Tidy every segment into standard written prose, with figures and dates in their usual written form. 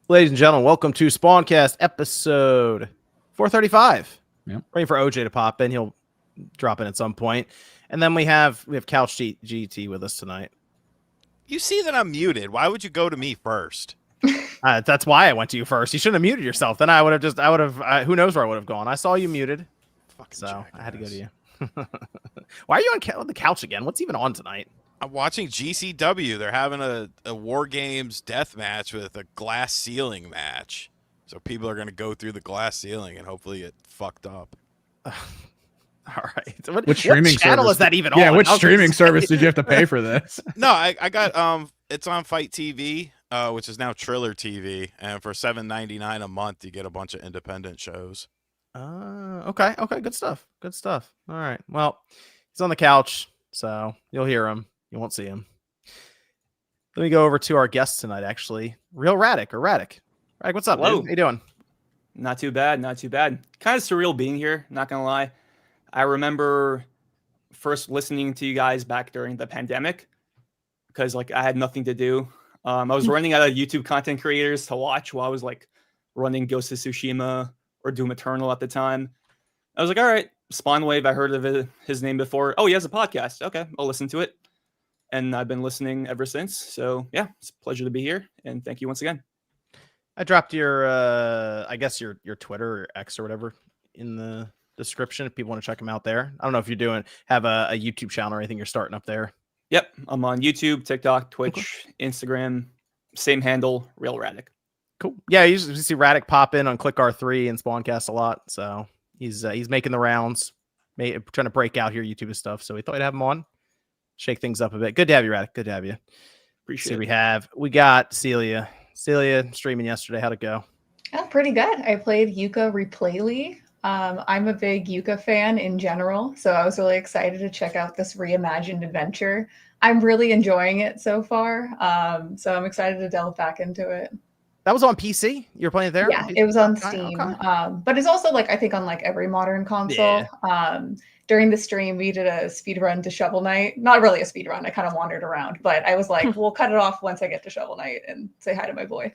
Ladies and gentlemen, welcome to Spawncast episode 435. Yep. Waiting for OJ to pop in. He'll drop in at some point. And then we have Couch GT with us tonight. You see that I'm muted. Why would you go to me first? That's why I went to you first. You shouldn't have muted yourself. Then I would have who knows where I would have gone. I saw you muted. Fucking So jackass. I had to go to you. Why are you on the couch again? What's even on tonight? I'm watching GCW. They're having a War Games death match with a glass ceiling match. So people are going to go through the glass ceiling and hopefully get fucked up. All right. What streaming channel service? is that even on? Yeah, which I was gonna streaming say- service did you have to pay for this? No, I got it's on Fight TV, which is now Triller TV, and for $7.99 a month you get a bunch of independent shows. Okay. Good stuff. All right. Well, he's on the couch, so you'll hear him. You won't see him. Let me go over to our guest tonight, actually. Real Radic. Radic, what's up, Hello. dude? How you doing? Not too bad. Kind of surreal being here, not gonna lie. I remember first listening to you guys back during the pandemic because I had nothing to do. I was running out of YouTube content creators to watch while I was running Ghost of Tsushima or Doom Eternal at the time. I was like, all right, Spawnwave, I heard of his name before. Oh, he has a podcast. Okay, I'll listen to it. And I've been listening ever since. So yeah, it's a pleasure to be here. And thank you once again. I dropped your, I guess your Twitter or X or whatever in the description if people want to check him out there. I don't know if you're have a YouTube channel or anything you're starting up there. Yep, I'm on YouTube, TikTok, Twitch, Instagram, same handle, Real Radic. Cool. Yeah, you usually see Radic pop in on Click R3 and Spawncast a lot. So he's making the rounds, trying to break out here YouTube and stuff. So we thought we'd have him on. Shake things up a bit. Good to have you, Radic. Good to have you. Appreciate See, it. we got Celia. Celia streaming yesterday. How'd it go? Oh, pretty good. I played Yuka Replayly. I'm a big Yuka fan in general, so I was really excited to check out this reimagined adventure. I'm really enjoying it so far, so I'm excited to delve back into it. That was on PC? You were playing it there? Yeah, it was on Okay, Steam, okay. but it's also I think on every modern console. Yeah. During the stream, we did a speed run to Shovel Knight. Not really a speed run. I kind of wandered around, but I was like, we'll cut it off once I get to Shovel Knight and say hi to my boy.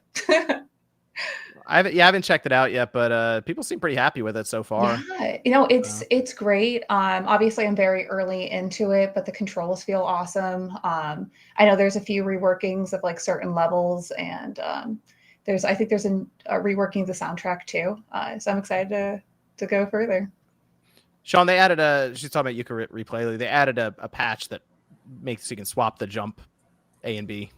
I haven't checked it out yet, but people seem pretty happy with it so far. Yeah, it's great. Obviously I'm very early into it, but the controls feel awesome. I know there's a few reworkings of certain levels, and I think there's a reworking of the soundtrack too. So I'm excited to go further. Sean, they added she's talking about Yuka Replay. They added a patch that makes so you can swap the jump A and B.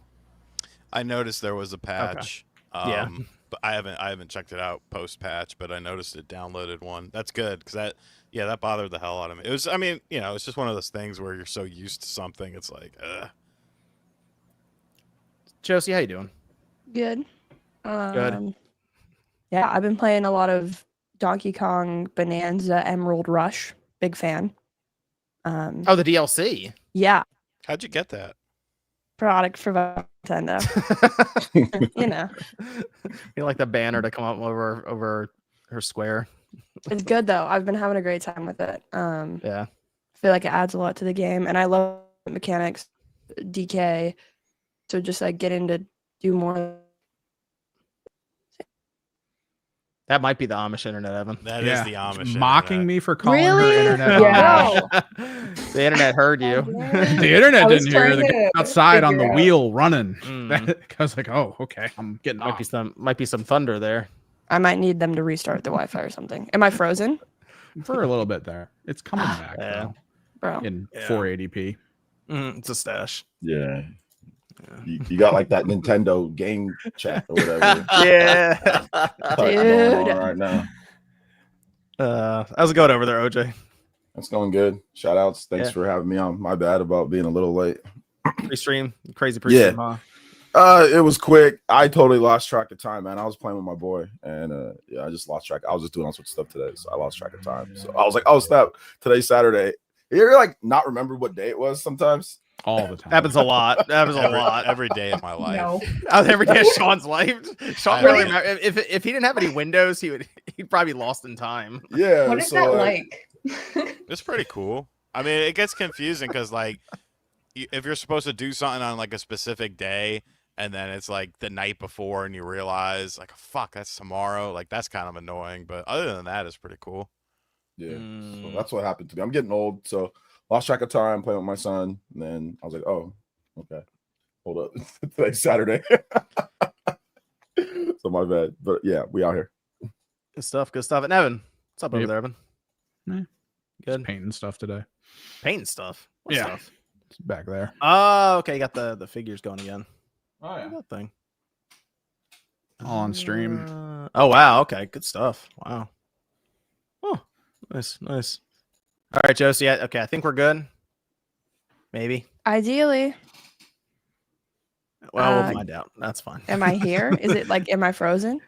I noticed there was a patch. Okay. Yeah. But I haven't checked it out post patch, but I noticed it downloaded one. That's good because that bothered the hell out of me. It was, it's just one of those things where you're so used to something, it's like, Josie, how you doing? Good. Good. Yeah, I've been playing a lot of Donkey Kong Bonanza Emerald Rush. Big fan. Oh, the DLC. Yeah, how'd you get that? product for Nintendo. You know, You like the banner to come up over her square. it's good though. I've been having a great time with it. Yeah. I feel like it adds a lot to the game, and I love mechanics, DK. So just getting to do more. That might be the Amish internet, Evan. That is the Amish mocking internet. me for calling Really? her internet. Yeah. Amish. The internet heard you. The internet I was didn't hear trying the guy to outside on the figure out. wheel running. Mm. I was like, oh, okay, I'm getting Might be some thunder there. I might need them to restart the Wi-Fi or something. Am I frozen, for a little bit there. It's coming back Yeah. though, bro? in Yeah. 480p. It's a stash. Yeah. You got that Nintendo game chat or whatever. Yeah. going Dude. on right now. How's it going over there, OJ? That's going good. Shout outs. Thanks Yeah. for having me on. My bad about being a little late. Pre-stream, crazy pre-stream, huh? It was quick. I totally lost track of time, man. I was playing with my boy, and I just lost track. I was just doing all sorts of stuff today, so I lost track of time. So I was like, oh snap, today's Saturday. You not remember what day it was sometimes? All the time. Happens a lot. Happens a lot. Every day of my life. No. Every day of Sean's life. Sean Really? if he didn't have any windows, he'd probably be lost in time. Yeah. What is so, that like? It's pretty cool. I mean, it gets confusing because if you're supposed to do something on a specific day, and then it's like the night before and you realize like, fuck, that's tomorrow. Like that's kind of annoying, but other than that, it's pretty cool. Yeah, so that's what happened to me. I'm getting old, so lost track of time playing with my son. And then I was like, oh, okay, hold up, today's Saturday. So my bad, but yeah, we out here. Good stuff. Good stuff. And Evan, what's up over Yep. there, Evan? Eh, Good. Just painting stuff today. Painting stuff. What Yeah. stuff? It's back there. Oh, okay. You got the figures going again. Oh Look at that thing. All on stream. Oh wow. Okay. Good stuff. Wow. Oh, nice. Nice. All right, Josie. Okay, I think we're good. Maybe. Ideally, Well, we'll find out. That's fine. am I here? Is it like, am I frozen?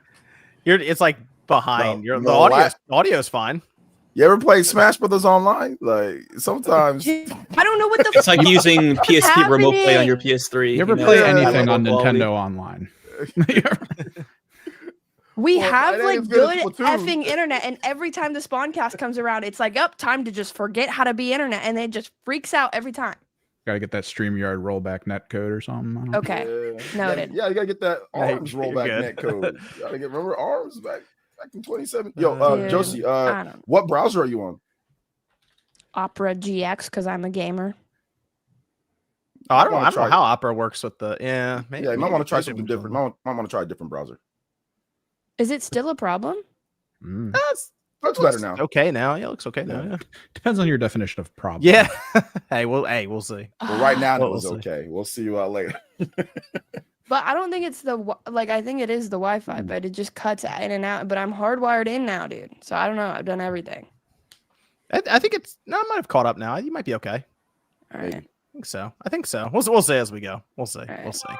It's like behind. No, The no, audio's fine. You ever play Smash Brothers online? Like sometimes. I don't know what the. It's like using PSP remote play on your happening? PS3. You ever know, play yeah, anything low on quality. Nintendo Online? We Well, have it ain't like as good good as Splatoon. effing internet, and every time the Spawncast comes around, it's like, up, time to just forget how to be internet, and it just freaks out every time. Gotta get that StreamYard rollback netcode or something. I don't know. Okay, Yeah. noted. Yeah, you gotta get that Yeah, arms you're rollback good. net code. You gotta get remember arms back in 27. Yo, Dude, Josie, I don't know. what browser are you on? Opera GX because I'm a gamer. Oh, I don't wanna know try how Opera works with the. Maybe. Yeah, you might want to try maybe something we different. can- Might want to try a different browser. Is it still a problem? Mm. That's Looks better now. okay now. Yeah, it looks okay now. Yeah. Yeah. Depends on your definition of problem. Yeah. We'll see. But right now, Well, it was we'll see. okay. We'll see you out later. But I don't think it's I think it is the Wi-Fi, but it just cuts in and out. But I'm hardwired in now, dude. So I don't know. I've done everything. I think it's. No, I might have caught up now. You might be okay. All right. I think so. We'll see as we go. We'll see. All We'll right. see.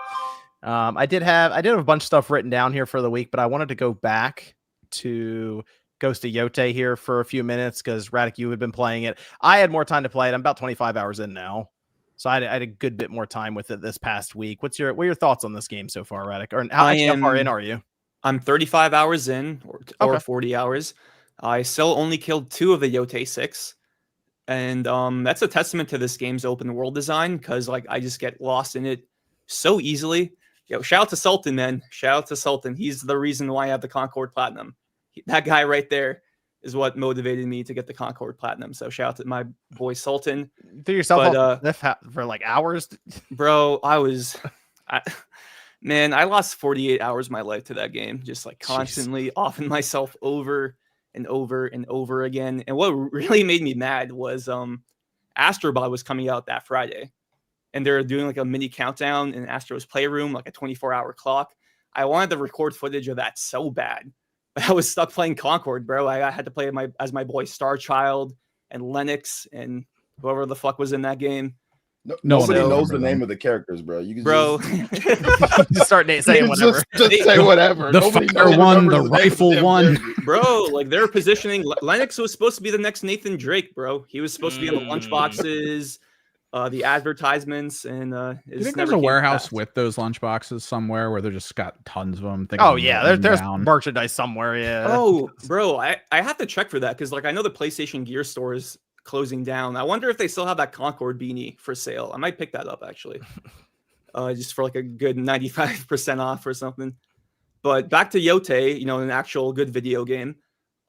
I did have a bunch of stuff written down here for the week, but I wanted to go back to Ghost of Yote here for a few minutes because Radic, you had been playing it. I had more time to play it. I'm about 25 hours in now, so I had a good bit more time with it this past week. What are your thoughts on this game so far, Radic? Or how far in are you? I'm 35 hours in, or Okay. 40 hours. I still only killed 2 of the Yote 6. And that's a testament to this game's open world design, because like I just get lost in it so easily. Yo, shout out to Sultan, man. Shout out to Sultan. He's the reason why I have the Concord Platinum. That guy right there is what motivated me to get the Concord Platinum. So shout out to my boy Sultan. Threw yourself But, off the cliff for like hours. Bro, I lost 48 hours of my life to that game. Just like constantly offing myself over and over and over again. And what really made me mad was Astrobot was coming out that Friday. And they're doing like a mini countdown in Astro's Playroom, like a 24-hour clock. I wanted to record footage of that so bad. But I was stuck playing Concord, bro. I had to play as my boy Starchild and Lennox and whoever the fuck was in that game. Nobody one knows the remember name them. of the characters, bro. You can Bro, Just start saying whatever. Just say whatever. The Nobody fire knows one, the remembers name of rifle damn one. character. bro, like they're positioning Lennox was supposed to be the next Nathan Drake, bro. He was supposed to be in the lunchboxes, the advertisements, and Do you it's think never there's a came warehouse fast. with those lunchboxes somewhere where they're just got tons of them? Oh yeah, there's down. merchandise somewhere. Yeah. Oh, bro, I have to check for that because like I know the PlayStation Gear store is closing down. I wonder if they still have that Concord beanie for sale. I might pick that up actually, just for like a good 95% off or something. But back to Yote, an actual good video game.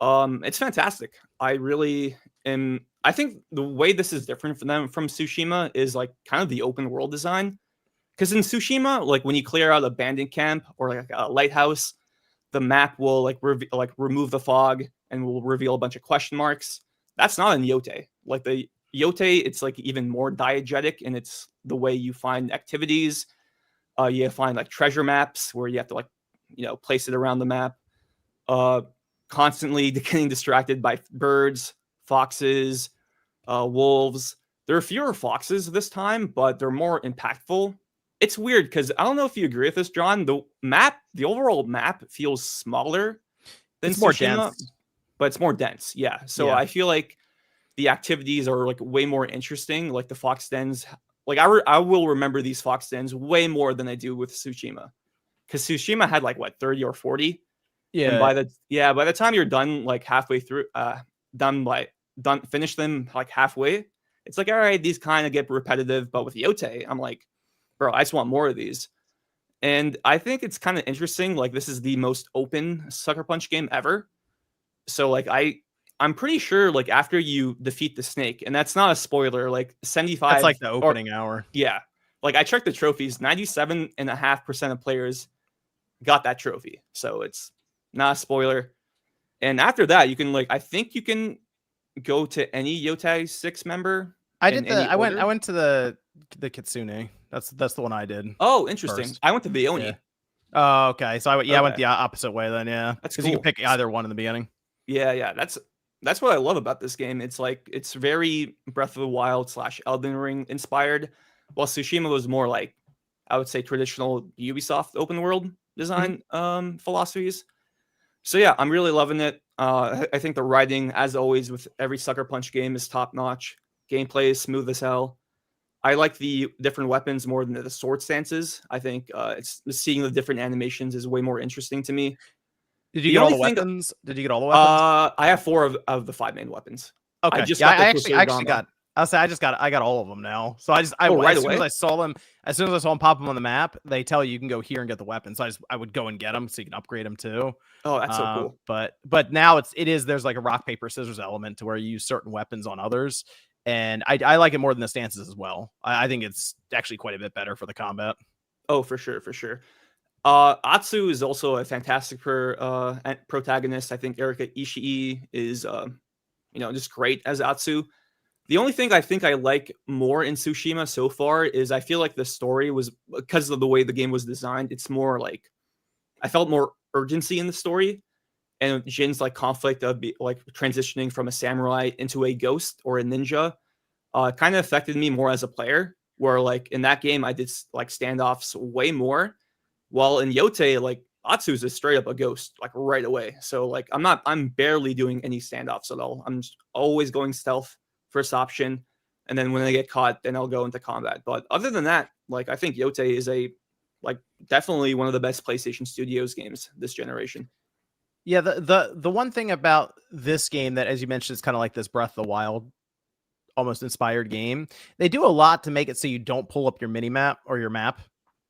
It's fantastic. I really am. I think the way this is different from Tsushima is like kind of the open world design. Because in Tsushima, like when you clear out a bandit camp or like a lighthouse, the map will like remove the fog and will reveal a bunch of question marks. That's not in Yote. Like the Yote, it's like even more diegetic, and it's the way you find activities. You find like treasure maps where you have to like place it around the map. Constantly getting distracted by birds, foxes, wolves. There are fewer foxes this time, but they're more impactful. It's weird because I don't know if you agree with this, John. The overall map feels smaller than It's more Tsushima, dense. but it's more dense. Yeah. So Yeah. I feel like the activities are like way more interesting. Like the fox dens, like I will remember these fox dens way more than I do with Tsushima, because Tsushima had like what 30 or 40. Yeah. And by the time you're done, like halfway through, finish them like halfway, it's like, all right, these kind of get repetitive. But with Yote, I'm like, bro, I just want more of these. And I think it's kind of interesting. Like, this is the most open Sucker Punch game ever. So like I'm pretty sure like after you defeat the snake, and that's not a spoiler, like 75. That's like the opening hour. Yeah. Like I checked the trophies, 97.5% of players got that trophy. So it's not a spoiler. And after that, you can like, I think you can go to any Yotei 6 member. I went to the Kitsune. That's the one I did. Oh, interesting. First. I went to the Oni. Yeah. Oh, okay. So I went Okay. the opposite way then. Yeah, That's because you cool. can pick either one in the beginning. Yeah. That's what I love about this game. It's like it's very Breath of the Wild / Elden Ring inspired, while Tsushima was more like, I would say, traditional Ubisoft open world design philosophies. So yeah, I'm really loving it. I think the writing, as always with every Sucker Punch game, is top notch. Gameplay is smooth as hell. I like the different weapons more than the sword stances. I think it's seeing the different animations is way more interesting to me. Did you The get all the only thing- weapons? Did you get all the weapons? I have 4 of the 5 main weapons. Okay. I just yeah, got the I actually Kusarigama. got. I'll say I got all of them now. So right right as soon away? as I saw them, pop them on the map, they tell you can go here and get the weapons. So I would go and get them so you can upgrade them too. Oh, that's so cool. But now there's like a rock paper scissors element to where you use certain weapons on others, and I like it more than the stances as well. I think it's actually quite a bit better for the combat. Oh, for sure. Atsu is also a fantastic protagonist. I think Erika Ishii is, just great as Atsu. The only thing I think I like more in Tsushima so far is I feel like the story was, because of the way the game was designed, it's more like, I felt more urgency in the story, and Jin's like conflict of like transitioning from a samurai into a ghost or a ninja kind of affected me more as a player, where like in that game I did like standoffs way more, while in Yotei like Atsu's is straight up a ghost like right away. So like I'm barely doing any standoffs at all. I'm just always going stealth first option, and then when I get caught, then I'll go into combat. But other than that, like I think Yotei is definitely one of the best PlayStation Studios games this generation. Yeah, the one thing about this game that, as you mentioned, is kind of like this Breath of the Wild almost inspired game. They do a lot to make it so you don't pull up your mini map or your map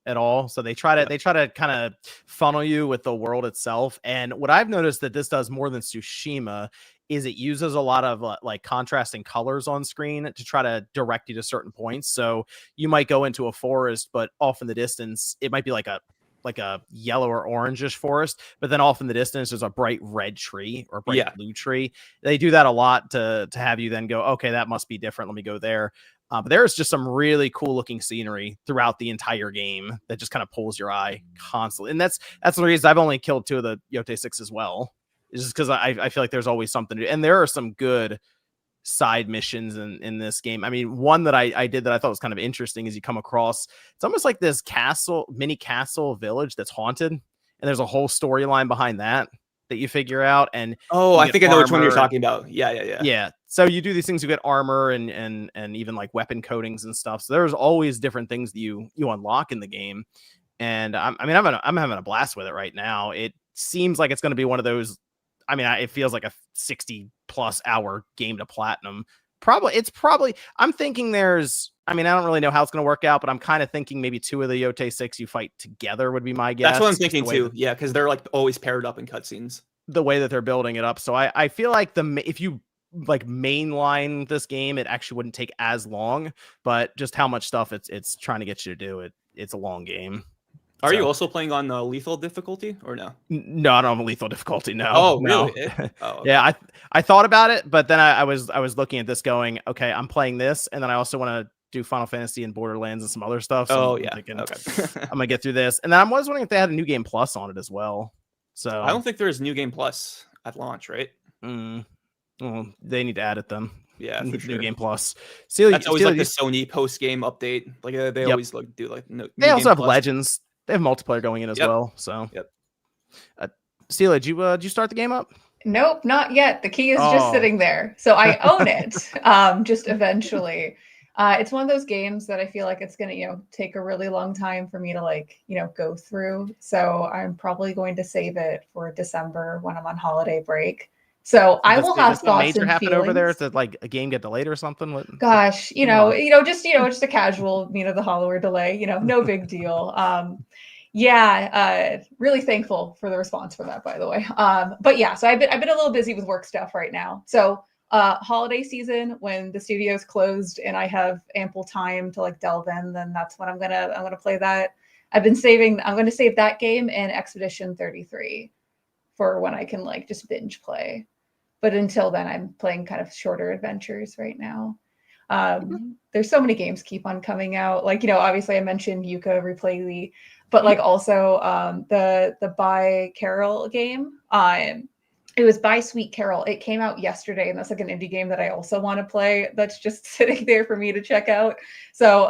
at all. So they try to kind of funnel you with the world itself. And what I've noticed that this does more than Tsushima is it uses a lot of like contrasting colors on screen to try to direct you to certain points. So you might go into a forest, but off in the distance, it might be like a yellow or orangish forest, but then off in the distance there's a bright red tree or bright blue tree. They do that a lot to have you then go, okay, that must be different. Let me go there. But there's just some really cool looking scenery throughout the entire game that just kind of pulls your eye constantly. And that's the reason I've only killed 2 of the Yotei 6 as well. It's just because I feel like there's always something to do. And there are some good side missions in this game. I mean, one that I did that I thought was kind of interesting is you come across, it's almost like this mini castle village that's haunted, and there's a whole storyline behind that you figure out. And I think I know which one you're talking about. Yeah. So you do these things, you get armor and even like weapon coatings and stuff. So there's always different things that you unlock in the game. And I'm having a blast with it right now. It seems like it's going to be one of those. I mean, it feels like a 60+ hour game to platinum. I'm thinking I don't really know how it's going to work out, but I'm kind of thinking maybe 2 of the Yotei 6 you fight together would be my guess. That's what I'm thinking too. Yeah, because they're like always paired up in cutscenes. The way that they're building it up. So I feel like if you like mainline this game, it actually wouldn't take as long, but just how much stuff it's trying to get you to do, it's a long game. Are you also playing on lethal difficulty or no? No, I don't have lethal difficulty. No. Oh, no. really? Oh, okay. Yeah, I thought about it, but then I was looking at this going, okay, I'm playing this, and then I also want to do Final Fantasy and Borderlands and some other stuff. So I'm thinking, okay. I'm gonna get through this, and then I was wondering if they had a New Game Plus on it as well. So I don't think there's New Game Plus at launch, right? Well, they need to add it then. Yeah, for sure. New Game Plus. That's always like the Sony post game update. Like they always do like. They also have Legends. They have multiplayer going in as well. So, Celia, did you start the game up? Nope, not yet. The key is just sitting there. So I own it. Just eventually. It's one of those games that I feel like it's going to, take a really long time for me to go through. So I'm probably going to save it for December when I'm on holiday break. So I will have thoughts and feelings. Over there? Did like a game get delayed or something? Gosh, just a casual, the Hollower delay, no big deal. Yeah, really thankful for the response for that, by the way. But yeah, so I've been a little busy with work stuff right now. So holiday season, when the studio's closed and I have ample time to like delve in, then that's when I'm gonna play that. I'm gonna save that game and Expedition 33 for when I can like just binge play. But until then, I'm playing kind of shorter adventures right now. There's so many games keep on coming out. Like, obviously I mentioned Yuka Replay Lee, but like also the By Carol game. It was By Sweet Carol. It came out yesterday, and that's like an indie game that I also want to play. That's just sitting there for me to check out. So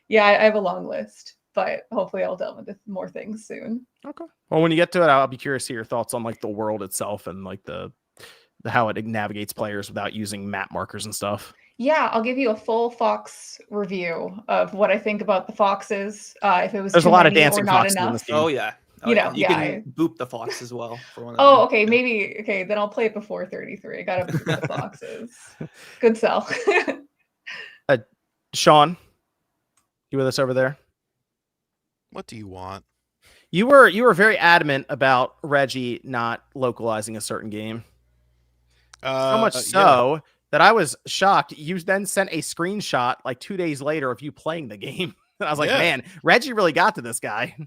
yeah, I have a long list, but hopefully I'll delve into more things soon. Okay. Well, when you get to it, I'll be curious to hear your thoughts on like the world itself and like the how it navigates players without using map markers and stuff. Yeah, I'll give you a full fox review of what I think about the foxes. If it was There's too a lot of many or dancing not foxes in enough. this game. Oh yeah. You can boop the fox as well. For one of Oh, them. okay, maybe. Okay, then I'll play it before 33. I gotta boop the foxes. Good sell. Sean, you with us over there? What do you want? You were very adamant about Reggie not localizing a certain game. So much so that I was shocked. You then sent a screenshot like 2 days later of you playing the game. And I was like, man, Reggie really got to this guy.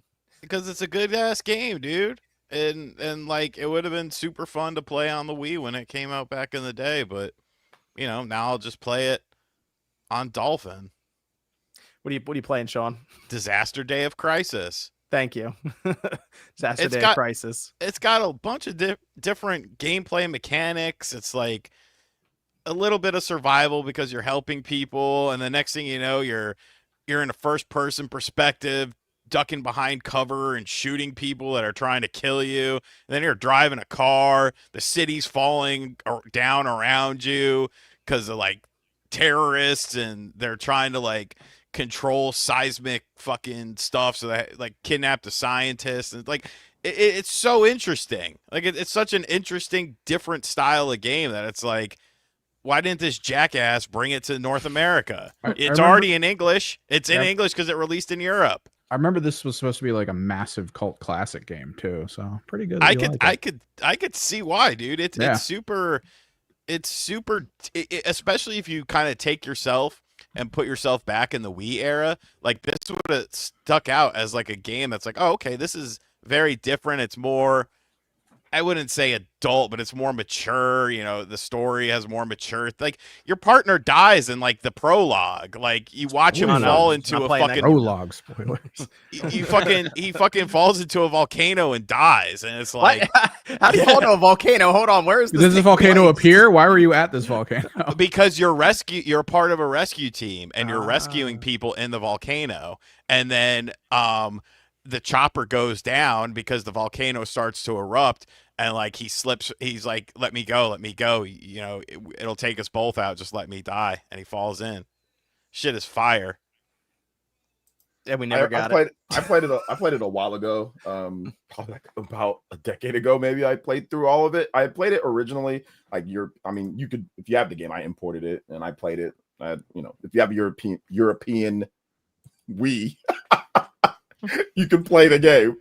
Because it's a good ass game, dude. And like it would have been super fun to play on the Wii when it came out back in the day, but now I'll just play it on Dolphin. What are you playing, Sean? Disaster Day of Crisis. Thank you. Disaster Day of Crisis. It's got a bunch of different gameplay mechanics. It's like a little bit of survival because you're helping people, and the next thing you know, you're in a first person perspective, ducking behind cover and shooting people that are trying to kill you. And then you're driving a car, the city's falling down around you because of like terrorists, and they're trying to like control seismic fucking stuff, so that like kidnap the scientists. And like it's so interesting. Like it's such an interesting different style of game that it's like, why didn't this jackass bring it to North America? It's already in English. It's in English because it released in Europe. I remember this was supposed to be like a massive cult classic game too, so pretty good. I could see why, dude. It's super, especially if you kind of take yourself and put yourself back in the Wii era. Like this would have stuck out as like a game that's like, oh, okay, this is very different. It's more, I wouldn't say adult, but it's more mature. The story has more mature. Like your partner dies in like the prologue. Like you watch him fall into a fucking prologue. Spoilers. he fucking falls into a volcano and dies, and it's like, how do you fall into a volcano? Hold on, where is this? Does the volcano appear? Why were you at this volcano? Because you're part of a rescue team, and you're rescuing people in the volcano, and then the chopper goes down because the volcano starts to erupt, and like he slips. He's like, let me go. It'll take us both out. Just let me die. And he falls in. Shit is fire. And we never got it. I played it a while ago. Probably like about a decade ago, maybe. I played through all of it. I played it originally. You could, if you have the game, I imported it and I played it. If you have a European Wii, you can play the game.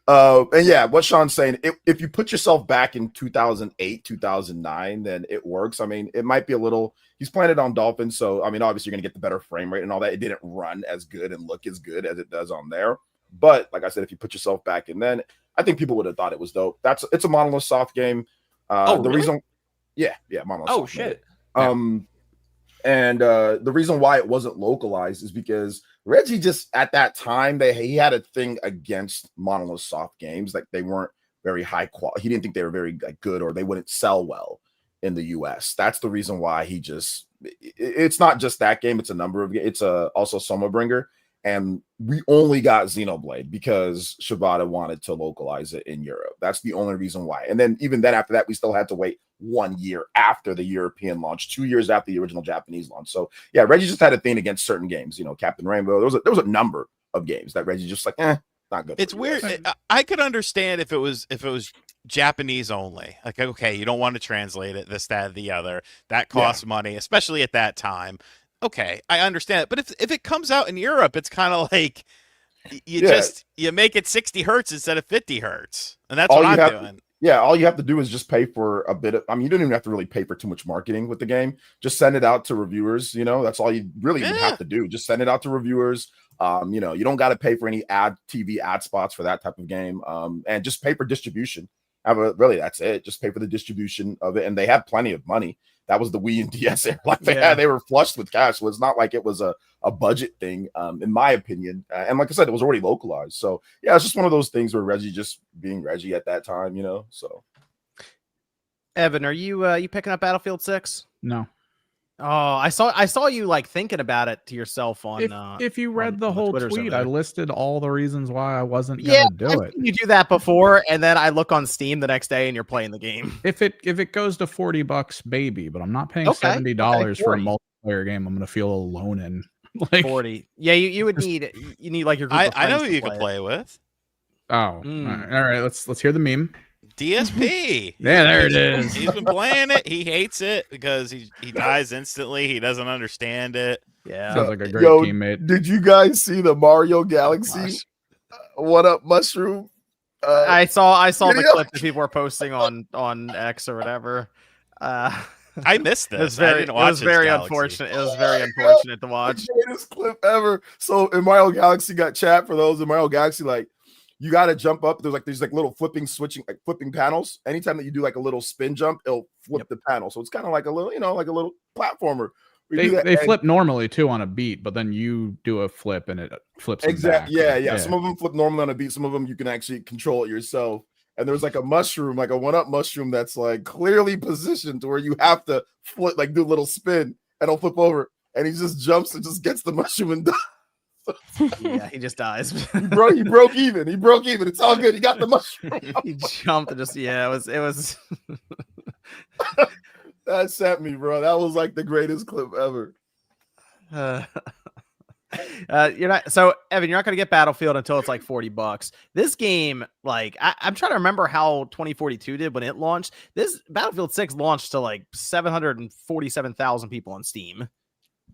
And yeah, what Sean's saying, if you put yourself back in 2008, 2009, then it works. It might be a little, he's playing it on Dolphin, so obviously you're going to get the better frame rate and all that. It didn't run as good and look as good as it does on there. But like I said, if you put yourself back in then, I think people would have thought it was dope. It's a Monolith Soft game. Really? Reason, yeah, Monolith Soft. Oh, shit. And the reason why it wasn't localized is because Reggie just at that time he had a thing against Monolith Soft games. Like they weren't very high quality. He didn't think they were very good, or they wouldn't sell well in the US. That's the reason why it's not just that game. It's a number of games. It's also Somabringer. And we only got Xenoblade because Shibata wanted to localize it in Europe. That's the only reason why. And then even then after that, we still had to wait 1 year after the European launch, 2 years after the original Japanese launch. So yeah, Reggie just had a thing against certain games. Captain Rainbow. There was a number of games that Reggie just like, not good. It's weird. I could understand if it was Japanese only. Like, okay, you don't want to translate it, this, that, the other. That costs money, especially at that time. Okay, I understand it. But if it comes out in Europe, it's kind of like, You Yeah. you make it 60 hertz instead of 50 hertz, and that's All what you I'm have- doing. Yeah, all you have to do is just pay for a bit of. I mean, you don't even have to really pay for too much marketing with the game. Just send it out to reviewers. That's all you really would Yeah. have to do. Just send it out to reviewers. You don't got to pay for any TV ad spots for that type of game. And just pay for distribution. Really, that's it. Just pay for the distribution of it, and they have plenty of money. That was the Wii and DS era. Like they were flushed with cash. So it's not like it was a budget thing, in my opinion. And like I said, it was already localized. So yeah, it's just one of those things where Reggie just being Reggie at that time, So Evan, are you picking up Battlefield 6? No. Oh, I saw you like thinking about it to yourself on. If you read on the the whole Twitters over tweet, there. I listed all the reasons why I wasn't Yeah, gonna do I've it. seen you do that before, and then I look on Steam the next day, and you're playing the game. If it goes to $40, maybe, but I'm not paying Okay, $70 for a 40. multiplayer game. I'm gonna feel alone in. Like 40. Yeah, you would need like your group of I know friends who to you can play with. Oh, Mm. all right. Let's hear the meme. DSP. Yeah, there it is. He's been playing it. He hates it because he dies instantly. He doesn't understand it. Yeah. Sounds like a great Yo, teammate. did you guys see the Mario Galaxy Gosh. What Up Mushroom? I saw the video? clip that people were posting on X or whatever. I missed It was this. I very, didn't watch his Galaxy. unfortunate. It was very unfortunate to watch. The greatest clip ever. So in Mario Galaxy, got chat for those in Mario Galaxy, like you got to jump up. There's like little flipping panels. Anytime that you do like a little spin jump, it'll flip the panel. So it's kind of like a little, like a little platformer. They flip normally too on a beat, but then you do a flip and it flips them Exactly. back. Yeah. Some of them flip normally on a beat. Some of them you can actually control it yourself. And there's like a mushroom, like a 1-up mushroom that's like clearly positioned to where you have to flip, like do a little spin, and it'll flip over. And he just jumps and just gets the mushroom and Yeah, he just dies. he broke even. It's all good. He got the mushroom. He jumped and just it was. That sent me, bro. That was like the greatest clip ever. You're not so Evan. You're not going to get Battlefield until it's like $40. This game, like I'm trying to remember how 2042 did when it launched. This Battlefield 6 launched to like 747,000 people on Steam.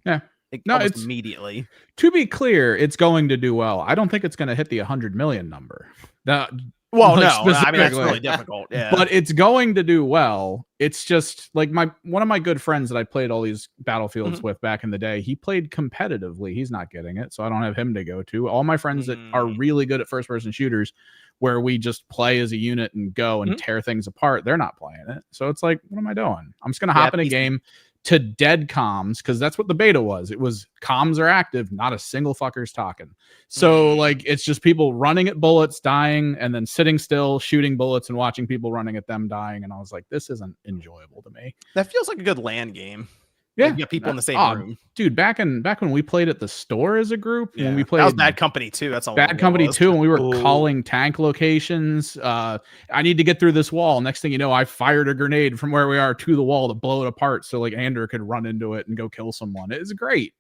Yeah. No, it's immediately. To be clear, it's going to do well. I don't think it's going to hit the 100 million number. Well, like, no, I mean that's specifically. really difficult. Yeah, But it's going to do well. It's just like one of my good friends that I played all these Battlefields with back in the day. He played competitively. He's not getting it, so I don't have him to go to. All my friends that are really good at first-person shooters, where we just play as a unit and go and tear things apart, they're not playing it. So it's like, what am I doing? I'm just gonna hop in a game to dead comms, because that's what the beta was. It was comms are active, not a single fucker's talking. So like it's just people running at bullets, dying, and then sitting still, shooting bullets and watching people running at them dying. And I was like, this isn't enjoyable to me. that feels like a good LAN game. Yeah, Like, you get people in the same room. Dude, back when we played at the store as a group, when we That was played Bad Company 2. That's all. Bad Company 2, and we were calling tank locations. I need to get through this wall. Next thing you know, I fired a grenade from where we are to the wall to blow it apart, so like Andrew could run into it and go kill someone. It's great.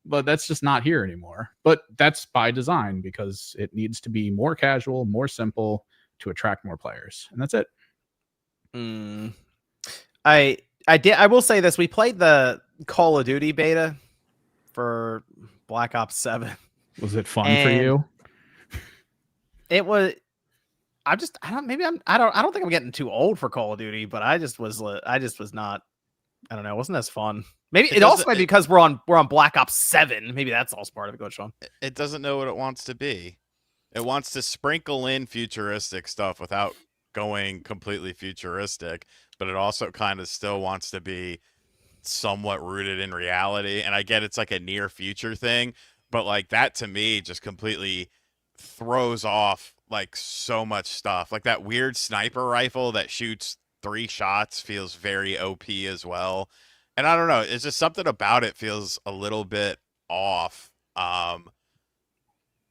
But that's just not here anymore. But that's by design, because it needs to be more casual, more simple to attract more players, and that's it. I will say this. We played the Call of Duty beta for Black Ops 7. Was it fun for you? It was. I don't think I'm getting too old for Call of Duty, but I just was not. I don't know. It wasn't as fun. Maybe it also might be because we're on Black Ops 7. Maybe that's also part of it. Go, Sean. It doesn't know what it wants to be. It wants to sprinkle in futuristic stuff without going completely futuristic, but it also kind of still wants to be somewhat rooted in reality. And I get it's like a near future thing, but like that to me just completely throws off like so much stuff. Like that weird sniper rifle that shoots 3 shots feels very OP as well. And I don't know, it's just something about it feels a little bit off.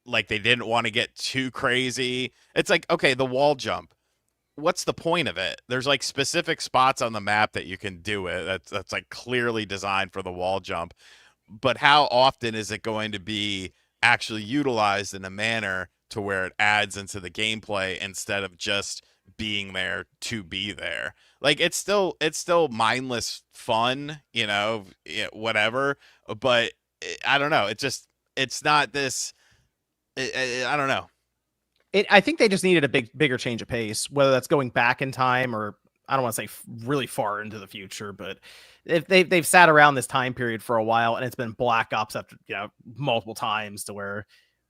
Like they didn't want to get too crazy. It's like, okay, the wall jump. What's the point of it? There's like specific spots on the map that you can do it. That's like clearly designed for the wall jump. But how often is it going to be actually utilized in a manner to where it adds into the gameplay instead of just being there to be there? Like it's still mindless fun, whatever. But I don't know. It's not this I don't know. I think they just needed a bigger change of pace, whether that's going back in time or I don't want to say really far into the future, but if they've sat around this time period for a while and it's been Black Ops after multiple times to where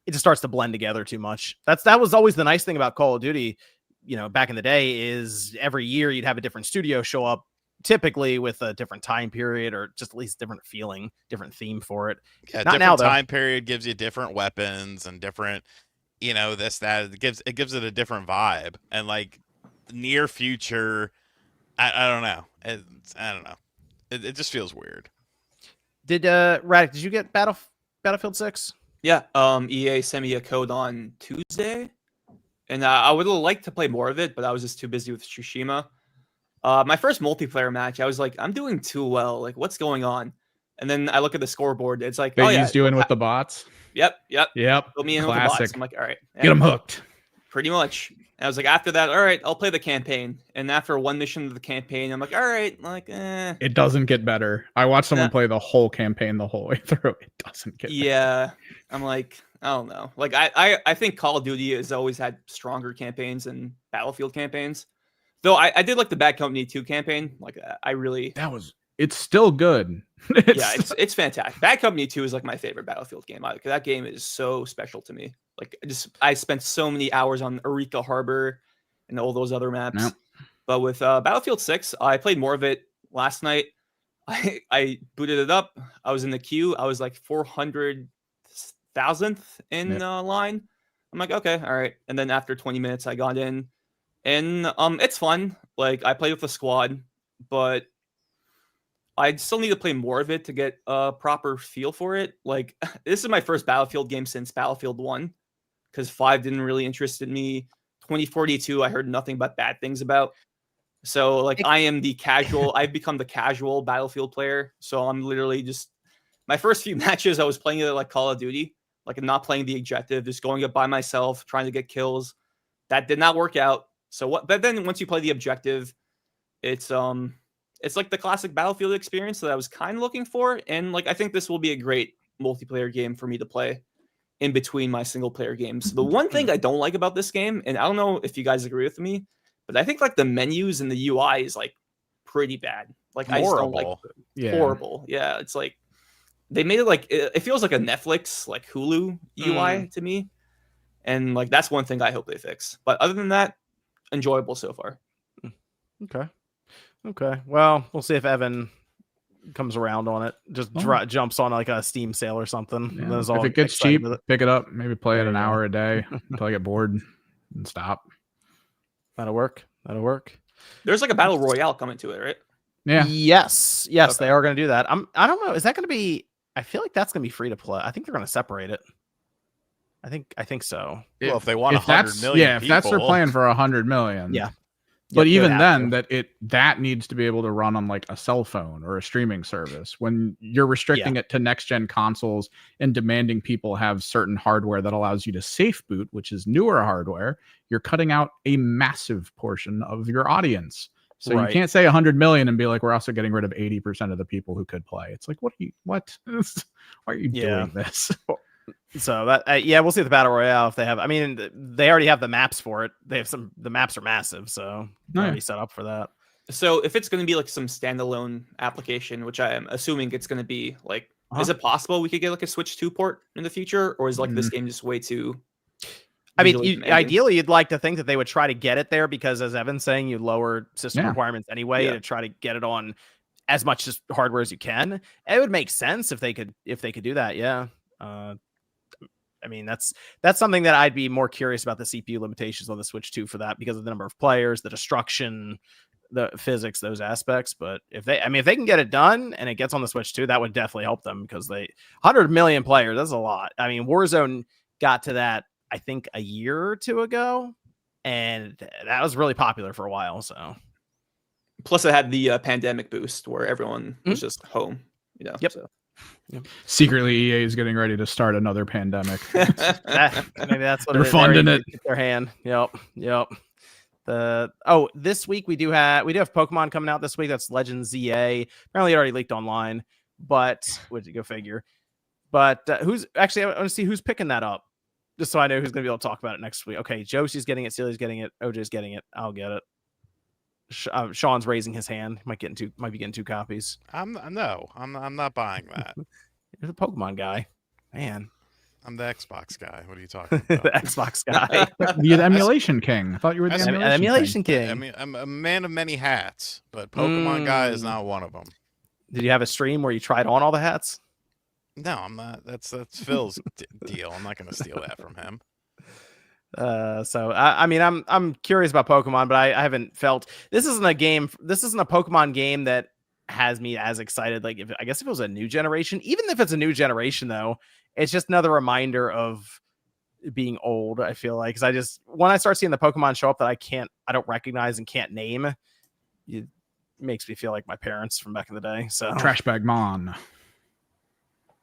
it just starts to blend together too much. That was always the nice thing about Call of Duty, back in the day, is every year you'd have a different studio show up, typically with a different time period or just at least different feeling, different theme for it. Yeah, Not different now, though. time period gives you different weapons and different, this, that. It gives it a different vibe. And like near future, I don't know. I don't know. It just feels weird. Did Radic, did you get Battlefield 6? Yeah, EA sent me a code on Tuesday, and I would have liked to play more of it, but I was just too busy with Tsushima. My first multiplayer match, I was like, I'm doing too well. Like, what's going on? And then I look at the scoreboard. It's like, They used you in with the bots. Yep. Yep. Put me in with the Classic. bots. I'm like, all right, Get them hooked. pretty much. And I was like, after that, all right, I'll play the campaign. And after one mission of the campaign, I'm like, all right, It doesn't get better. I watched someone play the whole campaign the whole way through. It doesn't get better. I'm like, I don't know. Like, I think Call of Duty has always had stronger campaigns than Battlefield campaigns. Though I did like the Bad Company 2 campaign. Like, It's still good. It's fantastic. Bad Company 2 is like my favorite Battlefield game. That game is so special to me. Like, I spent so many hours on Eureka Harbor and all those other maps. Yep. But with Battlefield 6, I played more of it last night. I booted it up. I was in the queue. I was like 400,000th in line. I'm like, okay, all right. And then after 20 minutes, I got in. And it's fun. Like, I played with the squad, but I still need to play more of it to get a proper feel for it. Like, this is my first Battlefield game since Battlefield 1, because 5 didn't really interest me. 2042, I heard nothing but bad things about. So, like, I am the casual. I've become the casual Battlefield player. So I'm literally just, my first few matches, I was playing it like Call of Duty. Like, I'm not playing the objective, just going up by myself, trying to get kills. That did not work out. So but then once you play the objective, it's like the classic Battlefield experience that I was kind of looking for. And like, I think this will be a great multiplayer game for me to play in between my single player games. The one thing I don't like about this game, and I don't know if you guys agree with me, but I think like the menus and the UI is like pretty bad. Like, I just don't like horrible. Yeah. It's like, they made it like, it feels like a Netflix, like Hulu UI to me. And like, that's one thing I hope they fix. But other than that, enjoyable so far. Okay. Well, we'll see if Evan comes around on it. Just jumps on like a Steam sale or something. Yeah. If it gets cheap, pick it up. Maybe play it an hour a day until I get bored and stop. That'll work. There's like a battle royale coming to it, right? Yeah. Yes, Okay. They are going to do that. I don't know. Is that going to be? I feel like that's going to be free to play. I think they're going to separate it. I think so. Well, if they want 100 million, yeah, if that's their plan for 100 million, yeah. But even then, that needs to be able to run on like a cell phone or a streaming service. When you're restricting it to next gen consoles and demanding people have certain hardware that allows you to safe boot, which is newer hardware, you're cutting out a massive portion of your audience. So you can't say 100 million and be like, we're also getting rid of 80% of the people who could play. It's like, what? Why are you doing this? So that we'll see the battle royale if they have. I mean, they already have the maps for it. They have the maps are massive, so they're already set up for that. So if it's going to be like some standalone application, which I am assuming it's going to be, like, is it possible we could get like a Switch 2 port in the future, or is like this game just way too? I mean, ideally, you'd like to think that they would try to get it there because, as Evan's saying, you lower system requirements anyway to try to get it on as much hardware as you can. It would make sense if they could do that. Yeah. I mean, that's something that I'd be more curious about the CPU limitations on the Switch 2 for that, because of the number of players, the destruction, the physics, those aspects. But if they can get it done and it gets on the Switch 2, that would definitely help them, because 100 million players, that's a lot. I mean, Warzone got to that, I think, a year or two ago, and that was really popular for a while. So, plus it had the pandemic boost where everyone was just home. Yep. So. Yep. Secretly, EA is getting ready to start another pandemic. Maybe that's what they're funding it. Their hand. Yep. This week we do have Pokemon coming out this week. That's Legends ZA. Apparently, it already leaked online, but go figure. But I want to see who's picking that up. Just so I know who's gonna be able to talk about it next week. Okay, Josie's getting it, Celia's getting it, OJ's getting it. I'll get it. Sean's raising his hand. Might be getting 2 copies. I'm not buying that. You're the Pokemon guy, man. I'm the Xbox guy. What are you talking The about? Xbox guy. You're the emulation king. I thought you were the That's- emulation, King. I mean, I'm a man of many hats, but Pokemon guy is not one of them. Did you have a stream where you tried on all the hats? No, I'm not. That's Phil's deal. I'm not going to steal that from him. So I mean, I'm curious about Pokemon, but I haven't felt this isn't a Pokemon game that has me as excited. Like, I guess if it was a new generation, even if it's a new generation, though, it's just another reminder of being old. I feel like, because when I start seeing the Pokemon show up that I don't recognize and can't name, it makes me feel like my parents from back in the day. So Trash bag mon.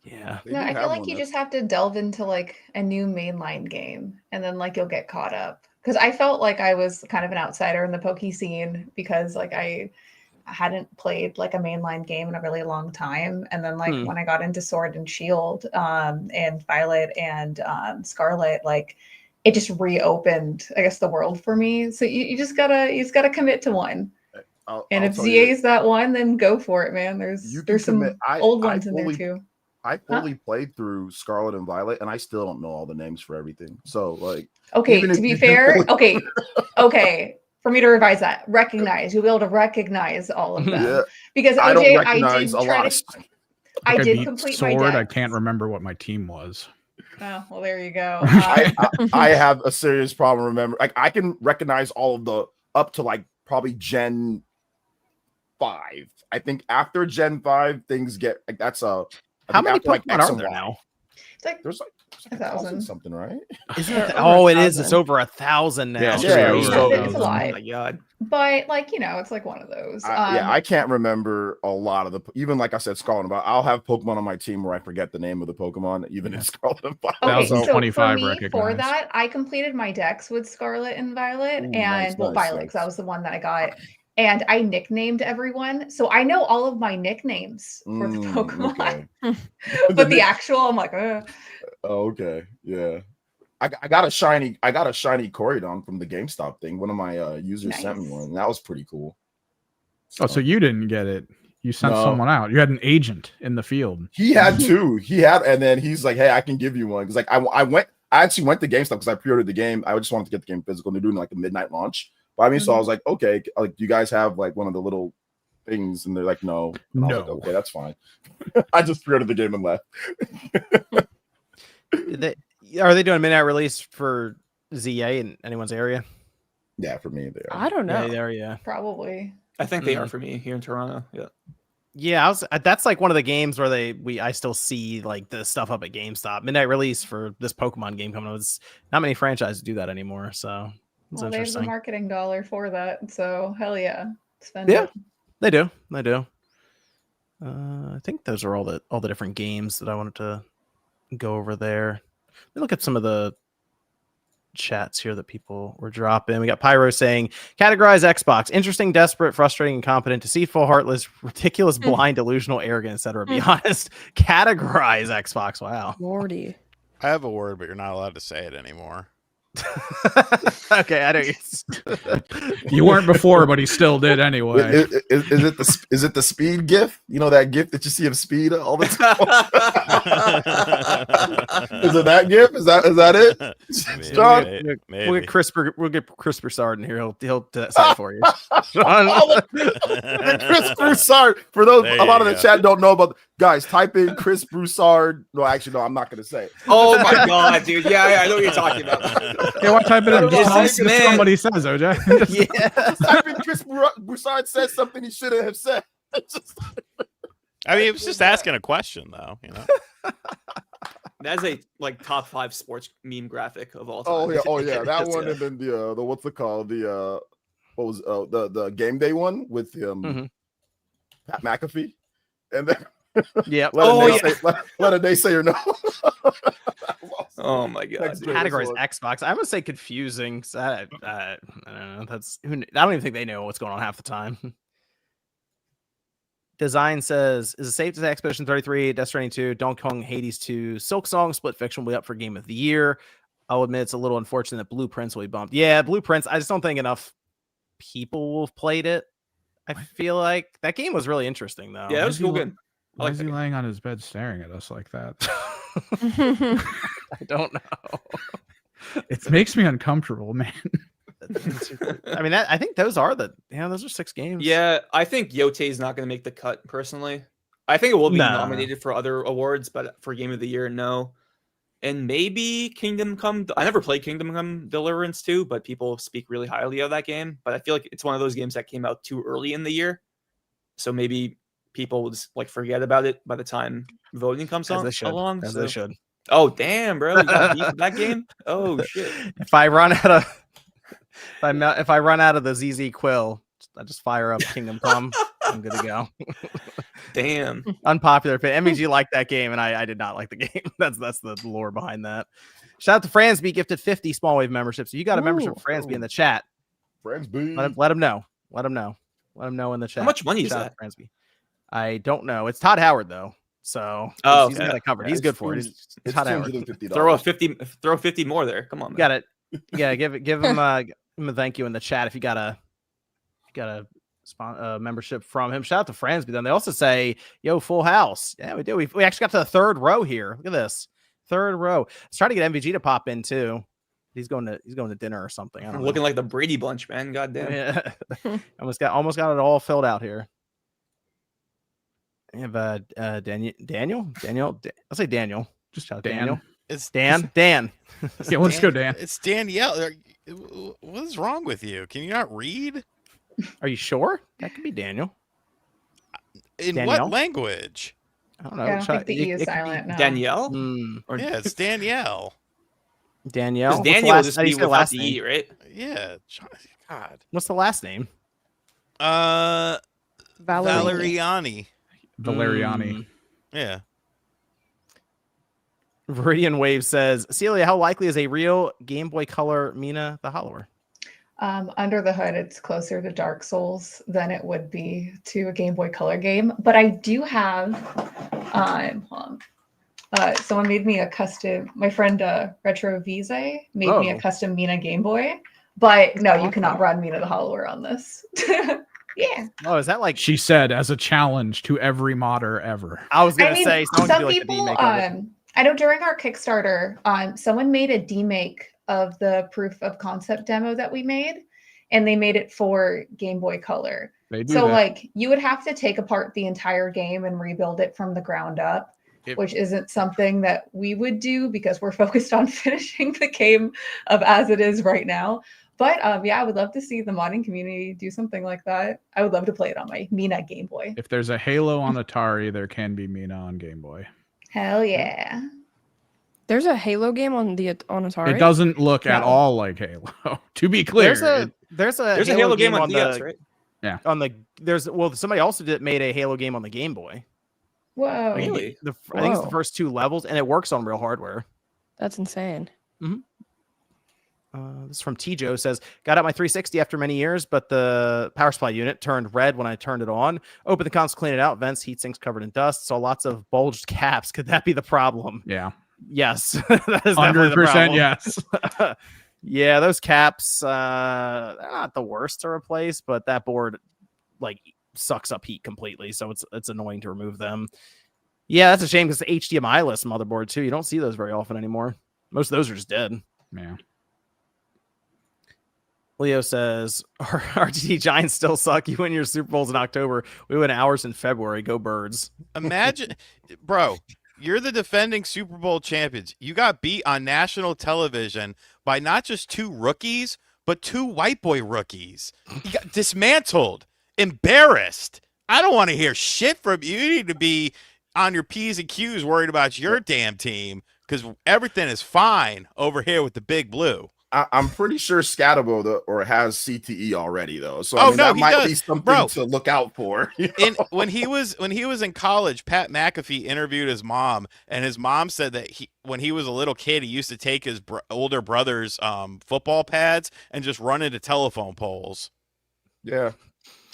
yeah. They No, do I have feel like one you that's- just have to delve into like a new mainline game and then like you'll get caught up. Because I felt like I was kind of an outsider in the Poke scene because like I hadn't played like a mainline game in a really long time. And then like when I got into Sword and Shield and Violet and Scarlet, like it just reopened, I guess, the world for me. So you just gotta commit to one. I'll If tell you, ZA is that one, then go for it, man. You can There's some commit- I- old I ones in there fully- too. I fully played through Scarlet and Violet, and I still don't know all the names for everything. So, like, Okay, even to if be you do fair, fully- okay. For me to revise that, recognize. You'll be able to recognize all of them. Yeah, Because I don't OJ, recognize did a try lot to. of stuff. I I did beat complete Sword. my I decks. can't remember what my team was. Oh, well, there you go. I have a serious problem remember. Like, I can recognize all of the up to like probably Gen 5. I think after Gen 5, things get like that's a. I How think many after, like, Pokemon X are and there Y, now? It's like There's like 1,000 something, right? Isn't They're it? over Oh, it is. It's 1,000. over 1,000 now. Yeah, it's Yeah, true. so- it's a Oh lot. my god. But like it's like one of those. Yeah, I can't remember a lot of the even like I said, Scarlet. But I'll have Pokemon on my team where I forget the name of the Pokemon, even in Scarlet and Violet. Okay, so 1,025 for me, for recognized. that, I completed my decks with Scarlet and Violet, Ooh, and nice, well, nice, Violet, nice. because that was the one that I got. And I nicknamed everyone, so I know all of my nicknames for the Pokemon. Okay. But the actual, I'm like, Oh, okay, yeah. I got a shiny Corydon from the GameStop thing. One of my users sent me Nice. one. And that was pretty cool. Oh, so you didn't get it. You sent No. someone out. You had an agent in the field. He had two. And then he's like, "Hey, I can give you one." Because like I actually went to GameStop because I pre-ordered the game. I just wanted to get the game physical. And they're doing like a midnight launch by me, so I was like, "Okay, like, do you guys have like one of the little things?" And they're like, "No." And I was like, No. "Okay, that's fine." I just pre-ordered the game and left. Are they doing a midnight release for ZA in anyone's area? Yeah, for me, they are. I don't know. Yeah, they are, yeah. probably. I think they are for me here in Toronto. Yeah. Yeah, that's like one of the games where I still see like the stuff up at GameStop. Midnight release for this Pokemon game coming out. It's not many franchises do that anymore, so it's Well, they have the interesting. marketing dollar for that, so hell yeah, spend Yeah. it. They do. I think those are all the different games that I wanted to go over there. Let me look at some of the chats here that people were dropping. We got Pyro saying, categorize Xbox: interesting, desperate, frustrating, incompetent, deceitful, heartless, ridiculous, blind, delusional, arrogant, etc. Be honest. Categorize Xbox. Wow. Lordy. I have a word, but you're not allowed to say it anymore. Okay, I don't. You weren't before, but he still did anyway. Is it the speed gif? You know that gif that you see of speed all the time? Is it that gif? Is that it? Maybe, John? maybe. We'll get Chris Broussard in here. He'll say it for you. Sean. Chris Broussard. For those, There a lot you of the go. chat don't know about. Guys, type in Chris Broussard. No, actually, no, I'm not going to say it. Oh my god, dude. Yeah, I know what you're talking about. Yeah, why type it in? Is Just this see what man- somebody says, OJ. Just- Yeah. Type in Chris Broussard says something he shouldn't have said. It's just- I mean, it was just asking a question, though. You know, That's a like top 5 sports meme graphic of all time. oh yeah, that That's- one, and then the what's it called? The what was the game day one with Mhm. Pat McAfee, and then Yep. let a naysayer know. Oh my god. Next dude. grade. Categorize Xbox. I would say confusing. 'Cause I don't know. I don't even think they know what's going on half the time. Design says, is it safe to say Expedition 33, Death Stranding 2, Donkey Kong, Hades 2, Silk Song, Split Fiction will be up for Game of the Year? I'll admit it's a little unfortunate that Blueprints will be bumped. Yeah, Blueprints. I just don't think enough people will have played it. I feel like that game was really interesting though. Yeah, it was cool. Good. Why is he laying on his bed staring at us like that? I don't know. It makes me uncomfortable, man. I mean, I think those are those are 6 games. Yeah, I think Yote is not going to make the cut personally. I think it will be Nah. nominated for other awards, but for Game of the Year, no. And maybe Kingdom Come. I never played Kingdom Come Deliverance 2, but people speak really highly of that game. But I feel like it's one of those games that came out too early in the year, so maybe people will just like forget about it by the time voting comes As on they should. along. As so. they should. Oh damn, bro! You got beef with that game? Oh shit! If I run out of if I run out of the ZZ Quill, I just fire up Kingdom Come. I'm good to go. Damn. Unpopular opinion. MVG liked that game, and I did not like the game. That's the lore behind that. Shout out to Fransby, gifted 50 Small Wave memberships. So you got a membership for Fransby in the chat. Fransby. Let him know. Let him know in the chat. How much money is Shout out that? to Fransby. I don't know. It's Todd Howard though, so he's got it covered. He's good for it. It's Todd Howard. Throw 50 more there. Come on, man. Got it. Yeah, give him a thank you in the chat if you got a membership from him. Shout out to Fransby. Then they also say, "Yo, full house." Yeah, we do. We actually got to the 3rd row here. Look at this, 3rd row. Let's try to get MVG to pop in too. He's going to dinner or something. I don't know. Looking like the Brady Bunch, man. God damn. Yeah. almost got it all filled out here. I have Daniel. I'll say Daniel. Just shout out Dan. Daniel. It's Dan. Yeah, let's go, Dan. It's Danielle. What is wrong with you? Can you not read? Are you sure? That could be Daniel. In Danielle? what language? I don't know. Yeah, I don't think the E is It could be silent. No. Danielle? Or Yeah, it's Danielle. Danielle. Because Daniel will just how do be you say the without last the name? E, right? Yeah. God. What's the last name? Valeriani. Valeriani. Yeah. Viridian Wave says, Celia, how likely is a real Game Boy Color Mina the Hollower? Under the hood, it's closer to Dark Souls than it would be to a Game Boy Color game. But I do have, someone made me a custom. My friend Retro Vise made me a custom Mina Game Boy. But no, you cannot run Mina the Hollower on this. Yeah. Oh, is that like She said as a challenge to every modder ever. I was gonna say some someone could do, like, a people, demake of it. I know during our Kickstarter, someone made a demake of the proof of concept demo that we made, and they made it for Game Boy Color. They do So that. like you would have to take apart the entire game and rebuild it from the ground up, which isn't something that we would do because we're focused on finishing the game of as it is right now. But yeah, I would love to see the modding community do something like that. I would love to play it on my Mina Game Boy. If there's a Halo on Atari, there can be Mina on Game Boy. Hell yeah. There's a Halo game on Atari. It doesn't look at No. all like Halo. To be clear, There's a Halo game on DS, the right? Somebody also made a Halo game on the Game Boy. Whoa. Really? I think it's the Whoa. first 2 levels, and it works on real hardware. That's insane. This is from T-Joe, says, got out my 360 after many years, but the power supply unit turned red when I turned it on. Opened the console, cleaned it out, vents, heat sinks covered in dust, saw lots of bulged caps. Could that be the problem? yeah, Yes. That is definitely the 100% problem. yes. Yeah, those caps, they're not the worst to replace, but that board like sucks up heat completely, so it's annoying to remove them. Yeah, that's a shame because the HDMI-less motherboard too. You don't see those very often anymore. Most of those are just dead. Yeah. Leo says, RTD Giants still suck. You win your Super Bowls in October. We win ours in February. Go Birds. Imagine, bro, you're the defending Super Bowl champions. You got beat on national television by not just 2 rookies, but 2 white boy rookies. You got dismantled, embarrassed. I don't want to hear shit from you. You need to be on your P's and Q's worried about your damn team because everything is fine over here with the Big Blue. I'm pretty sure Scatabo has CTE already though, so Oh, I mean, no, that he might does. be something Bro. to look out for. When he was in college, Pat McAfee interviewed his mom, and his mom said that when he was a little kid, he used to take his older brother's football pads and just run into telephone poles. Yeah.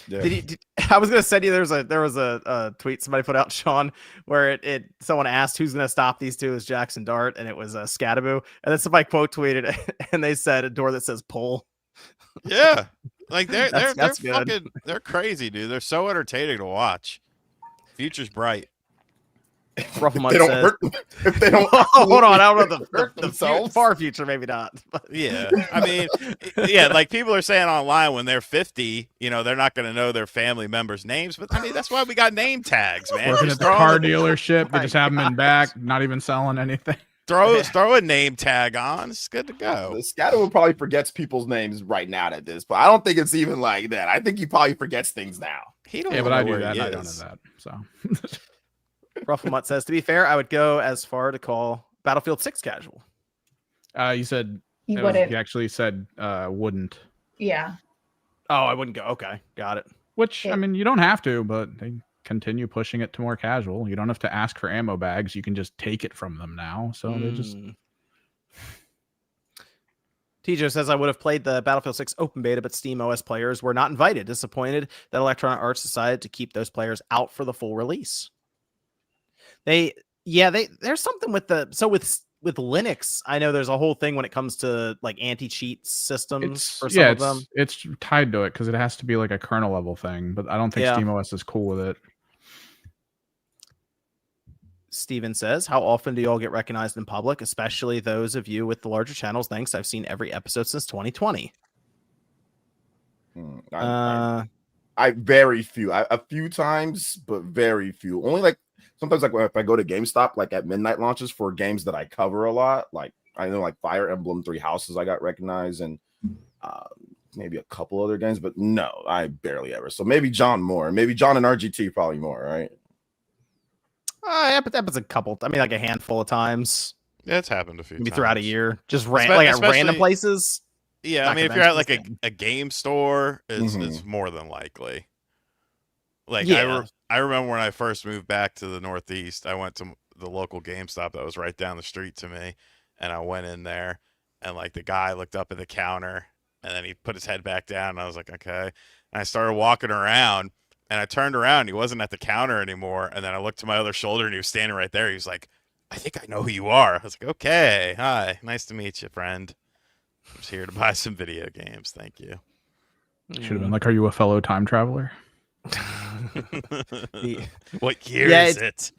Yeah. I was gonna send you. There was a tweet somebody put out, Sean, where someone asked who's gonna stop these two as Jackson Dart, and it was Scadaboo, and then somebody quote tweeted and they said a door that says pull. Yeah, like they're That's good. fucking they're crazy, dude. They're so entertaining to watch. Future's bright. Rufflemut They don't says, hurt them. If they don't hold on, I don't know hurt the themselves. far future, maybe not. But Yeah, I mean, yeah, like people are saying online when they're 50, you know, they're not going to know their family members' names. But I mean, that's why we got name tags, man. Working Just at the throw car them- dealership, they just have them in back, not even selling anything. throw a name tag on. It's good to go. The Scatterwood probably forgets people's names right now at this, but I don't think it's even like that. I think he probably forgets things now. He don't Yeah, even but I know do where that. he And I don't know is. that. So Rufflemut says, to be fair, I would go as far to call Battlefield 6 casual. you said You it was- wouldn't. you actually said wouldn't. Yeah. Oh, I wouldn't go. Okay, got it. Which Yeah. I mean, you don't have to, but they continue pushing it to more casual. You don't have to ask for ammo bags. You can just take it from them now. So they just TJ says I would have played the Battlefield 6 open beta, but Steam OS players were not invited. Disappointed that Electronic Arts decided to keep those players out for the full release. There's something with with Linux. I know there's a whole thing when it comes to like anti-cheat systems for some of them. it's tied to it because it has to be like a kernel level thing. But I don't think Yeah. SteamOS is cool with it. Steven says, how often do you all get recognized in public, especially those of you with the larger channels? Thanks. I've seen every episode since 2020. I very few. A few times, but very few. Only like sometimes like if I go to GameStop, like at midnight launches for games that I cover a lot. Like I know like Fire Emblem 3 Houses I got recognized, and maybe a couple other games, but no, I barely ever. So maybe John more. Maybe John and RGT probably more, right? Yeah, but that was a couple. I mean, like a handful of times, Yeah, it's happened a few maybe times. throughout a year. Just Espe- like at random especially- places. Yeah, I Not mean, if you're at like conventions, a game store, it's Mhm. more than likely. Like Yeah. I remember when I first moved back to the Northeast, I went to the local GameStop that was right down the street to me, and I went in there, and like the guy looked up at the counter, and then he put his head back down, and I was like, okay. And I started walking around, and I turned around, he wasn't at the counter anymore, and then I looked to my other shoulder, and he was standing right there. He was like, I think I know who you are. I was like, okay, hi, nice to meet you, friend. I'm just here to buy some video games. Thank you. Should have been like, are you a fellow time traveler? What year Yeah, is it?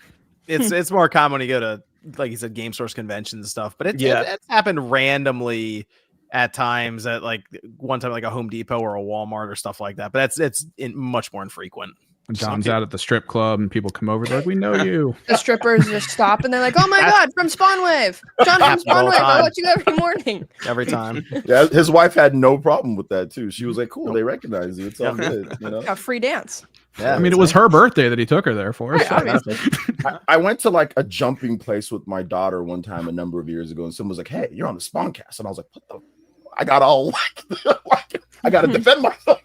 It's more common when you go to, like you said, game source conventions and stuff. But it's happened randomly at times at like one time like a Home Depot or a Walmart or stuff like that. But it's much more infrequent. When Some John's peop- out at the strip club and people come over, they're like, we know you. The strippers just stop and they're like, "Oh my god, from Spawnwave, John from Happens all the Spawnwave. I time. watch you every morning." Every time. Yeah, his wife had no problem with that too. She was like, "Cool, they recognize you. It's all Yeah. good." You know. Yeah, free dance. Yeah, I mean, it was her birthday that he took her there for. Right, so- obviously. I went to like a jumping place with my daughter one time a number of years ago, and someone was like, "Hey, you're on the Spawncast," and I was like, "What the?" I got all like I got to defend myself.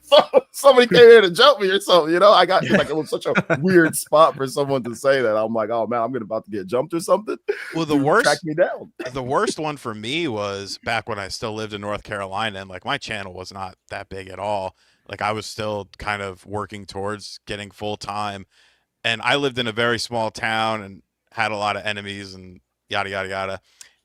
Somebody came here to jump me or something, you know. I got like it was such a weird spot for someone to say that. I'm like, oh man, I'm about to get jumped or something. Well, the Dude, worst track me down. the worst one for me was back when I still lived in North Carolina, and like my channel was not that big at all. Like I was still kind of working towards getting full time, and I lived in a very small town and had a lot of enemies and yada yada yada.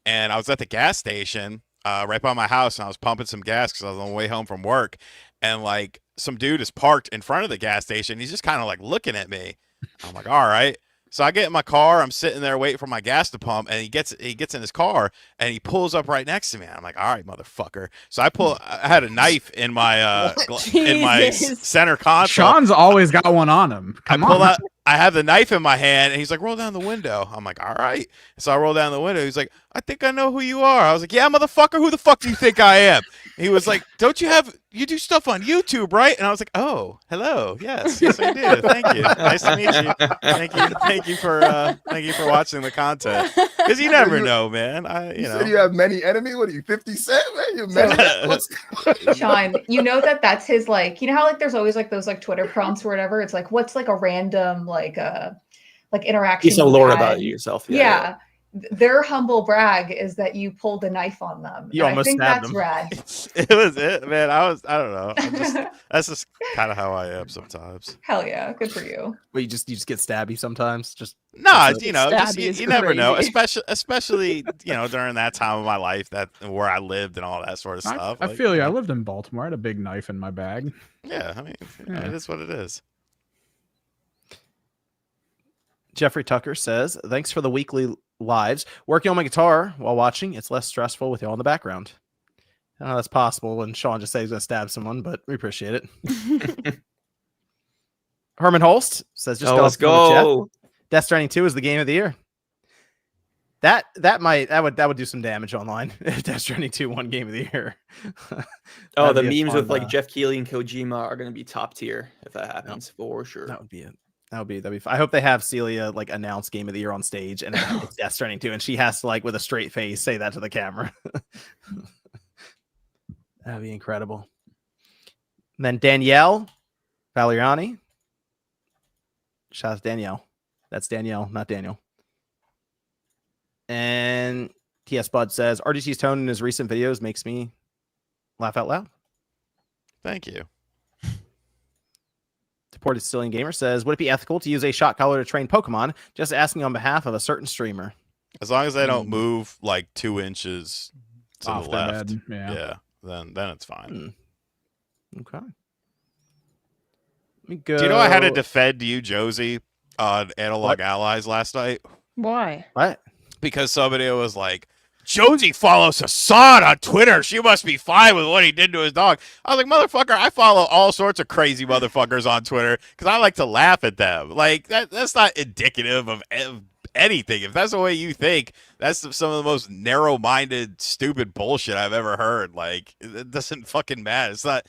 And I was at the gas station right by my house, and I was pumping some gas because I was on the way home from work, and like some dude is parked in front of the gas station. He's just kind of like looking at me. I'm like, all right. So I get in my car. I'm sitting there waiting for my gas to pump, and he gets in his car and he pulls up right next to me. I'm like, all right, motherfucker. So I had a knife in my Jesus. center console. Sean's always got one on him. Come I pull on. out. I have the knife in my hand, and he's like, roll down the window. I'm like, all right. So I roll down the window. He's like, I think I know who you are. I was like, yeah, motherfucker, who the fuck do you think I am? He was like, you do stuff on YouTube, right? And I was like, oh, hello. Yes, I do. Thank you. Nice to meet you. Thank you for watching the content. Because you never know, man. You said you have many enemies. What are you, 50 Cent, man? You many? Sean, you know that's his like, you know how like there's always like those like Twitter prompts or whatever. It's like, what's like a random like interaction. Piece of you lore had? about yourself. Yeah. their humble brag is that you pulled a knife on them. You And I almost think stabbed that's them. rad. It was it, man. I don't know. That's just kind of how I am sometimes. Hell yeah, good for you. But you just get stabby sometimes. Just No, That's it. you know, just, Stabby is you never know, crazy. especially you know during that time of my life where I lived and all that sort of stuff. I Like, feel you. I know, lived in Baltimore. I had a big knife in my bag. Yeah, I mean, Yeah. it is what it is. Jeffrey Tucker says, "Thanks for the weekly lives. Working on my guitar while watching. It's less stressful with you all in the background." I know that's possible when Sean just says he's gonna stab someone, but we appreciate it. Herman Holst says, "Just let's go in the chat. go. Death Stranding 2 is the game of the year." That would do some damage online if Death Stranding 2 won game of the year. Oh, That'd the be a memes fun, with like Jeff Keighley and Kojima are going to be top tier if that happens for sure. That would be it. That'd be fun. I hope they have Celia like announce game of the year on stage and it's Death Stranding 2 and she has to like with a straight face say that to the camera. That'd be incredible. And then Danielle Valeriani. Shout out to Danielle. That's Danielle, not Daniel. And TS Bud says RDC's tone in his recent videos makes me laugh out loud. Thank you. Deported Sicilian Gamer says, would it be ethical to use a shot collar to train Pokemon? Just asking on behalf of a certain streamer. As long as they don't move like 2 inches to Off the their left, head, yeah. then it's fine. Okay. Let me go. Do you know I had to defend you, Josie, on Analog Allies last night? Why? What? Because somebody was like, Josie follows Hassan on Twitter. She must be fine with what he did to his dog. I was like, motherfucker, I follow all sorts of crazy motherfuckers on Twitter because I like to laugh at them. Like, that's not indicative of anything. If that's the way you think, that's some of the most narrow-minded, stupid bullshit I've ever heard. Like, it doesn't fucking matter. It's not...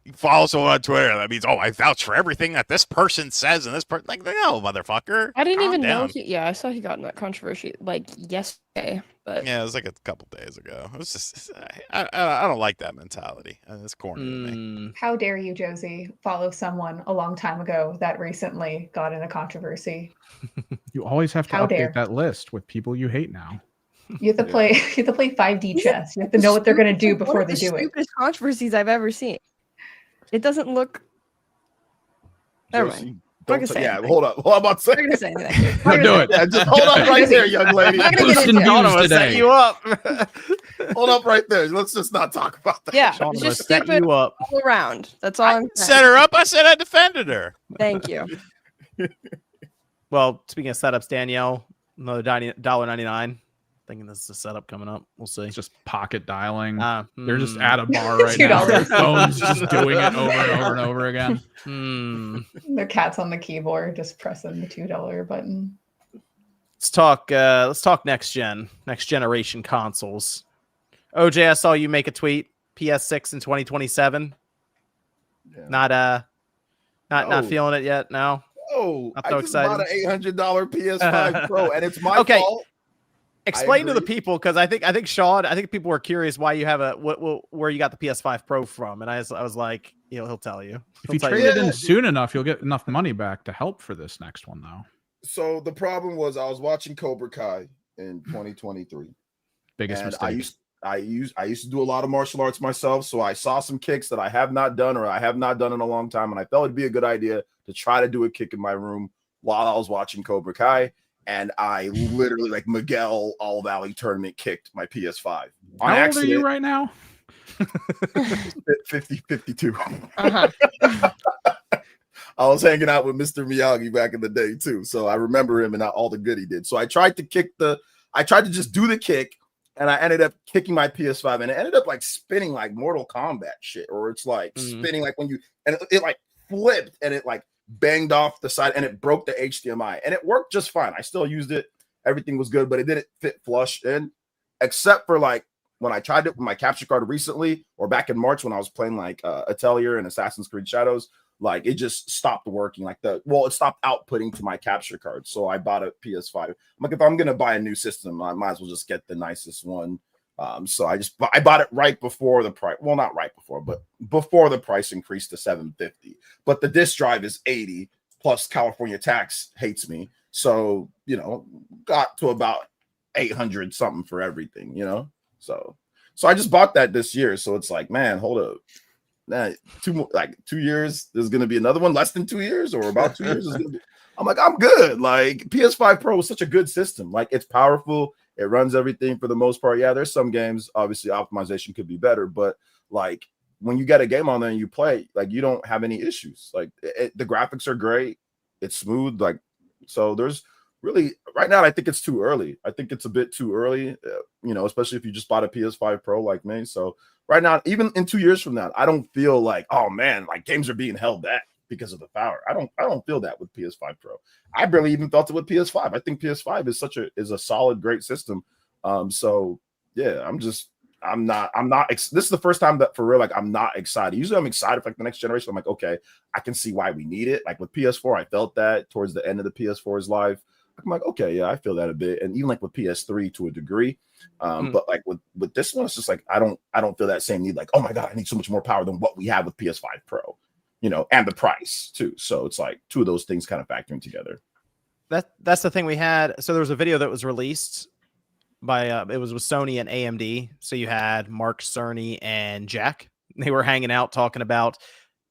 You follow someone on Twitter, that means, I vouch for everything that this person says and this person. Like, no, motherfucker. I didn't Calm even know. down. I saw he got in that controversy like yesterday, but Yeah, it was like a couple days ago. It was just, I don't like that mentality. It's corny to me. How dare you, Josie, follow someone a long time ago that recently got in a controversy? You always have to How update dare. that list with people you hate now. You have to play. You have to play 5D chess. You have to know what they're going to do One before of they the do it. stupidest controversies I've ever seen. It doesn't look. Never Josie, mind. don't gonna say- say yeah, anything. hold up. Hold on, I'm about to I'm say. not gonna say anything. No, do it. Yeah, just hold up right there, young lady. I'm not gonna get Boosting into it. views Sean, set today. you up. Hold up right there. Let's just not talk about that. Yeah, Sean, it's I'm just gonna set stupid you up. all around. That's all I'm Set saying. her up. I said I defended her. Thank you. Well, speaking of setups, Danielle, another $1.99. Thinking this is a setup coming up. We'll see. It's just pocket dialing. Ah, They're just at a bar right $2. now. Their phone's just doing it over and over and over again. The cat's on the keyboard, just pressing the $2 button. Let's talk next generation consoles. OJ, I saw you make a tweet. PS6 in 2027. Yeah. Not feeling it yet. No. Oh, Not I so just bought an excited. $800 PS5 Pro, and it's my Okay. fault. Explain to the agree. people because I think Sean. I think people were curious why you have where you got the PS5 Pro from, and I was like, he'll tell you. If you He'll tell trade you. it in soon enough, you'll get enough money back to help for this next one, though. So the problem was I was watching Cobra Kai in 2023. Biggest And mistake. I used to do a lot of martial arts myself, so I saw some kicks that I have not done or I have not done in a long time, and I felt it'd be a good idea to try to do a kick in my room while I was watching Cobra Kai. And I literally, like Miguel All Valley tournament, kicked my PS5 on How old accident. are you right now? 52. Uh-huh. I was hanging out with Mr. Miyagi back in the day too, so I remember him and all the good he did. So I tried to just do the kick, and I ended up kicking my PS5, and it ended up like spinning like Mortal Kombat shit, or it's like spinning like when you, and it like flipped and it like banged off the side and it broke the HDMI, and it worked just fine. I still used it, everything was good, but it didn't fit flush in, except for like when I tried it with my capture card recently, or back in March when I was playing like Atelier and Assassin's Creed Shadows. Like it just stopped working. Like it stopped outputting to my capture card. So I bought a PS5. I'm like, if I'm gonna buy a new system, I might as well just get the nicest one. So I bought it right before the price. Well, not right before, but before the price increased to $750. But the disk drive is $80 plus California tax hates me. So got to about $800 something for everything, you know. So I just bought that this year. So it's like, man, hold up. Nah, 2 years, there's gonna be another one less than 2 years, or about 2 years is gonna be. I'm like, I'm good. Like PS5 Pro is such a good system. Like it's powerful, it runs everything for the most part. Yeah, there's some games, obviously, optimization could be better, but like when you get a game on there and you play, like you don't have any issues. Like the graphics are great, it's smooth. Like so, there's really right now. I think it's too early. I think it's a bit too early, you know, especially if you just bought a PS5 Pro like me. So right now, even in 2 years from now, I don't feel like, oh man, like games are being held back because of the power. I don't feel that with PS5 Pro. I barely even felt it with PS5. I think PS5 is a solid, great system. So yeah, this is the first time that for real, like I'm not excited. Usually I'm excited for like the next generation. I'm like, okay, I can see why we need it. Like with PS4, I felt that towards the end of the PS4's life. I'm like, okay, yeah, I feel that a bit. And even like with PS3 to a degree. But like with this one, it's just like I don't feel that same need, like, oh my god, I need so much more power than what we have with PS5 Pro, you know, and the price too. So it's like two of those things kind of factoring together. That's the thing we had. So there was a video that was released by it was with Sony and AMD. So you had Mark Cerny and Jack. They were hanging out talking about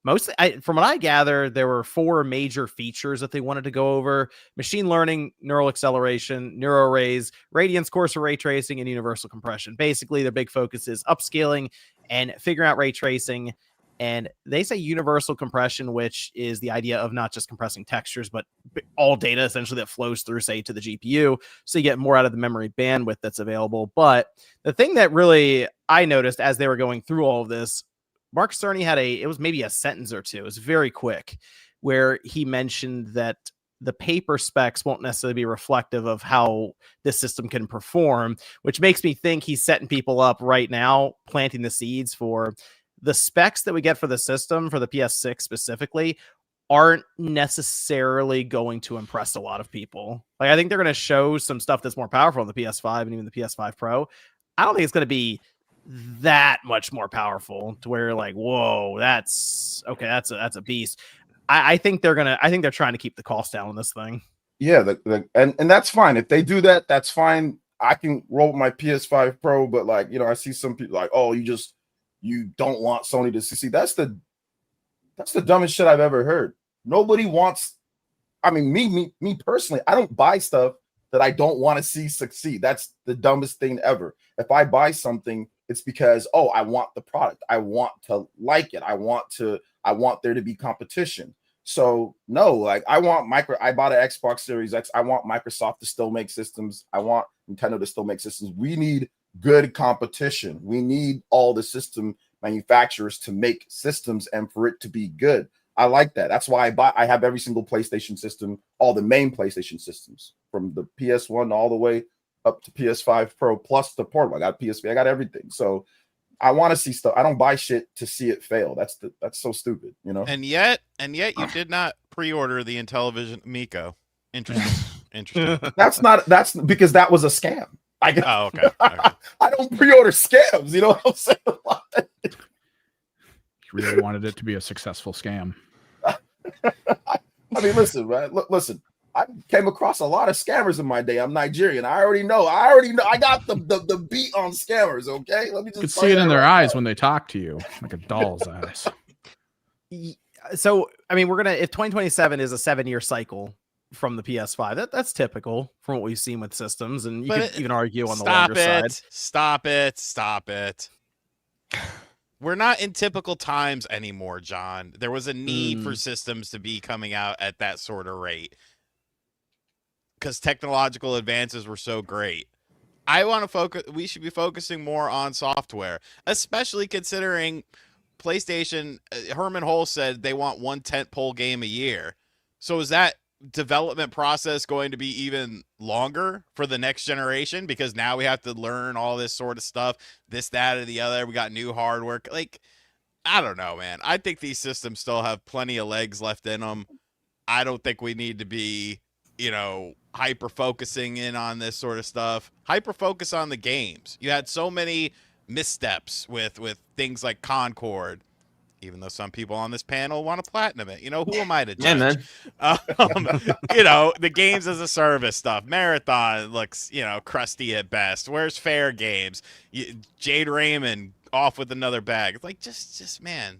mostly, from what I gather, there were 4 major features that they wanted to go over: machine learning, neural acceleration, neuroarrays, radiance cores for ray tracing, and universal compression. Basically, the big focus is upscaling and figuring out ray tracing. And they say universal compression, which is the idea of not just compressing textures, but all data essentially that flows through, say, to the GPU. So you get more out of the memory bandwidth that's available. But the thing that really I noticed as they were going through all of this, Mark Cerny had it was maybe a sentence or two. It was very quick, where he mentioned that the paper specs won't necessarily be reflective of how this system can perform, which makes me think he's setting people up right now, planting the seeds for the specs that we get for the system, for the PS6 specifically, aren't necessarily going to impress a lot of people. Like, I think they're going to show some stuff that's more powerful on the PS5 and even the PS5 Pro. I don't think it's going to be that much more powerful to where like, whoa, that's okay. That's a beast. I think they're trying to keep the cost down on this thing. Yeah. And that's fine. If they do that, that's fine. I can roll my PS5 Pro, but like, you know, I see some people like, oh, you don't want Sony to succeed. That's the dumbest shit I've ever heard. Nobody wants, I mean, me personally, I don't buy stuff that I don't want to see succeed. That's the dumbest thing ever. If I buy something, it's because, oh, I want the product. I want to like it. I want there to be competition. So no, like I bought an Xbox Series X. I want Microsoft to still make systems. I want Nintendo to still make systems. We need good competition. We need all the system manufacturers to make systems and for it to be good. I like that. That's why I have every single PlayStation system, all the main PlayStation systems, from the PS1 all the way up to PS5 Pro plus the portable. I got PSP, I got everything. So I want to see stuff. I don't buy shit to see it fail. That's so stupid, you know. And yet you did not pre-order the Intellivision Miko. Interesting. That's because that was a scam. Okay. I don't pre-order scams. You know what I'm saying? He really wanted it to be a successful scam. I mean, listen, man. Listen. I came across a lot of scammers in my day. I'm Nigerian. I already know. I got the beat on scammers. Okay, let me just. You could see it in their eyes when they talk to you, like a doll's eyes. So, I mean, if 2027 is a 7-year cycle from the PS5, that's typical from what we've seen with systems, and you could even argue on the longer side. Stop it. We're not in typical times anymore, John. There was a need for systems to be coming out at that sort of rate because technological advances were so great. I want to focus. We should be focusing more on software, especially considering PlayStation. Herman Hole said they want 1 tentpole game a year. So is that development process going to be even longer for the next generation? Because now we have to learn all this sort of stuff, this, that, or the other. We got new hardware. Like, I don't know, man. I think these systems still have plenty of legs left in them. I don't think we need to be, hyper focusing in on this sort of stuff. Hyper focus on the games. You had so many missteps with things like Concord even though some people on this panel want to platinum it. You know, who am I to Yeah, judge? man. You know, the games as a service stuff. Marathon looks, you know, crusty at best. Where's Fair Games? Jade Raymond off with another bag. It's like, just man,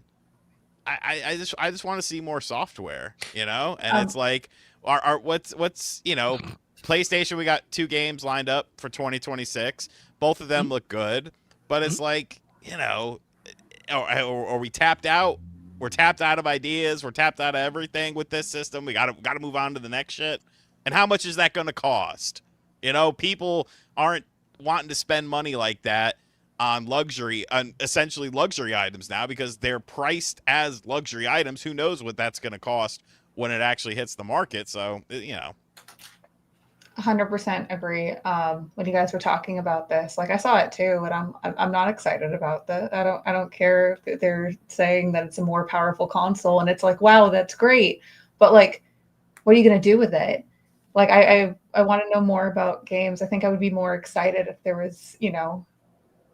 I just want to see more software, you know? And it's like, what's you know, PlayStation, we got 2 games lined up for 2026. Both of them look good, but it's like, you know, or we tapped out. We're tapped out of ideas. We're tapped out of everything with this system. We gotta move on to the next shit. And how much is that going to cost? You know, people aren't wanting to spend money like that on essentially luxury items now because they're priced as luxury items. Who knows what that's going to cost when it actually hits the market? So, you know. 100% agree. When you guys were talking about this, like I saw it too, and I'm not excited about that. I don't care if they're saying that it's a more powerful console, and it's like, wow, that's great, but like, what are you gonna do with it? Like, I want to know more about games. I think I would be more excited if there was, you know,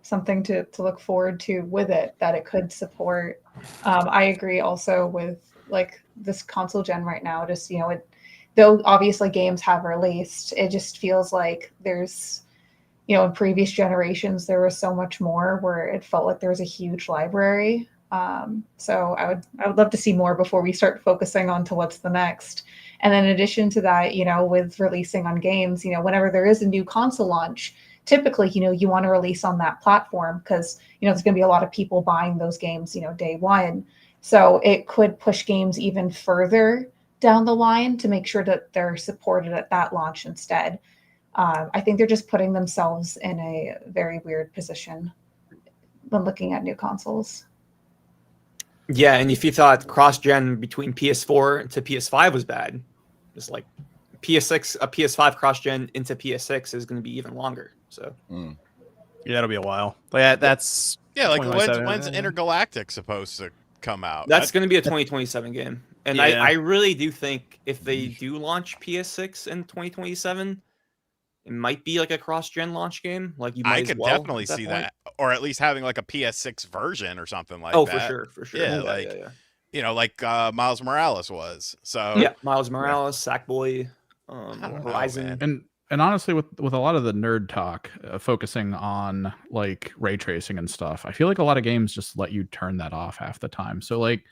something to look forward to with it that it could support. I agree also with like this console gen right now. Just, you know, though obviously games have released, it just feels like there's, you know, in previous generations, there was so much more where it felt like there was a huge library. So I would love to see more before we start focusing on to what's the next. And then in addition to that, you know, with releasing on games, you know, whenever there is a new console launch, typically, you know, you want to release on that platform because, you know, there's going to be a lot of people buying those games, you know, day one. So it could push games even further down the line to make sure that they're supported at that launch instead. I think they're just putting themselves in a very weird position when looking at new consoles. Yeah, and if you thought cross-gen between PS4 to PS5 was bad, it's like PS6, a PS5 cross-gen into PS6 is going to be even longer. So yeah, that'll be a while. But yeah, that's like when's Intergalactic supposed to come out? That's going to be a 2027 game. And yeah. I really do think if they do launch PS6 in 2027, it might be like a cross-gen launch game. Like you might I could definitely see that, or at least having like a PS6 version or something like that. Oh, for sure. Yeah, you know, like Miles Morales was. So yeah, Miles Morales, Sackboy, Horizon, and honestly, with a lot of the nerd talk focusing on like ray tracing and stuff, I feel like a lot of games just let you turn that off half the time. So like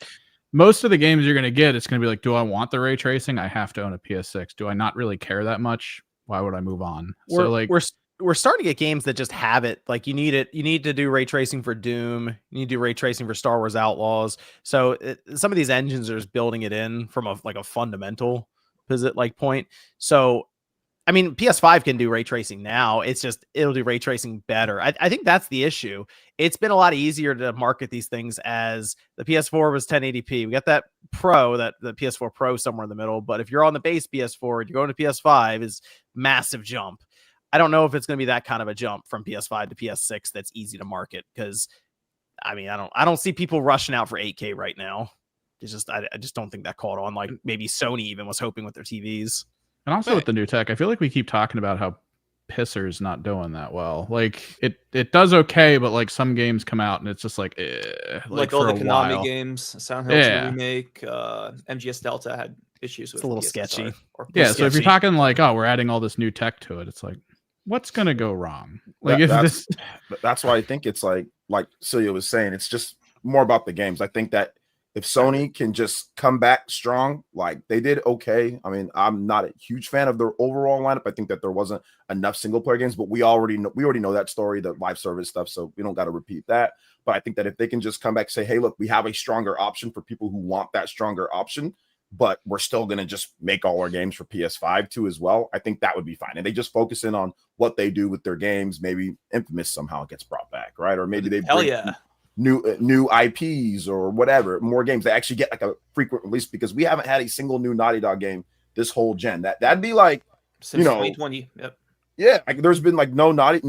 most of the games you're going to get, it's going to be like, do I want the ray tracing? I have to own a PS6. Do I not really care that much? Why would I move on? So like we're starting to get games that just have it. Like you need it. You need to do ray tracing for Doom. You need to do ray tracing for Star Wars Outlaws. So some of these engines are just building it in from a fundamental point. So I mean, PS5 can do ray tracing now. It's just it'll do ray tracing better. I think that's the issue. It's been a lot easier to market these things as the PS4 was 1080p. We got that Pro, the PS4 Pro somewhere in the middle. But if you're on the base PS4 and you're going to PS5, is massive jump. I don't know if it's going to be that kind of a jump from PS5 to PS6 that's easy to market because, I mean, I don't see people rushing out for 8K right now. It's just I just don't think that caught on like maybe Sony even was hoping with their TVs. And also with the new tech, I feel like we keep talking about how Pisser's not doing that well. Like it does okay, but like some games come out and it's just like like all the Konami games, Silent Hill 2 remake, MGS Delta had issues with. It's a little sketchy. So if you're talking like, oh, we're adding all this new tech to it, it's like, what's gonna go wrong? Like that's why I think it's like Celia was saying, it's just more about the games. I think that if Sony can just come back strong, like they did okay. I mean, I'm not a huge fan of their overall lineup. I think that there wasn't enough single player games, but we already know that story, the live service stuff, so we don't got to repeat that. But I think that if they can just come back and say, hey, look, we have a stronger option for people who want that stronger option, but we're still going to just make all our games for PS5 too as well, I think that would be fine. And they just focus in on what they do with their games. Maybe Infamous somehow gets brought back, right? Or maybe they bring new IPs or whatever, more games. They actually get like a frequent release because we haven't had a single new Naughty Dog game this whole gen. That'd be like since 2020. Yep. Yeah, like there's been like new Naughty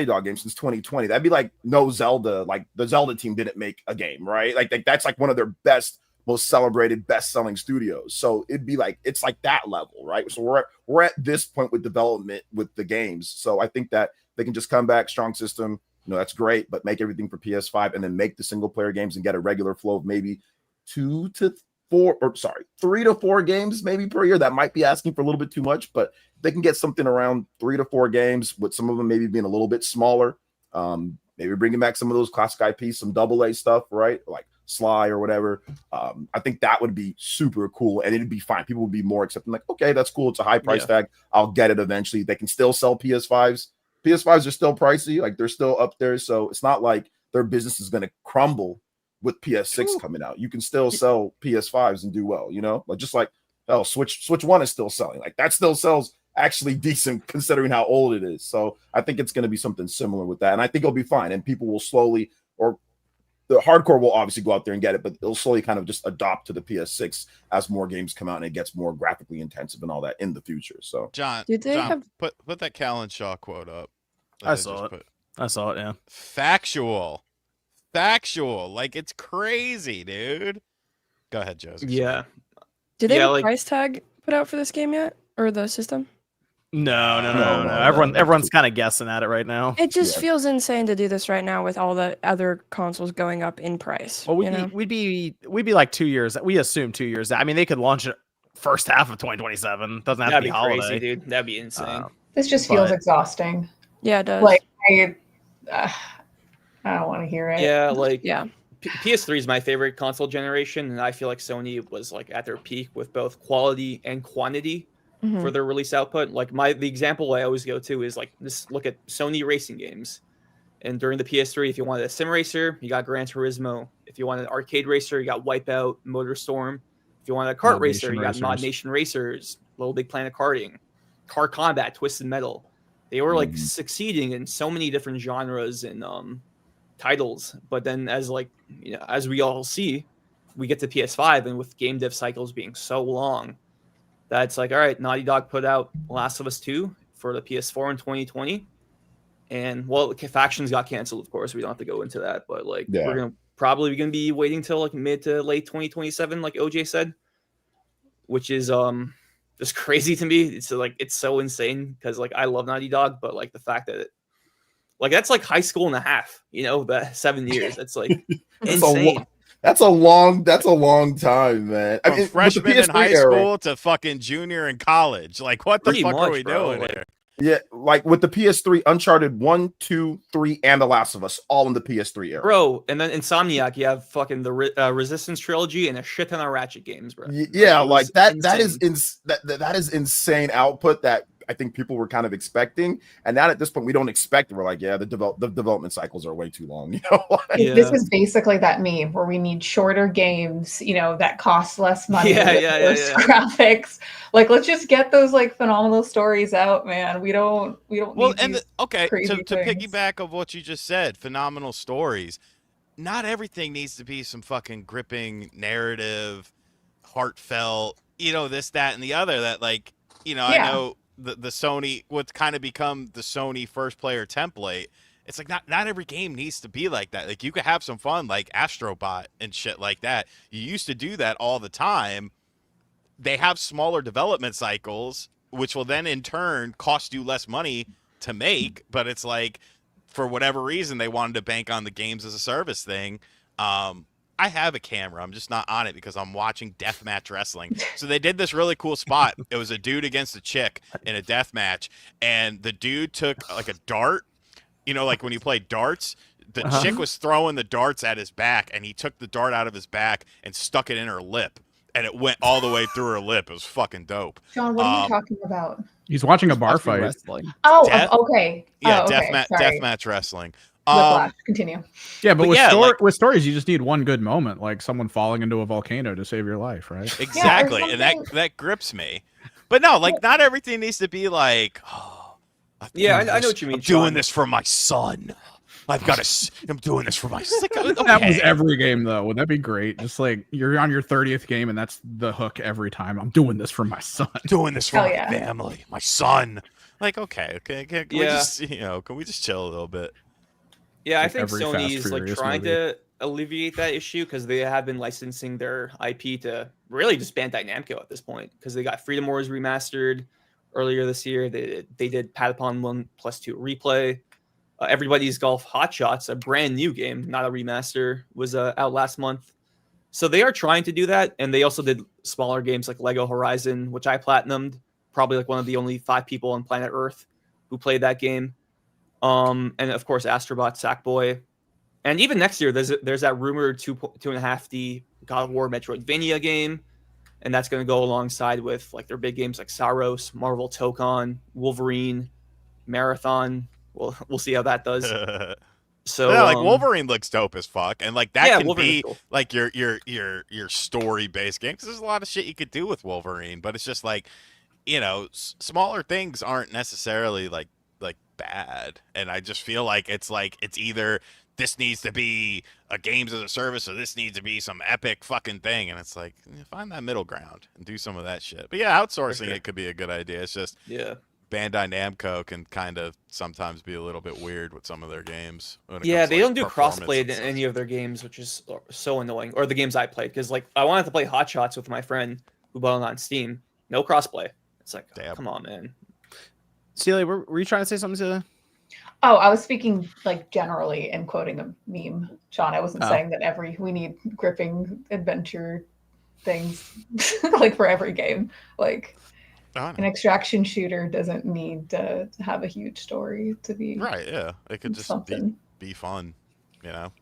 Dog games since 2020. That'd be like no Zelda. Like the Zelda team didn't make a game, right? Like that's like one of their best, most celebrated, best-selling studios. So it'd be like it's like that level, right? So we're at this point with development with the games. So I think that they can just come back, strong system, that's great, but make everything for PS5 and then make the single player games and get a regular flow of maybe 3 to 4 games maybe per year. That might be asking for a little bit too much, but they can get something around 3 to 4 games, with some of them maybe being a little bit smaller. Maybe bringing back some of those classic IPs, some AA stuff, right? Like Sly or whatever. I think that would be super cool, and it'd be fine. People would be more accepting, like, okay, that's cool. It's a high price tag. I'll get it eventually. They can still sell PS5s. PS5s are still pricey. Like, they're still up there. So it's not like their business is going to crumble with PS6 coming out. You can still sell PS5s and do well, like, just like, hell, Switch 1 is still selling. Like, that still sells actually decent considering how old it is. So I think it's going to be something similar with that. And I think it'll be fine. And people will slowly, or the hardcore will obviously go out there and get it, but it'll slowly kind of just adopt to the PS6 as more games come out and it gets more graphically intensive and all that in the future. So John, put that Callan Shaw quote up. I saw it. Yeah. Factual. Like, it's crazy, dude. Go ahead, Joseph. Yeah. Did they have a price tag put out for this game yet, or the system? No. Everyone's kind of guessing at it right now. It just feels insane to do this right now with all the other consoles going up in price. Well, we'd be like 2 years. We assume 2 years. I mean, they could launch it first half of 2027. Doesn't have to be holiday. Crazy, dude. That'd be insane. This just feels exhausting. Yeah, it does. Like, I don't want to hear it. Yeah, like PS3 is my favorite console generation, and I feel like Sony was like at their peak with both quality and quantity for their release output. Like, the example I always go to is like, just look at Sony racing games. And during the PS3, if you wanted a sim racer, you got Gran Turismo. If you wanted an arcade racer, you got Wipeout, MotorStorm. If you wanted a kart racer, you got Mod Nation Racers, Little Big Planet Karting, Car Combat, Twisted Metal. They were like succeeding in so many different genres and titles. But then as we all see, we get to PS5, and with game dev cycles being so long, that's like, all right, Naughty Dog put out Last of Us 2 for the PS4 in 2020. And Factions got canceled, of course. We don't have to go into that, but we're probably gonna be waiting till like mid to late 2027, like OJ said, which is just crazy to me. It's like, it's so insane because like I love Naughty Dog, but like the fact that that's like high school and a half, the 7 years. That's like insane. That's a long time, man. From freshman in high school to fucking junior in college. Like, what the fuck are we doing here? Yeah, like with the PS3, Uncharted 1, 2, 3, and The Last of Us, all in the PS3 era. Bro, and then Insomniac, you have fucking the Resistance trilogy and a shit ton of Ratchet games, bro. Yeah, like that is insane output that I think people were kind of expecting. And now at this point, we don't expect it. We're like, the development cycles are way too long. This is basically that meme where we need shorter games, that cost less money. Graphics. Like, let's just get those like phenomenal stories out, man. We don't well, need and these to things. piggyback of what you just said, phenomenal stories. Not everything needs to be some fucking gripping narrative, heartfelt, this, that, and the other. That like, I know the Sony, what's kind of become the Sony first player template. It's like not every game needs to be like that. Like, you could have some fun, like Astrobot and shit like that. You used to do that all the time. They have smaller development cycles, which will then in turn cost you less money to make. But it's like, for whatever reason, they wanted to bank on the games as a service thing. I have a camera. I'm just not on it because I'm watching deathmatch wrestling. So they did this really cool spot. It was a dude against a chick in a deathmatch, and the dude took like a dart. Like when you play darts, the chick was throwing the darts at his back, and he took the dart out of his back and stuck it in her lip, and it went all the way through her lip. It was fucking dope. John, what are you talking about? He's watching a bar fight. Okay. Yeah, deathmatch wrestling. Continue. Yeah, but with stories, you just need one good moment, like someone falling into a volcano to save your life, right? Exactly, and that grips me. But no, like, not everything needs to be like, I know what you mean. I'm doing this for my son. I'm doing this for my son. Okay. That was every game, though. Would that be great? Just like you're on your 30th game, and that's the hook every time. I'm doing this for my son. Doing this for my family, my son. Like, okay. Can we just chill a little bit? Yeah, I think Sony is like trying to alleviate that issue because they have been licensing their IP to really just Bandai Namco at this point, because they got Freedom Wars remastered earlier this year. They did Patapon 1+2 Replay. Everybody's Golf Hot Shots, a brand new game, not a remaster, was out last month. So they are trying to do that, and they also did smaller games like Lego Horizon, which I platinumed. Probably like one of the only 5 people on planet Earth who played that game. And of course, Astrobot Sackboy. And even next year, there's that rumored 2.5D God of War Metroidvania game, and that's going to go alongside with like their big games like Saros, Marvel Tokon, Wolverine, Marathon. We'll see how that does. So yeah, like Wolverine looks dope as fuck, and like that can Wolverine's be cool. like your story based game, because there's a lot of shit you could do with Wolverine, but it's just like, you know, smaller things aren't necessarily like bad, and I just feel like it's either this needs to be a games as a service or this needs to be some epic fucking thing, and it's like, find that middle ground and do some of that shit. But yeah, outsourcing it could be a good idea. It's just Bandai Namco can kind of sometimes be a little bit weird with some of their games. Yeah, they don't do crossplay in any of their games, which is so annoying. Or the games I played, because like I wanted to play Hot Shots with my friend who bought it on Steam. No crossplay. It's like, oh, come on, man. Celia, were you trying to say something, Celia? Oh, I was speaking like generally and quoting a meme, Sean. I wasn't saying that we need gripping adventure things like for every game. Like an extraction shooter doesn't need to have a huge story to be right. Yeah, it could just be fun, you know.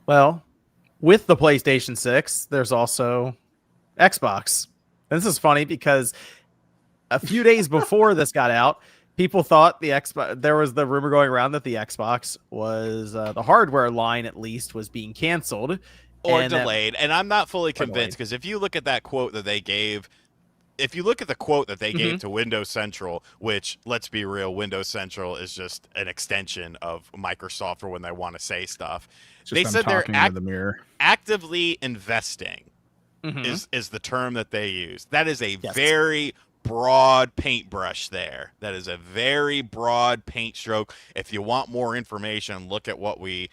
Well, with the PlayStation 6, there's also Xbox. And this is funny because a few days before this got out, people thought there was the rumor going around that the Xbox was the hardware line, at least, was being canceled or delayed. And I'm not fully convinced, because if you look at that quote that they gave, to Windows Central, which, let's be real, Windows Central is just an extension of Microsoft for when they want to say stuff. They said they're actively investing. Is the term that they use. That is a very broad paintbrush there. That is a very broad paint stroke. If you want more information, look at what we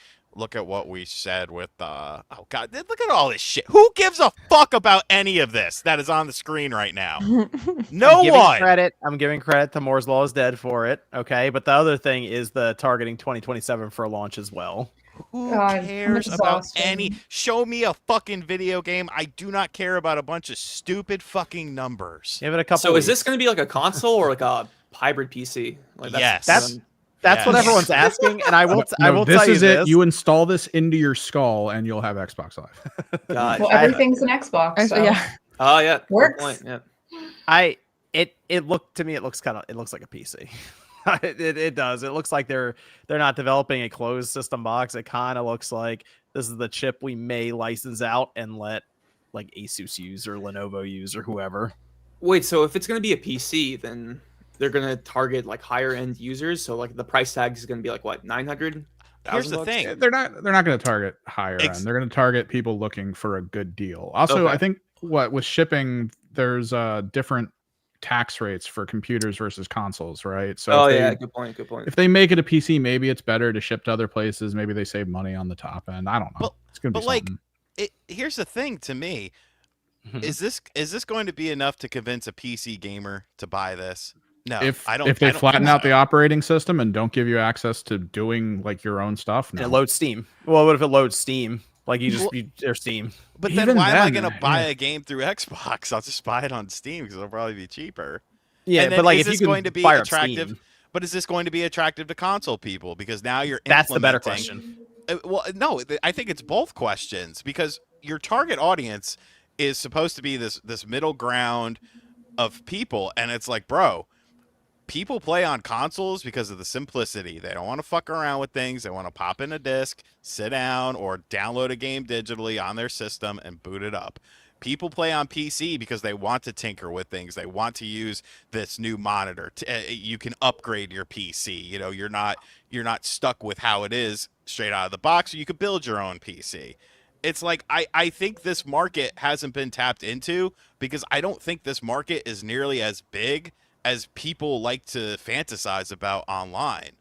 said with oh god, look at all this shit. Who gives a fuck about any of this that is on the screen right now? No one. I'm giving credit to Moore's Law is Dead for it, okay? But the other thing is the targeting 2027 for launch as well. Who cares about any? Show me a fucking video game. I do not care about a bunch of stupid fucking numbers. Give it a couple. So is this going to be like a console or like a hybrid PC? Like that's what everyone's asking, and I will tell this you is it. You install this into your skull, and you'll have Xbox Live. God. Well, everything's an Xbox. So. Yeah. Oh yeah. Works. Yeah. It looks like a PC. It does. It looks like they're not developing a closed system box. It kind of looks like this is the chip we may license out and let like Asus use or Lenovo use or whoever. Wait, so if it's going to be a PC, then they're going to target like higher end users. So like the price tag is going to be like what, 900? Here's the thing. They're not going to target higher end. They're going to target people looking for a good deal. Also, I think with shipping, there's different tax rates for computers versus consoles, right? So good point. If they make it a PC, maybe it's better to ship to other places. Maybe they save money on the top end. I don't know. It's gonna be something. Here's the thing to me. Is this going to be enough to convince a PC gamer to buy this? No, if they flatten out the operating system and don't give you access to doing like your own stuff, and it loads Steam. Well, what if it loads Steam? Like their Steam. But then why am I going to buy a game through Xbox? I'll just buy it on Steam because it'll probably be cheaper. Yeah, but like, if you can going to be attractive? Steam. But is this going to be attractive to console people? Because now you're that's the better question. Well, no, I think it's both questions, because your target audience is supposed to be this middle ground of people, and it's like, bro, people play on consoles because of the simplicity. They don't want to fuck around with things. They want to pop in a disc, sit down, or download a game digitally on their system and boot it up. People play on PC because they want to tinker with things. They want to use this new monitor. You can upgrade your PC. You know, you're not stuck with how it is straight out of the box. You could build your own PC. It's like, I think this market hasn't been tapped into, because I don't think this market is nearly as big as people like to fantasize about online.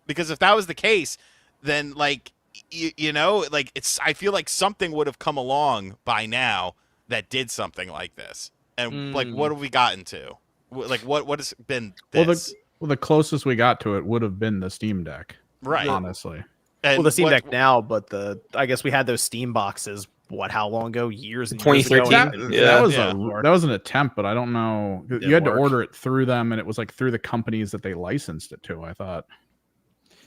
Because if that was the case, then like, you know, like I feel like something would have come along by now that did something like this. And like, what have we gotten to? Like, what has been this? Well, the closest we got to it would have been the Steam Deck, Right. honestly. And Well, the Steam what- Deck now, but I guess we had those Steam boxes. What? How long ago? Years and years ago. 2013. That was an attempt, but I don't know. Didn't You had to work. order it through them, and it was like through the companies that they licensed it to. I thought.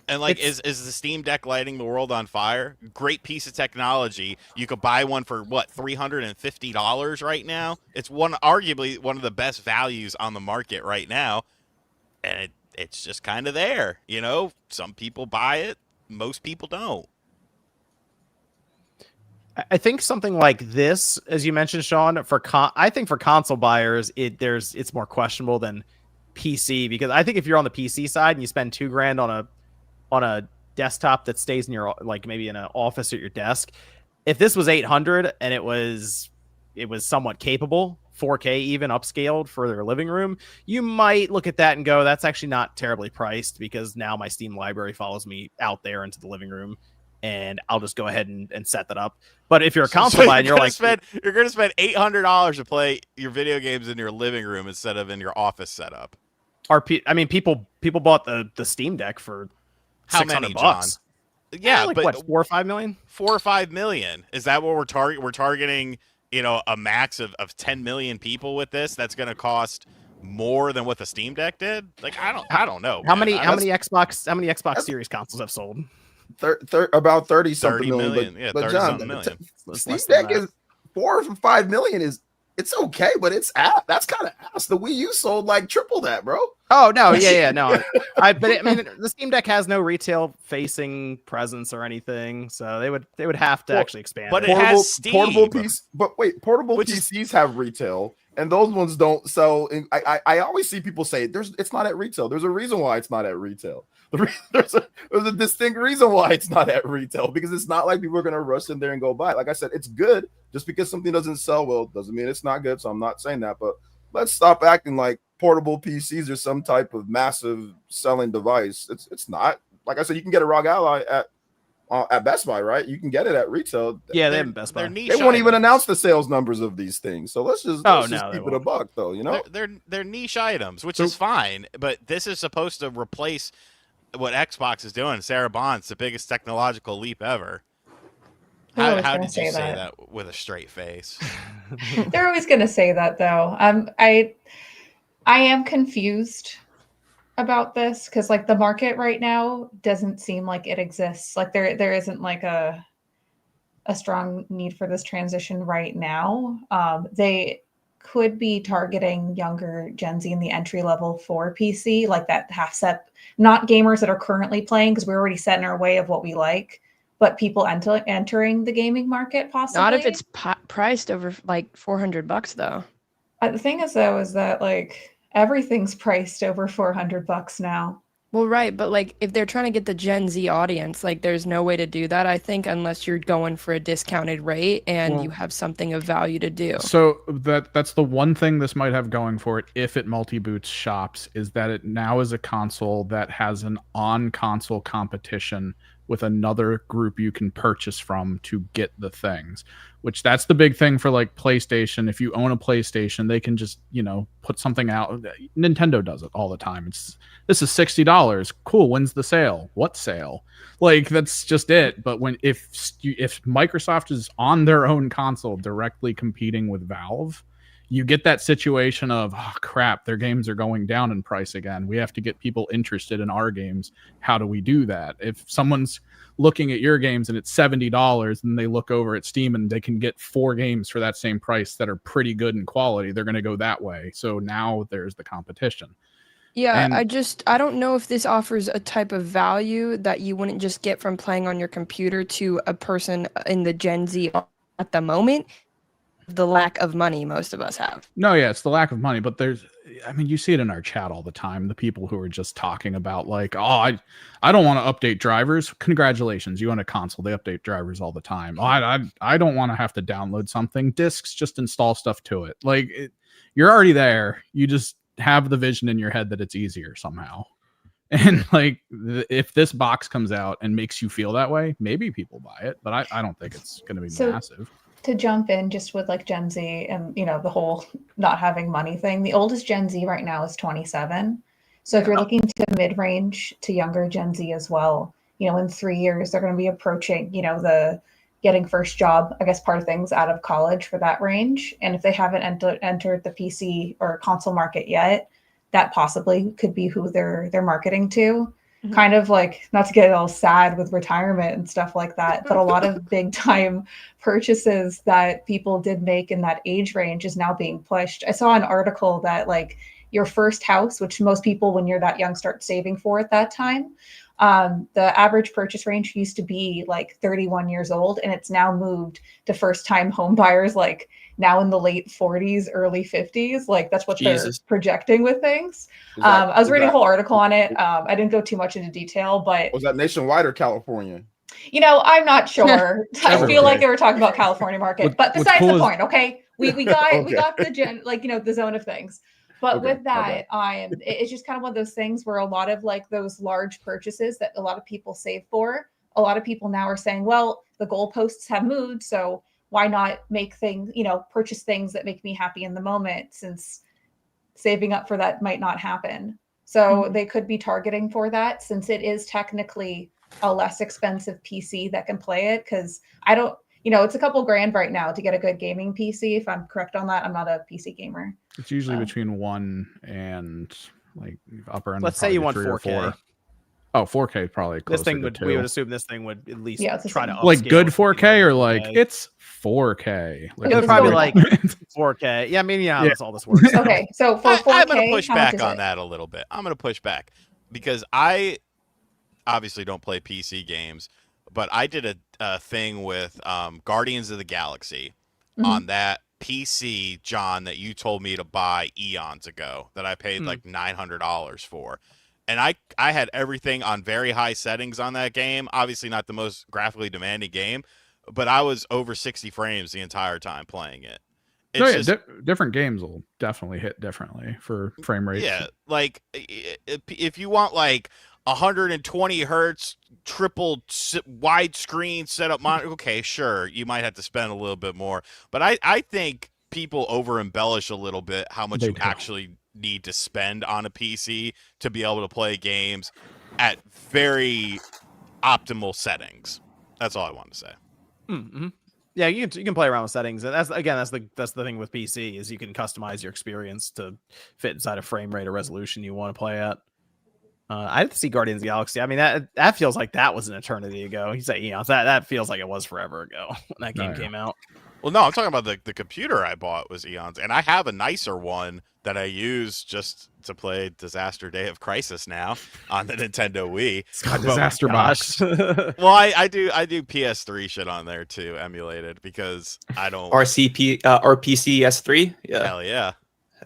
And like, is the Steam Deck lighting the world on fire? Great piece of technology. You could buy one for what, $350 right now. It's arguably one of the best values on the market right now, and it's just kind of there. You know, some people buy it, most people don't. I think something like this, as you mentioned, Sean, I think for console buyers, it's more questionable than PC, because I think if you're on the PC side and you spend $2,000 on a desktop that stays in your, like, maybe in an office at your desk, if this was 800 and it was somewhat capable, 4K even upscaled for their living room, you might look at that and go, that's actually not terribly priced, because now my Steam library follows me out there into the living room, and I'll just go ahead and set that up. But if you're a console buyer, and you're like, you're going to spend $800 to play your video games in your living room instead of in your office setup. people bought the Steam Deck for How many, $600. Yeah, like, but what, 4 or 5 million? 4 or 5 million. Is that what we're targeting? You know, a max of 10 million people with this. That's going to cost more than what the Steam Deck did. Like, I don't know. How man. many Xbox Series consoles have sold? About 30 something 30 million. million. Yeah, But 30 John, something million. Steam Deck is 4 or 5 million. It's okay, but that's kind of ass. The Wii U sold like triple that, bro. Oh no, yeah, no. The Steam Deck has no retail facing presence or anything, so they would have to actually expand. but it. it has Steam. Portable piece, but wait, portable Which is- PCs have retail, and those ones don't. So I always see people say it's not at retail. There's a reason why it's not at retail. There's a distinct reason why it's not at retail, because it's not like people are gonna rush in there and go buy it. Like I said, it's good. Just because something doesn't sell well doesn't mean it's not good. So I'm not saying that, but let's stop acting like portable PCs are some type of massive selling device. It's not. Like I said, you can get a ROG Ally at Best Buy, right? You can get it at retail. Yeah, they have in Best Buy. They're niche They won't even items. announce the sales numbers of these things. So let's just they keep it a won't. buck, though. You know, They're niche items, which is fine. But this is supposed to replace what Xbox is doing. Sarah Bond's the biggest technological leap ever. They're always How gonna did you say say that. that with a straight face? They're always going to say that, though. I am confused about this, because like the market right now doesn't seem like it exists. Like there isn't like a strong need for this transition right now. They could be targeting younger Gen Z in the entry level for PC, like that half set, not gamers that are currently playing, because we're already set in our way of what we like, but people entering the gaming market possibly. Not if it's priced over like $400 though. The thing is, though, is that like everything's priced over $400 now. Well, right, but like if they're trying to get the Gen Z audience, like there's no way to do that, I think, unless you're going for a discounted rate and you have something of value to do. So that's the one thing this might have going for it, if it multi-boots shops, is that it now is a console that has an on-console competition with another group you can purchase from to get the things, which that's the big thing for like PlayStation. If you own a PlayStation, they can just, put something out. Nintendo does it all the time. This is $60. Cool. When's the sale? What sale? Like, that's just it. But if Microsoft is on their own console directly competing with Valve, you get that situation of, oh crap, their games are going down in price again. We have to get people interested in our games. How do we do that? If someone's looking at your games and it's $70 and they look over at Steam and they can get 4 games for that same price that are pretty good in quality, they're going to go that way. So now there's the competition. Yeah, And- I don't know if this offers a type of value that you wouldn't just get from playing on your computer to a person in the Gen Z at the moment. The lack of money most of us have. No, yeah, it's the lack of money, but you see it in our chat all the time. The people who are just talking about like, oh, I don't want to update drivers. Congratulations, you own a console. They update drivers all the time. Oh, I don't want to have to download something. Discs, just install stuff to it. Like, you're already there. You just have the vision in your head that it's easier somehow. And like, if this box comes out and makes you feel that way, maybe people buy it, but I don't think it's going to be massive. To jump in just with like Gen Z and the whole not having money thing, the oldest Gen Z right now is 27. So if you're looking to mid-range to younger Gen Z as well, in 3 years they're going to be approaching, the getting first job, I guess, part of things out of college for that range. And if they haven't entered the PC or console market yet, that possibly could be who they're marketing to. Mm-hmm. Kind of like, not to get all sad with retirement and stuff like that, but a lot of big time purchases that people did make in that age range is now being pushed. I saw an article that like your first house, which most people when you're that young start saving for at that time, the average purchase range used to be like 31 years old, and it's now moved to first time home buyers like now in the late 40s, early 50s. Like that's what they're projecting with things. I was reading a whole article on it. I didn't go too much into detail, but was that nationwide or California? I'm not sure. I feel like they were talking about California market, but besides the point, okay, we got we got the the zone of things. But with that, it's just kind of one of those things where a lot of like those large purchases that a lot of people save for, a lot of people now are saying, well, the goalposts have moved, so why not make things, purchase things that make me happy in the moment, since saving up for that might not happen. So they could be targeting for that, since it is technically a less expensive PC that can play it. Because I don't, it's a couple grand right now to get a good gaming PC. If I'm correct on that, I'm not a PC gamer. It's usually between 1 and like upper end. Let's say you want 4K. Oh, 4K probably. This thing would. We would assume this thing would at least try to like good 4K or like it's 4K. Like, it would probably like 4K. Yeah, I mean, that's all this works. Okay, so for 4K, I'm going to push back on that a little bit. I'm going to push back because I obviously don't play PC games, but I did a thing with Guardians of the Galaxy on that PC, John, that you told me to buy eons ago that I paid like $900 for. And I had everything on very high settings on that game. Obviously not the most graphically demanding game, but I was over 60 frames the entire time playing it. It's different games will definitely hit differently for frame rates. Yeah, like if you want like 120 hertz triple widescreen setup monitor, okay, sure, you might have to spend a little bit more. But I think people over embellish a little bit how much you actually need to spend on a PC to be able to play games at very optimal settings. That's all I wanted to say. Mm-hmm. Yeah, you can play around with settings, and that's the thing with PC is you can customize your experience to fit inside a frame rate or resolution you want to play at. I have to see Guardians of the Galaxy. I mean, that feels like that was an eternity ago. You say eons. That feels like it was forever ago when that game came out. Well, no, I'm talking about the computer I bought was eons, and I have a nicer one that I use just to play Disaster Day of Crisis now on the Nintendo Wii. It's got Disaster Box. Well, I do PS3 shit on there too, emulated, because I don't RPC S3. Yeah. Hell yeah.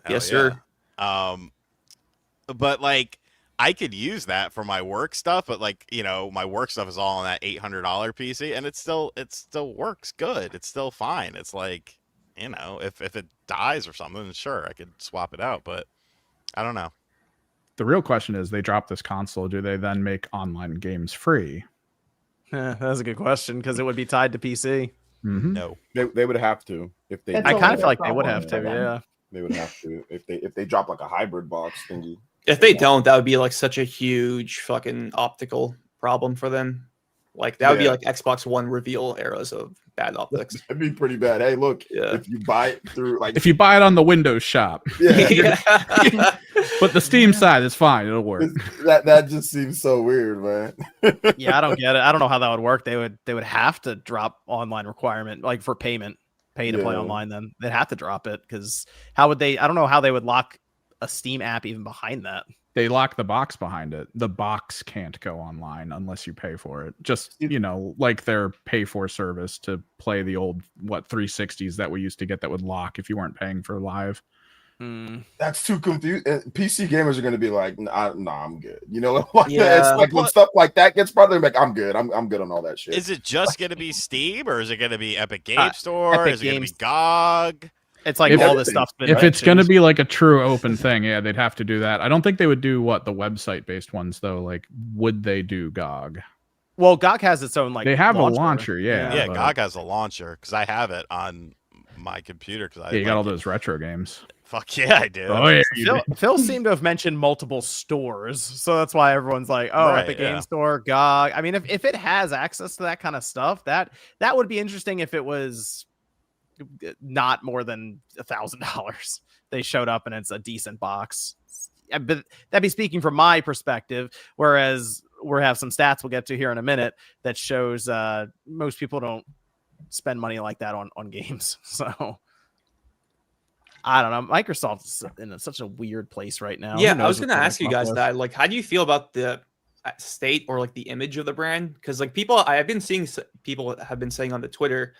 Yes, sir. But like I could use that for my work stuff, but like, my work stuff is all on that $800 PC, and it still works good. It's still fine. It's like, if it dies or something, sure, I could swap it out, but I don't know. The real question is, they drop this console, do they then make online games free? That's a good question, because it would be tied to PC. Mm-hmm. No, they would have to if they. I kind of feel like they would have to. Yeah, they would have to if they drop like a hybrid box thingy. If they don't, that would be like such a huge fucking optical problem for them. Like that would be like Xbox One reveal eras of bad optics. That'd be pretty bad. Hey, look, if you buy it through if you buy it on the Windows shop, but the Steam side is fine. It'll work. That just seems so weird, man. Yeah, I don't get it. I don't know how that would work. They would have to drop online requirement, like for pay to play online. Then they'd have to drop it, because how would they? I don't know how they would lock a Steam app even behind that. They lock the box behind it. The box can't go online unless you pay for it. Just, like their pay for service to play the old 360s that we used to get that would lock if you weren't paying for live. That's too confusing. PC gamers are going to be like, nah, I'm good. It's like when stuff like that gets brought, they're like, I'm good. I'm good on all that shit. Is it just going to be Steam, or is it going to be Epic Game Store? Is it going to be GOG? It's like all this stuff's been if it's going to be like a true open thing, yeah, they'd have to do that. I don't think they would do the website based ones though. Like, would they do GOG? Well, GOG has its own they have a launcher, yeah. GOG has a launcher because I have it on my computer. Because you got all those retro games. Fuck yeah, I do. Oh yeah, you do. Phil seemed to have mentioned multiple stores, so that's why everyone's like, "Oh, Right, at the game yeah. store, GOG." I mean, if it has access to that kind of stuff, that would be interesting. If it was not more than $1,000, they showed up and it's a decent box. But that'd be speaking from my perspective. Whereas we have some stats we'll get to here in a minute that shows most people don't spend money like that on games. So. I don't know. Microsoft's in such a weird place right now. Yeah, Who I knows was what gonna they're ask you come up guys with. that. Like, how do you feel about the state or like the image of the brand? Because like people, I've been seeing people have been saying on the Twitter,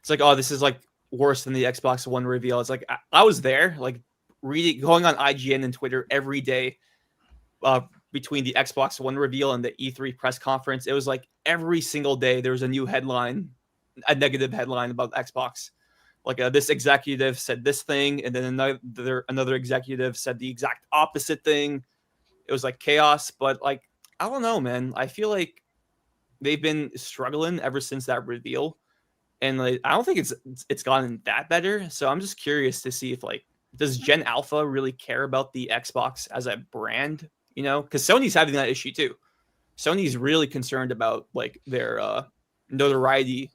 it's like, oh, this is like worse than the Xbox One reveal. It's like I was there, like going on IGN and Twitter every day between the Xbox One reveal and the E3 press conference. It was like every single day there was a new headline, a negative headline about Xbox. Like this executive said this thing, and then another executive said the exact opposite thing. It was like chaos, but like I don't know, man. I feel like they've been struggling ever since that reveal, and like I don't think it's gotten that better. So I'm just curious to see if like does Gen Alpha really care about the Xbox as a brand? You know, because Sony's having that issue too. Sony's really concerned about like their notoriety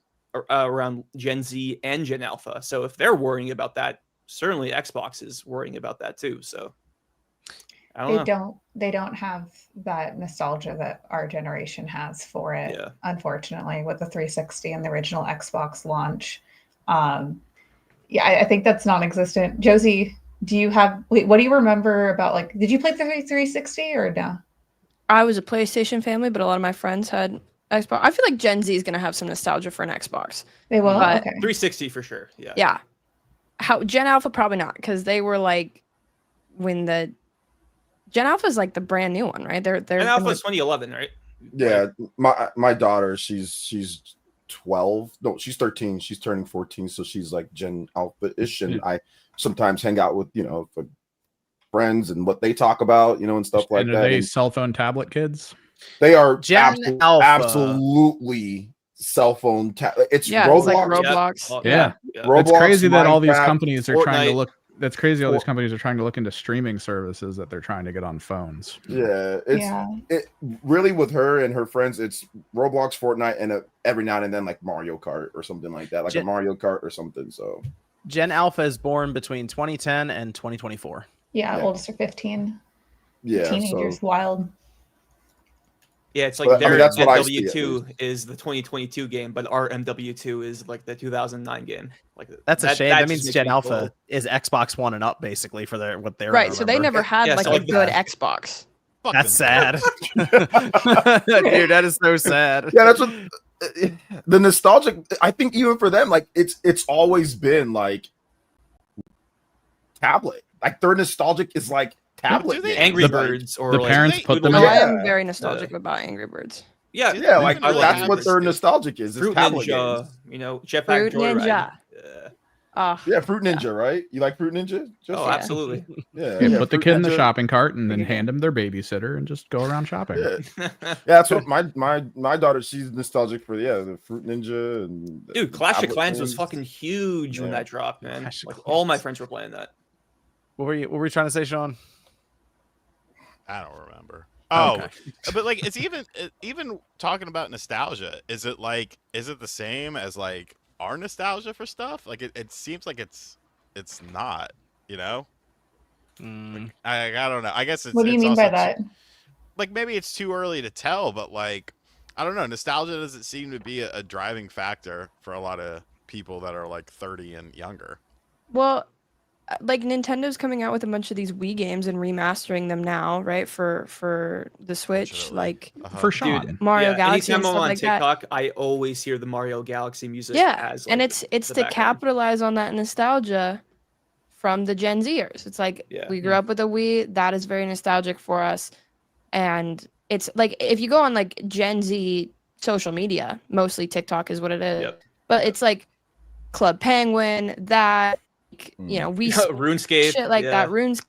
around Gen Z and Gen Alpha. So if they're worrying about that, certainly Xbox is worrying about that too. So I don't know. They don't have that nostalgia that our generation has for it. Yeah. Unfortunately, with the 360 and the original Xbox launch. Yeah, I think that's non-existent. Josie, what do you remember about, like, did you play the 360 or no? I was a PlayStation family, but a lot of my friends had Xbox. I feel like Gen Z is going to have some nostalgia for an Xbox. They will? But- Okay. 360 for sure. Yeah. Yeah. Gen Alpha probably not, because they were like when the Gen Alpha is like the brand new one, right? They're Gen Alpha is 2011, right? Yeah, my daughter, she's 12. No, she's 13. She's turning 14, so she's like Gen Alpha-ish. And I sometimes hang out with friends and what they talk about, and stuff like And that. are they And cell phone tablet kids? they are Gen Alpha. absolutely cell phone. It's yeah, Roblox. it's like Roblox. Well, Yeah. Roblox, It's crazy that all these Minecraft, companies are trying to Fortnite. look. That's crazy. All these companies are trying to look into streaming services that they're trying to get on phones. Yeah, Yeah. it really with her and her friends. It's Roblox, Fortnite, and every now and then like Mario Kart or something like that, like a Mario Kart or something. So Gen Alpha is born between 2010 and 2024. Yeah, oldest are 15. yeah, Teenagers, so wild. Yeah, it's like But, I their mean, that's what I see, at MW2 is the 2022 game, but our MW2 is like the 2009 game. Like That's a shame. That just means makes Gen me Alpha cool. is Xbox One and up, basically, for what they're Right. So they never had Yeah, like so a like good that. Xbox. Fucking That's sad. Dude, that is so sad. yeah, that's what the nostalgic. I think even for them, like it's always been like tablet. Like their nostalgic is like tablet. do they- games. Angry Like, Birds or The like parents they- put them No, in. I am Yeah. very nostalgic about Angry Birds. Yeah, Do Yeah, they like even really that's have what this- their nostalgic is. It's Fruit tablet Ninja, games. Jetpack Fruit Joyride. Ninja. Yeah. Yeah, Fruit Ninja, right? You like Fruit Ninja? Oh, Yeah. absolutely. Yeah, Yeah, put the Fruit kid in the Ninja. shopping cart and then Pretty good. hand them their babysitter and just go around shopping. Yeah, that's what my daughter. She's nostalgic for the Fruit Ninja and Dude, the Clash of tablet Clans was games. fucking huge when Yeah. that dropped, man. Clash of Like Clans. all my friends were playing that. What were you trying to say, Sean? I don't remember. Oh, Okay. but like it's even talking about nostalgia. Is it the same as like our nostalgia for stuff? Like it seems like it's not. Mm. I don't know. I guess it's. What do you it's mean also by that? Like maybe it's too early to tell, but like I don't know. Nostalgia doesn't seem to be a driving factor for a lot of people that are like 30 and younger. Well, like Nintendo's coming out with a bunch of these Wii games and remastering them now, right? For the Switch, Unfortunately. like For Dude, Sean. Mario yeah, Galaxy and anytime I'm stuff on like that. TikTok, I always hear the Mario Galaxy music. Yeah, as, and like, it's the to background. capitalize on that nostalgia from the Gen Zers. It's like Yeah. we grew up with a Wii, that is very nostalgic for us. And it's like if you go on like Gen Z social media, mostly TikTok is what it is. Yep. But it's like Club Penguin, that we RuneScape, shit like that, runes.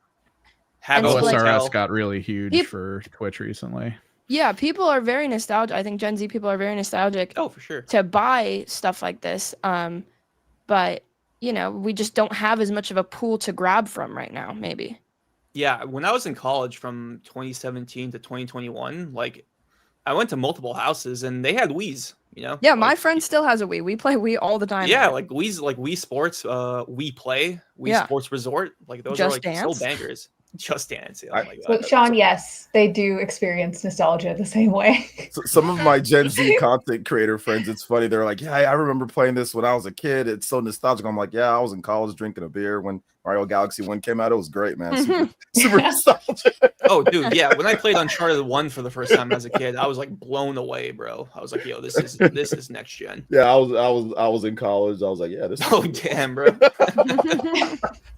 Have And so, like- OSRS got really huge Peop- for Twitch recently. Yeah, people are very nostalgic. I think Gen Z people are very nostalgic Oh, for sure. to buy stuff like this. But you know, we just don't have as much of a pool to grab from right now, maybe. Yeah, when I was in college from 2017 to 2021, like I went to multiple houses and they had Wii's, you know? Yeah, my Like, friend still has a Wii. We play Wii all the time. yeah, here. like Wii Sports, Wii Play, Wii Yeah. Sports Resort. Like those Just are like still Dance? bangers. Just Dance. Oh I- my So, god. Sean, yes, they do experience nostalgia the same way. So some of my Gen Z content creator friends, it's funny. They're like, "Yeah, I remember playing this when I was a kid. It's so nostalgic." I'm like, "Yeah, I was in college drinking a beer when Mario Galaxy 1 came out. It was great, man. Super nostalgic." Oh, dude, yeah. When I played Uncharted 1 for the first time as a kid, I was like blown away, bro. I was like, "Yo, this is next gen." Yeah, I was in college. I was like, "Yeah, this." Oh damn, bro.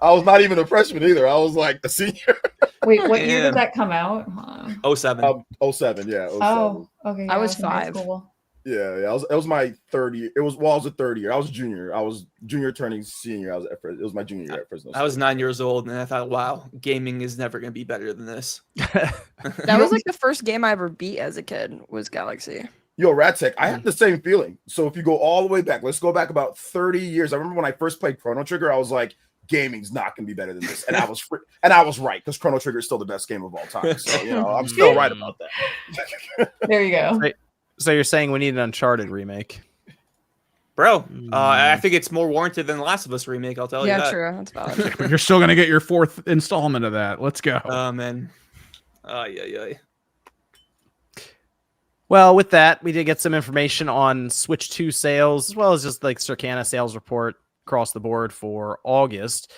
I was not even a freshman either. I was like a senior. Wait, what year Damn. did that come out? 07. 07, yeah. 07. Oh, okay. I was in high 5. school. Yeah. It was my third year. I was a third year. I was junior. I was junior turning senior. It was my junior year at Fresno. I was 9 years old and I thought, wow, gaming is never gonna be better than this. That was like the first game I ever beat as a kid was Galaxy. Yo, Rattech, I had the same feeling. So if you go all the way back, let's go back about 30 years. I remember when I first played Chrono Trigger, I was like, gaming's not going to be better than this. And I was right, because Chrono Trigger is still the best game of all time. So, I'm still right about that. There you go. So you're saying we need an Uncharted remake? Bro, I think it's more warranted than the Last of Us remake, I'll tell you Yeah, that. true. That's valid. But you're still gonna get your 4th installment of that. Let's go. Oh man. Yeah. Well, with that, we did get some information on Switch 2 sales, as well as just like Circana sales report across the board for August.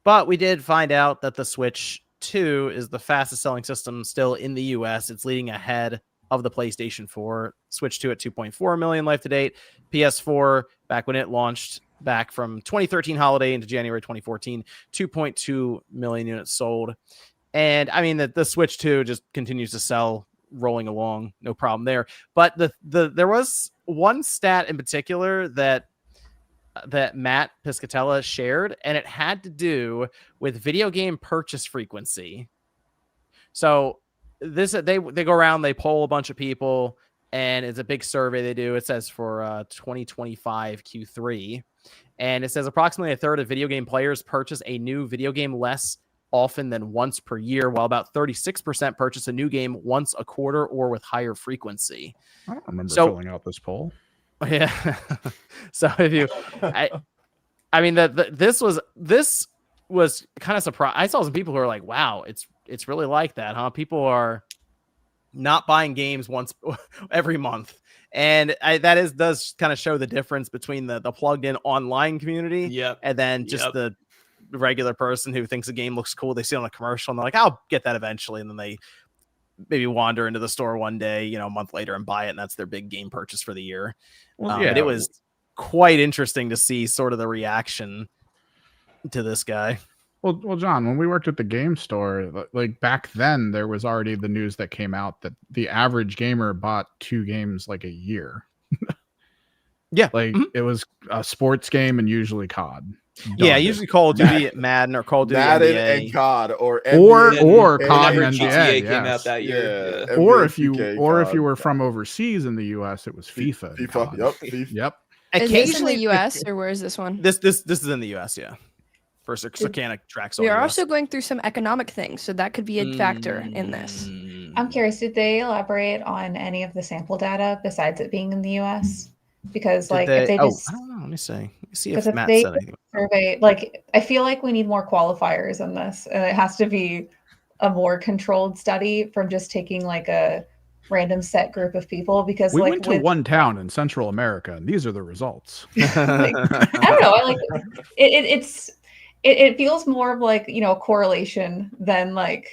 But we did find out that the Switch 2 is the fastest selling system still in the US. It's leading ahead of the PlayStation 4. Switch 2 at 2.4 million life to date. PS4, back when it launched back from 2013 holiday into January 2014, 2.2 million units sold. And I mean, the Switch 2 just continues to sell, rolling along, no problem there. But there was one stat in particular that Matt Piscatella shared, and it had to do with video game purchase frequency. So they go around, they poll a bunch of people, and it's a big survey they do. It says for 2025 Q3, and it says approximately a third of video game players purchase a new video game less often than once per year, while about 36% purchase a new game once a quarter or with higher frequency. I don't remember filling out this poll. Yeah. So if you, I mean this was kind of surprised. I saw some people who are like, "Wow, it's really like that, huh?" People are not buying games once every month, and that does kind of show the difference between the plugged in online community, Yep. and then just the regular person who thinks a game looks cool. They see it on a commercial and they're like, "I'll get that eventually," and then they maybe wander into the store one day, a month later, and buy it, and that's their big game purchase for the year. Well, But it was quite interesting to see sort of the reaction to this guy. Well, John, when we worked at the game store, like back then, there was already the news that came out that the average gamer bought 2 games like a year. Yeah, like it was a sports game and usually COD. Yeah, usually Call of Duty, Madden, or Call of Duty Madden NBA. and COD, or COD Whenever and GTA NBA, came yes. out that year. Yeah. Or NBA, if you 2K, if you COD. were from overseas in the US, it was FIFA. and FIFA, COD. yep, FIFA. Yep. Is this in the Occasionally, US or where is this one? this is in the US, yeah. For Circana tracks. We all are US. also going through some economic things, so that could be a factor in this. I'm curious, did they elaborate on any of the sample data besides it being in the US? Because Did if they just I don't know. Let me see. Let me see because if if Matt they said anything. survey, I feel like we need more qualifiers in this, and it has to be a more controlled study from just taking like a random set group of people. Because We like went to one town in Central America, and these are the results. I don't know. I like it feels more of like a correlation than like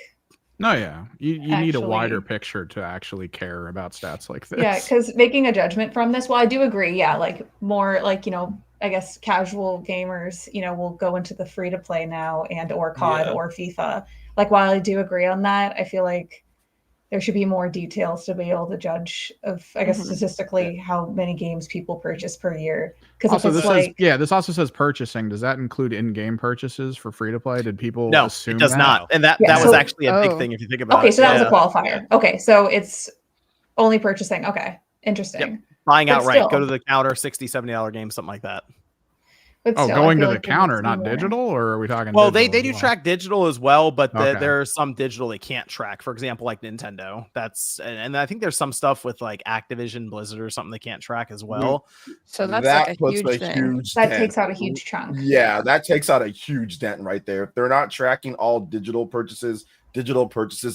No, yeah, you need a wider Actually- picture to actually care about stats like this. yeah. Because making a judgment from this, well, I do agree. Yeah, like more like I guess casual gamers will go into the free to play now and or COD Yeah. or FIFA. Like while I do agree on that, I feel like there should be more details to be able to judge of statistically how many games people purchase per year. Because Also, if this it's like this also says purchasing. Does that include in-game purchases for free to play? Did people No, assume it does that? not. And that Yeah, was so- actually a big Oh. thing if you think about okay, it. so that was a Yeah. qualifier. Okay, so it's only purchasing. Okay, interesting. Buying But outright. Go still. to the counter, $60, $70 game, something like that. But Oh, still, I going to feel the like there needs counter, to be not more. digital, or are we talking? Well, digital they as do well? track digital as well, but Okay. there's some digital they can't track. For example, like Nintendo. And I think there's some stuff with like Activision, Blizzard, or something they can't track as well. So that's that like a puts huge thing. huge That dent. takes out a huge chunk. Yeah, that takes out a huge dent right there. If they're not tracking all digital purchases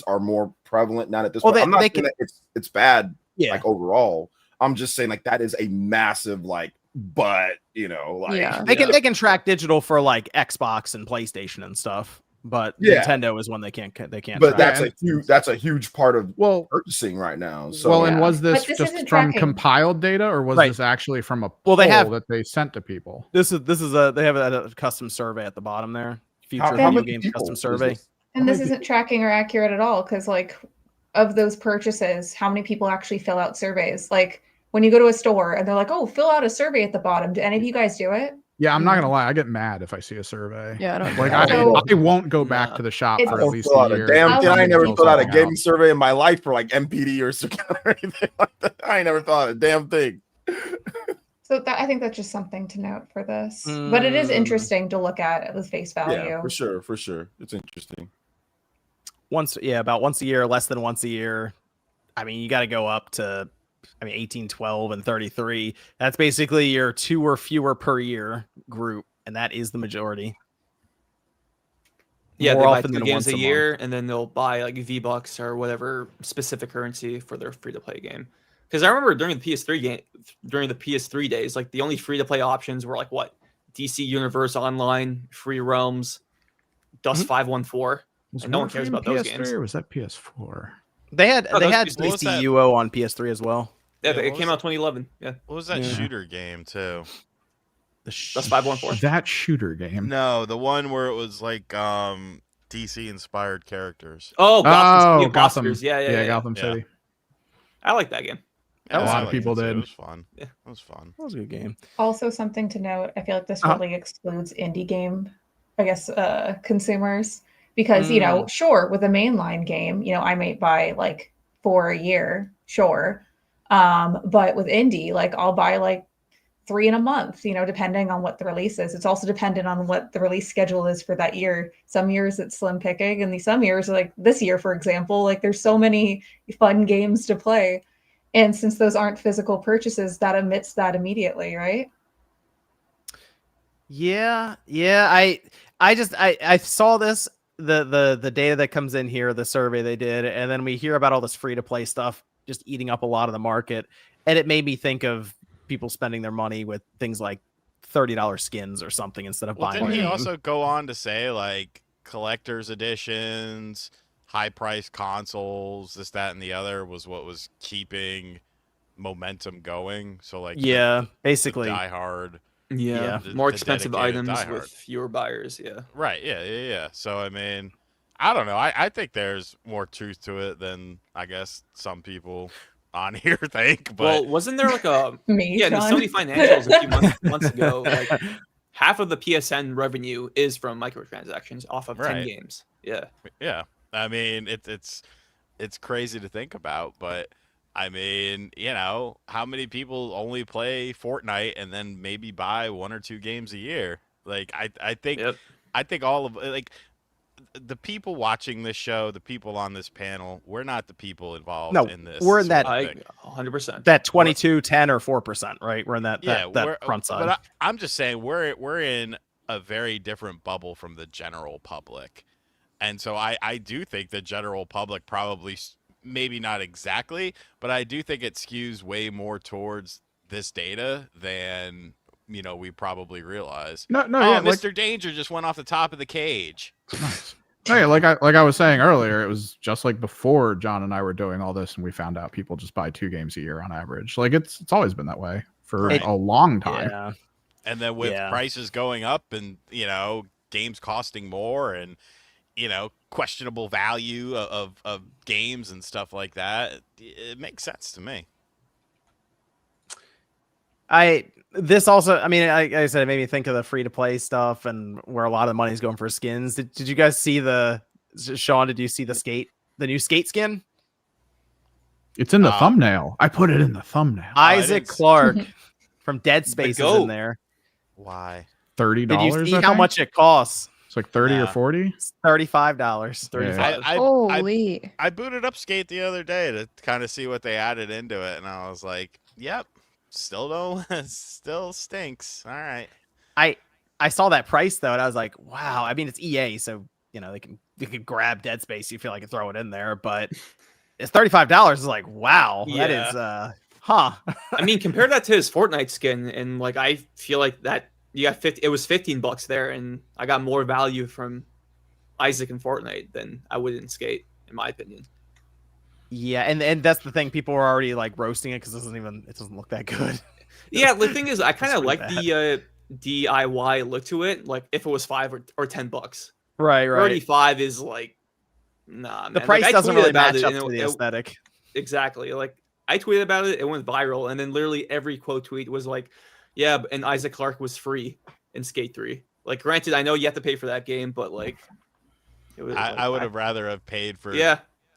are more prevalent now at this Well, point. I'm not they saying that it's bad, Yeah. like overall. I'm just saying like that is a massive like, but like Yeah. They can track digital for like Xbox and PlayStation and stuff, but Yeah. Nintendo is one they can't But track. that's a huge part of Well, purchasing right now. So well, and Yeah. was this But this just isn't from tracking. compiled data, or was Right. this actually from a Well, they poll have- that they sent to people? This is they have a custom survey at the bottom there. Future how video many games people custom is survey. this? And How this many isn't tracking or accurate at all because, like, of those purchases, how many people actually fill out surveys? Like, when you go to a store and they're like, "Oh, fill out a survey at the bottom." Do any of you guys do it? Yeah, I'm not gonna lie. I get mad if I see a survey. Yeah, I don't. Like So- I won't go back Nah. to the shop It's- for I at don't least fill a out a year. damn thing. I ain't never Fill filled out a something gaming survey in my life for like MPD or something or anything like that. I ain't never filled out a damn thing. So I think that's just something to note for this. But it is Mm. interesting to look at with face value. Yeah, for sure. It's interesting. About once a year, less than once a year. I mean, you got to go up to 18, 12, and 33. That's basically your 2 or fewer per year group, and that is the majority. Yeah, More they buy often 2 than games once a a year, and then they'll buy like V-Bucks or whatever specific currency for their free-to-play game. Because I remember during the PS3 days, like the only free-to-play options were like what DC Universe Online, Free Realms, Dust 514. And no one cares about those games. Or was that PS4? They had Oh, they those had PC what was that? UO on PS3 as well. Yeah, Yeah, but it what came was out 2011. Yeah, What was that Yeah. shooter game too? Dust 514. That shooter game. No, the one where it was like DC inspired characters. Oh, Gotham City Gotham. Imposters. Yeah. Gotham Yeah. City. I like that game. Yeah, A lot I of liked people it too. did. It was fun. Yeah. It was fun. That was a good game. Also, something to note, I feel like this Uh-huh. really excludes indie game, consumers. Because, sure, with a mainline game, I might buy like 4 a year, sure. But with indie, like I'll buy like 3 in a month, depending on what the release is. It's also dependent on what the release schedule is for that year. Some years it's slim picking, and some years, like this year, for example, like there's so many fun games to play. And since those aren't physical purchases, that omits that immediately, right? Yeah. I saw this the data that comes in here, the survey they did, and then we hear about all this free to play stuff just eating up a lot of the market, and it made me think of people spending their money with things like $30 skins or something instead of Well, buying. didn't he a game. also go on to say like collector's editions, high price consoles, this, that, and the other was what was keeping momentum going? So like Yeah, basically. Die Hard. Yeah, The- more the expensive dedicated items Die Hard. with fewer buyers. Yeah. Right. Yeah. So I mean, I don't know. I think there's more truth to it than I guess some people on here think. But Well, wasn't there like a Me, yeah, in the Sean? Sony financials a few months ago, like half of the PSN revenue is from microtransactions off of 10 Right. games. Yeah. yeah, I mean, it's crazy to think about, but I mean, how many people only play Fortnite and then maybe buy 1 or 2 games a year? Like, I think Yep. I think all of like the people watching this show, the people on this panel, we're not the people involved No, in this. we're in sort that- of I thing. 100%. that 22, 10, or 4%, right? We're in that Yeah, that front side. But I'm just saying we're in a very different bubble from the general public, and so I do think the general public probably, maybe not exactly, but I do think it skews way more towards this data than we probably realize. No, Oh, yeah, like, Mr. Danger just went off the top of the cage. nice. Hey, like I was saying earlier, it was just like before John and I were doing all this, and we found out people just buy 2 games a year on average. Like it's always been that way for Right. a long time. Yeah. And then with Yeah. prices going up and, games costing more and, questionable value of games and stuff like that, it makes sense to me. This also, I mean, like I said, it made me think of the free to play stuff and where a lot of the money is going for skins. Did you guys see Sean, did you see the new skate skin? It's in the thumbnail. I put it in the thumbnail. I Isaac didn't Clarke from Dead Space is goat. in there. Why? $30. Did you see I how think? much it costs? It's like 30 or Nah. 40. It's $35. 35. Holy. I booted up Skate the other day to kind of see what they added into it, and I was like, "Yep, still still stinks." All right. I saw that price though, and I was like, wow. I mean, it's EA, so they can grab Dead Space you feel like and throw it in there, but it's $35. Is like, wow, that is huh. I mean, compare that to his Fortnite skin, and like I feel like that you got it was $15 there, and I got more value from Isaac and Fortnite than I would in Skate, in my opinion. Yeah, and that's the thing. People were already like roasting it because it doesn't look that good. Yeah, the thing is, I kind of pretty like the DIY look to it. Like if it was $5 or $10, Right. 35 is like, nah, man. The price like, doesn't tweeted really about match it, up and to the aesthetic. Exactly. Like I tweeted about it, it went viral, and then literally every quote tweet was like, "Yeah," and Isaac Clarke was free in Skate 3. Like, granted, I know you have to pay for that game, but like, it was. I would have rather have paid for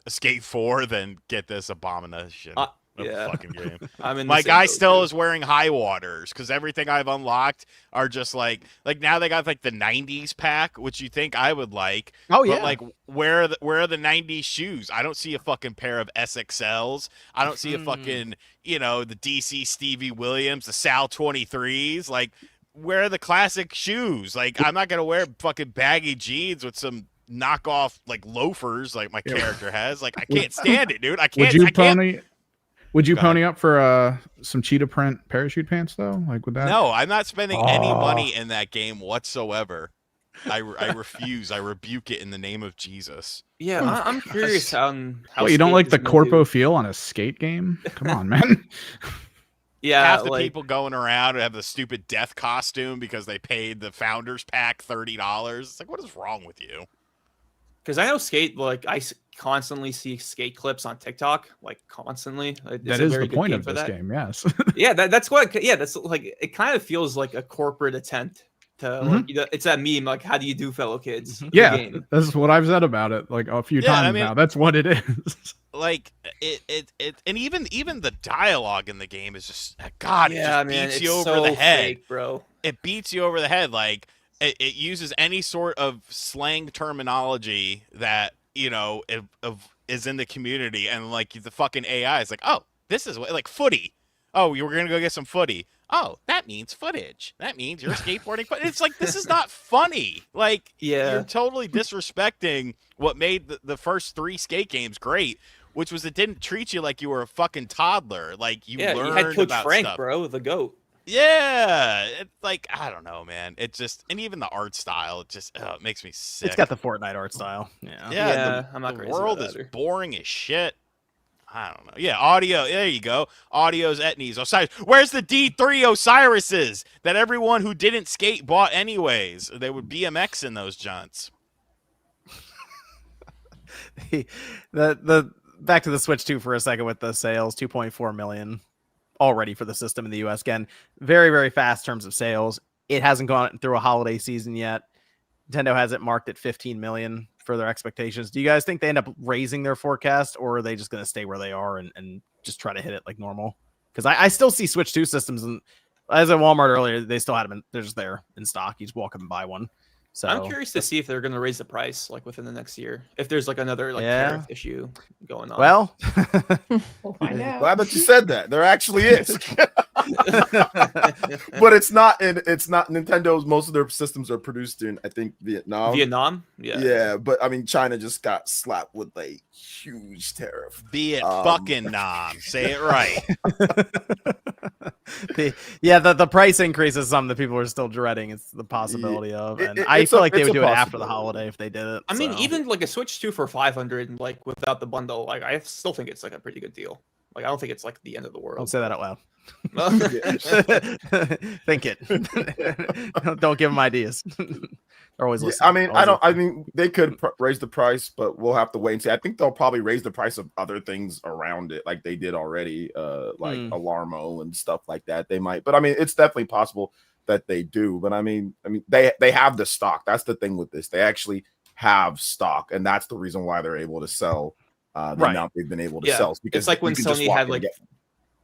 Skate 4 than get this abomination of fucking game. My guy still is wearing high waters because everything I've unlocked are just like now they got like the 90s pack, which you think I would like. Oh yeah. But like where are the 90s shoes? I don't see a fucking pair of SXLs. I don't see a fucking the DC Stevie Williams, the Sal 23s. Like where are the classic shoes? Like I'm not gonna wear fucking baggy jeans with some knockoff like loafers like my character has. Like I can't stand it, dude. I can't. Would you pony up for some cheetah print parachute pants though? Like with that? No, I'm not spending any money in that game whatsoever. I refuse. I rebuke it in the name of Jesus. Yeah, I'm curious how What, you don't like the corpo feel on a Skate game? Come on, man. Yeah, half the people going around who have the stupid death costume because they paid the founders pack $30. It's like, what is wrong with you? Because I know Skate, like I constantly see Skate clips on TikTok, like constantly. That is the point of this game, yes. Yeah, that's what. Yeah, that's like it. Kind of feels like a corporate attempt to. Like, it's that meme, like, how do you do, fellow kids? Yeah, that's what I've said about it, like a few times now. That's what it is. Like it, and even the dialogue in the game is just God. It just beats you over the head, fake, bro. It beats you over the head. Like it uses any sort of slang terminology that is in the community, and like the fucking AI is like, oh, this is like footy. Oh, you were gonna go get some footy. Oh, that means footage. That means you're skateboarding. But it's like, this is not funny. Like, you're totally disrespecting what made the first 3 Skate games great, which was it didn't treat you like you were a fucking toddler. Like you learned you had Coach about Frank, stuff. Bro, the GOAT. Yeah, it's like, I don't know, man. It just, and even the art style, it just it makes me sick. It's got the Fortnite art style. Yeah. I'm not the crazy world about is that boring as shit. I don't know. Yeah, audio. There you go. Audio's Etnies. Osiris. Where's the D3 Osiris's that everyone who didn't skate bought anyways? They would BMX in those junts. the back to the Switch 2 for a second with the sales, 2.4 million already for the system in the US. Again, very, very fast in terms of sales. It hasn't gone through a holiday season yet. Nintendo has it marked at 15 million for their expectations. Do you guys think they end up raising their forecast, or are they just going to stay where they are and just try to hit it like normal? Because I still see Switch 2 systems, and as at Walmart earlier, they still had them. They're just there in stock. You just walk up and buy one. So I'm curious to see if they're going to raise the price like within the next year. If there's like another tariff issue going on. Well, we'll find out. Glad that you said that. There actually is. But it's not Nintendo's. Most of their systems are produced in, I think, Vietnam. Yeah, but I mean, China just got slapped with a huge tariff. Be it fucking nom. Say it right. The price increase is something that people are still dreading. It's the possibility of, and I feel like they would do it after the holiday if they did it. I mean, even like a Switch 2 for 500, like without the bundle, like I still think it's like a pretty good deal. Like I don't think it's like the end of the world. Don't say that out loud. Think it. Don't give them ideas. They're always listening. I mean, they could raise the price, but we'll have to wait and see. I think they'll probably raise the price of other things around it, like they did already, like Alarmo and stuff like that. They might, but I mean, it's definitely possible that they do. But I mean, they have the stock. That's the thing with this. They actually have stock, and that's the reason why they're able to sell the amount they've been able to sell. Because it's like when Sony had like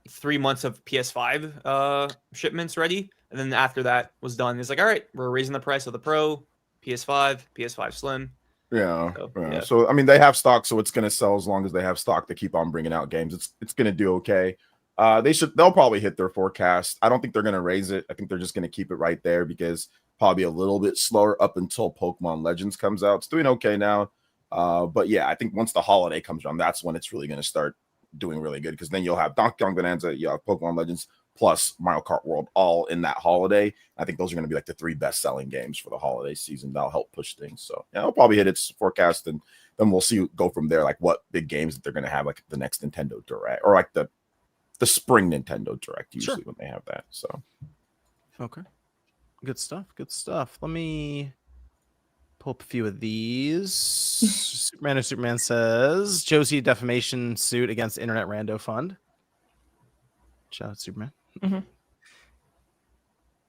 3 months of PS5 shipments ready, And then after that was done, it's like, all right, we're raising the price of the Pro, PS5, PS5 Slim. Yeah, So, yeah. yeah. So I mean, they have stock, so it's going to sell as long as they have stock to keep on bringing out games. It's going to do okay. They'll probably hit their forecast. I don't think they're going to raise it. I think they're just going to keep it right there because probably a little bit slower up until Pokemon Legends comes out. It's doing okay now. But yeah, I think once the holiday comes around, that's when it's really going to start doing really good because then you'll have Donkey Kong Bonanza, you have Pokemon Legends plus Mario Kart World all in that holiday. I think those are going to be like the 3 best-selling games for the holiday season. That'll help push things. So yeah, it'll probably hit its forecast, and then we'll see go from there. Like what big games that they're going to have, like the next Nintendo Direct or like the spring Nintendo Direct usually when they have that. So Okay. Good stuff. Good stuff. Let me pull up a few of these. Superman says Josie defamation suit against Internet Rando Fund. Shout out Superman. Mhm.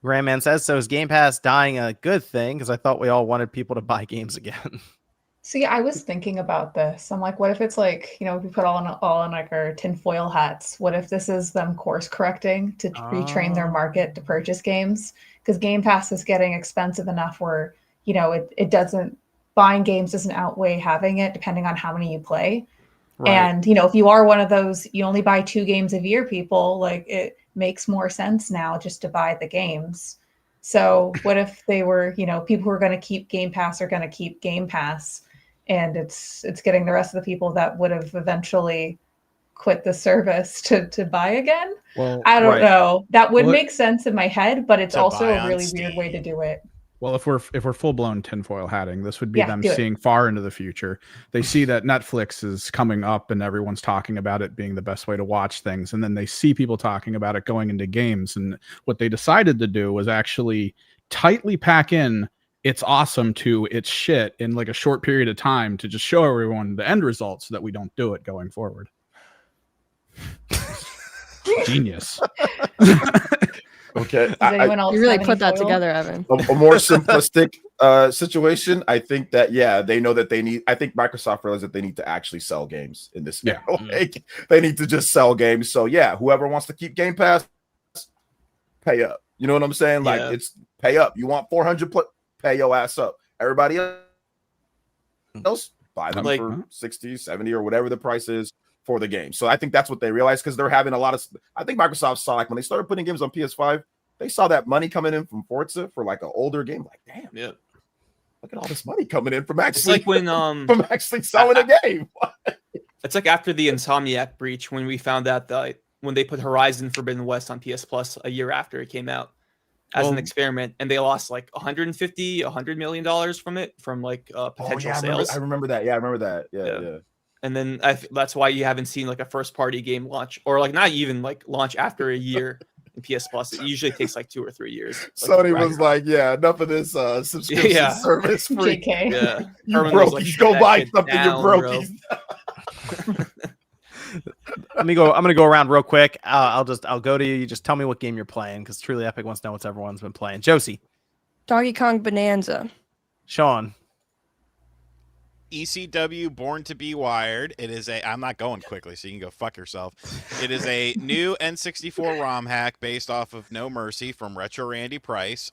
Grandman says, so is Game Pass dying a good thing? Because I thought we all wanted people to buy games again. See, I was thinking about this. I'm like, what if it's like, you know, we put all in like our tinfoil hats. What if this is them course correcting to retrain their market to purchase games? Because Game Pass is getting expensive enough where, you know, it doesn't, buying games doesn't outweigh having it depending on how many you play. Right. And, you know, if you are one of those, you only buy 2 games a year people, like it makes more sense now just to buy the games. So what if they were, you know, people who are going to keep Game Pass are going to keep Game Pass, and it's getting the rest of the people that would have eventually quit the service to buy again? Well, I don't know. That would Well, make sense in my head, but it's To also buy a on really weird way to Steam. do it. Well, if we're full blown tinfoil hatting, this would be Yeah, them do it. seeing far into the future. They see that Netflix is coming up and everyone's talking about it being the best way to watch things, and then they see people talking about it going into games. And what they decided to do was actually tightly pack in it's awesome to it's shit in like a short period of time to just show everyone the end result so that we don't do it going forward. Genius. okay, Does anyone else You really have any put that foil? together, Evan. a more simplistic situation. I think that they know that they need. I think Microsoft realized that they need to actually sell games in this. Yeah. Like, they need to just sell games. So yeah, whoever wants to keep Game Pass, pay up. You know what I'm saying? Like Yeah. it's pay up. You want 400, pay your ass up. Everybody else buy them Like- for 60, 70 or whatever the price is for the game. So I think that's what they realized because they're having a lot of. I think Microsoft saw like when they started putting games on PS5. They saw that money coming in from Forza for like an older game. Like, damn, Yeah. look at all this money coming in from It's actually like when from actually selling a game. it's like after the Insomniac breach when we found out that when they put Horizon Forbidden West on PS Plus a year after it came out as an Well- experiment, and they lost like $100 million from it from like potential sales. I remember that. Yeah, I remember that. Yeah. Yeah. And then that's why you haven't seen like a first party game launch or like not even like launch after a year in PS Plus. It usually takes like 2 or 3 years. Sony was like, yeah, enough of this subscription Yeah. service free. JK. Yeah. You Herman broke. was like, You "Shut go that buy shit something. down, You're bro." broke. Let me go. I'm gonna go around real quick. I'll go to you. You just tell me what game you're playing because Truly Epic wants to know what everyone's been playing. Josie, Donkey Kong Bonanza. Sean, ECW Born to Be Wired. It is I'm not going quickly, so you can go fuck yourself. It is a new N64 ROM hack based off of No Mercy from Retro Randy Price.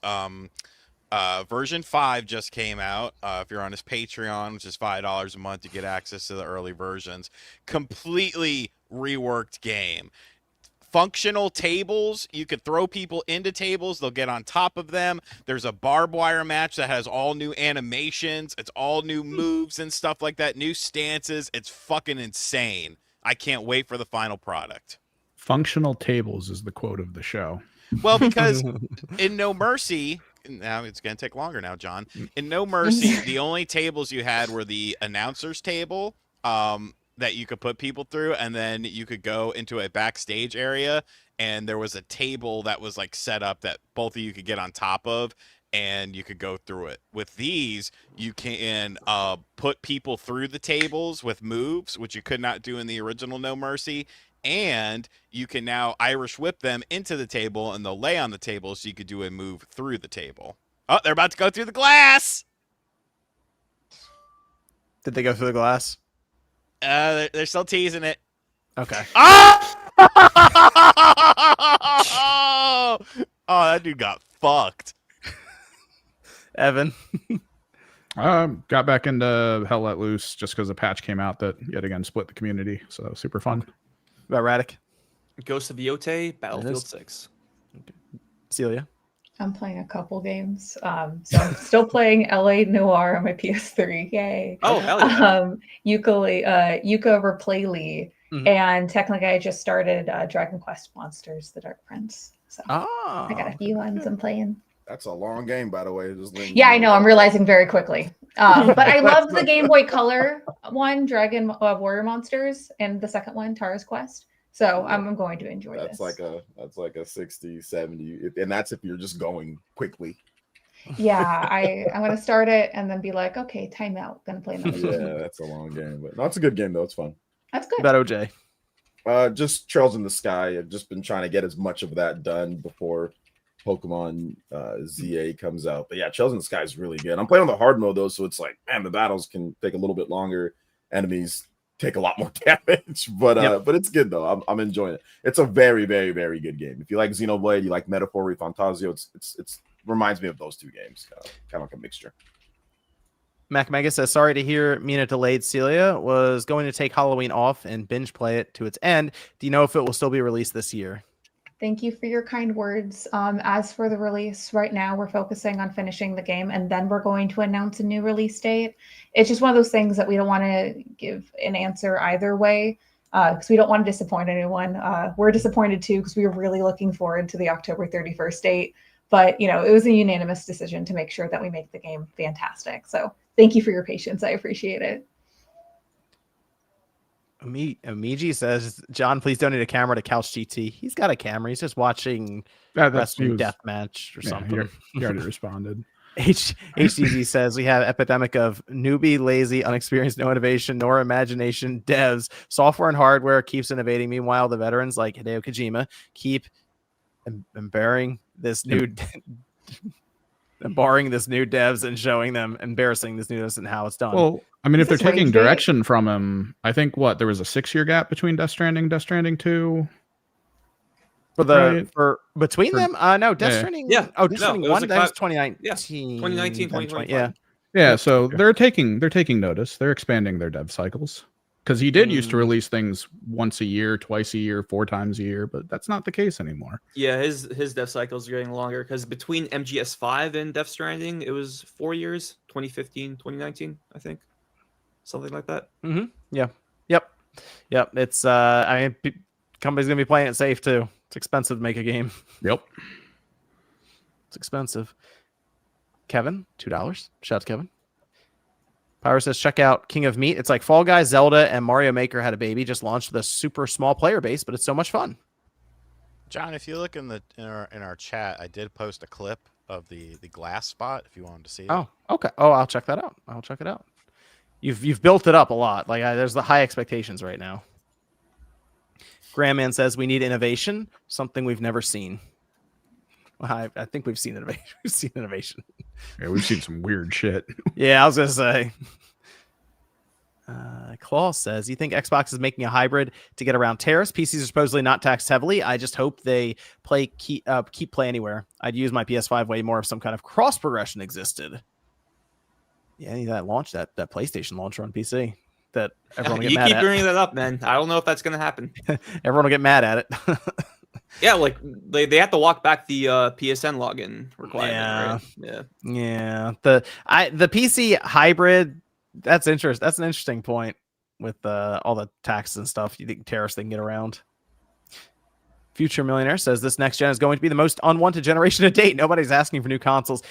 Version 5 just came out. If you're on his Patreon, which is $5 a month, to get access to the early versions. Completely reworked game. Functional tables. You could throw people into tables. They'll get on top of them. There's a barbed wire match that has all new animations. It's all new moves and stuff like that. New stances. It's fucking insane. I can't wait for the final product. Functional tables is the quote of the show. Well, because in No Mercy, now it's going to take longer now, John. In No Mercy, the only tables you had were the announcer's table that you could put people through, and then you could go into a backstage area, and there was a table that was like set up that both of you could get on top of, and you could go through it. With these, you can put people through the tables with moves, which you could not do in the original No Mercy. And you can now Irish whip them into the table, and they'll lay on the table, so you could do a move through the table. Oh, they're about to go through the glass. did they go through the glass? They're still teasing it. Okay. Oh! Oh, that dude got fucked. Evan. Got back into Hell Let Loose just because a patch came out that yet again split the community. So super fun. About Radic. Ghost of Iote, Battlefield is. 6. Celia. I'm playing a couple games. So I'm still playing LA Noire on my PS3. Yay. Oh, hell yeah. Yuka Replay Mhm. and technically I just started Dragon Quest Monsters, the Dark Prince. So Oh. I got a few ones I'm playing. That's a long game, by the way. Just letting you Yeah, I know. know. I'm realizing very quickly. But I love the Game Boy Color one, Dragon Warrior Monsters, and the second one, Tara's Quest. So I'm going to enjoy That's this. that's like a 60, 70, and that's if you're just going quickly. Yeah, I'm gonna start it and then be like, okay, time out. Gonna play another one. Yeah, that's a long game, but no, it's a good game though. It's fun. That's good. About OJ. Just Trails in the Sky. I've just been trying to get as much of that done before Pokemon ZA comes out. But yeah, Trails in the Sky is really good. I'm playing on the hard mode though, so it's like, man, the battles can take a little bit longer. Enemies take a lot more damage, but it's good though. I'm enjoying it. It's a very, very, very good game. If you like Xenoblade, you like Metaphor Fantasio, it's reminds me of those two games. Kind of like a mixture. Mac Mega says, sorry to hear Mina delayed. Celia was going to take Halloween off and binge play it to its end. Do you know if it will still be released this year? Thank you for your kind words. As for the release, right now we're focusing on finishing the game, and then we're going to announce a new release date. It's just one of those things that we don't want to give an answer either way, because we don't want to disappoint anyone. We're disappointed too, because we were really looking forward to the October 31st date. But, it was a unanimous decision to make sure that we make the game fantastic. So thank you for your patience. I appreciate it. Amiji says, John, please donate a camera to Couch GT. He's got a camera. He's just watching That's Wrestling Deathmatch or something. You already responded. HCZ says, we have epidemic of newbie, lazy, unexperienced, no innovation, nor imagination devs. Software and hardware keeps innovating. Meanwhile, the veterans like Hideo Kojima keep embarrassing this new devs and showing them embarrassing this newness and how it's done. Well, I mean, if they're Is this taking Rage Bait? direction from him, I think there was a 6-year gap between Death Stranding 2. Between them? No, Death Stranding. Yeah. Oh, Death Stranding it was 1, like that was 5 2019. Yeah, 2019, 2025. Yeah. Yeah, so they're taking notice. They're expanding their dev cycles. Because he did used to release things once a year, twice a year, 4 times a year, but that's not the case anymore. Yeah, his dev cycles are getting longer because between MGS5 and Death Stranding, it was 4 years, 2015, 2019, I think. Something like that. Mm-hmm. Yeah. Yep. It's company's gonna be playing it safe too. It's expensive to make a game. Yep. It's expensive. Kevin, $2. Shout out to Kevin. Pyro says, check out King of Meat. It's like Fall Guys, Zelda, and Mario Maker had a baby. Just launched with a super small player base, but it's so much fun. John, if you look in our chat, I did post a clip of the glass spot if you wanted to see it. Oh, okay. Oh, I'll check that out. I'll check it out. You've built it up a lot. There's the high expectations right now. Grandman says we need innovation, something we've never seen. Well, I think we've seen innovation. We've seen innovation. Yeah, we've seen some weird shit. Yeah, I was gonna say. Claw says, you think Xbox is making a hybrid to get around tariffs? PCs are supposedly not taxed heavily. I just hope they keep play anywhere. I'd use my PS5 way more if some kind of cross progression existed. Yeah, that launch that PlayStation launcher on PC that everyone will get You mad keep at. bringing that up, man. I don't know if that's gonna happen. Everyone will get mad at it. Yeah, like they have to walk back the PSN login requirement. Yeah. Right? Yeah. The PC hybrid, that's an interesting point with all the taxes and stuff. You think tariffs they can get around? Future Millionaire says this next gen is going to be the most unwanted generation to date. Nobody's asking for new consoles.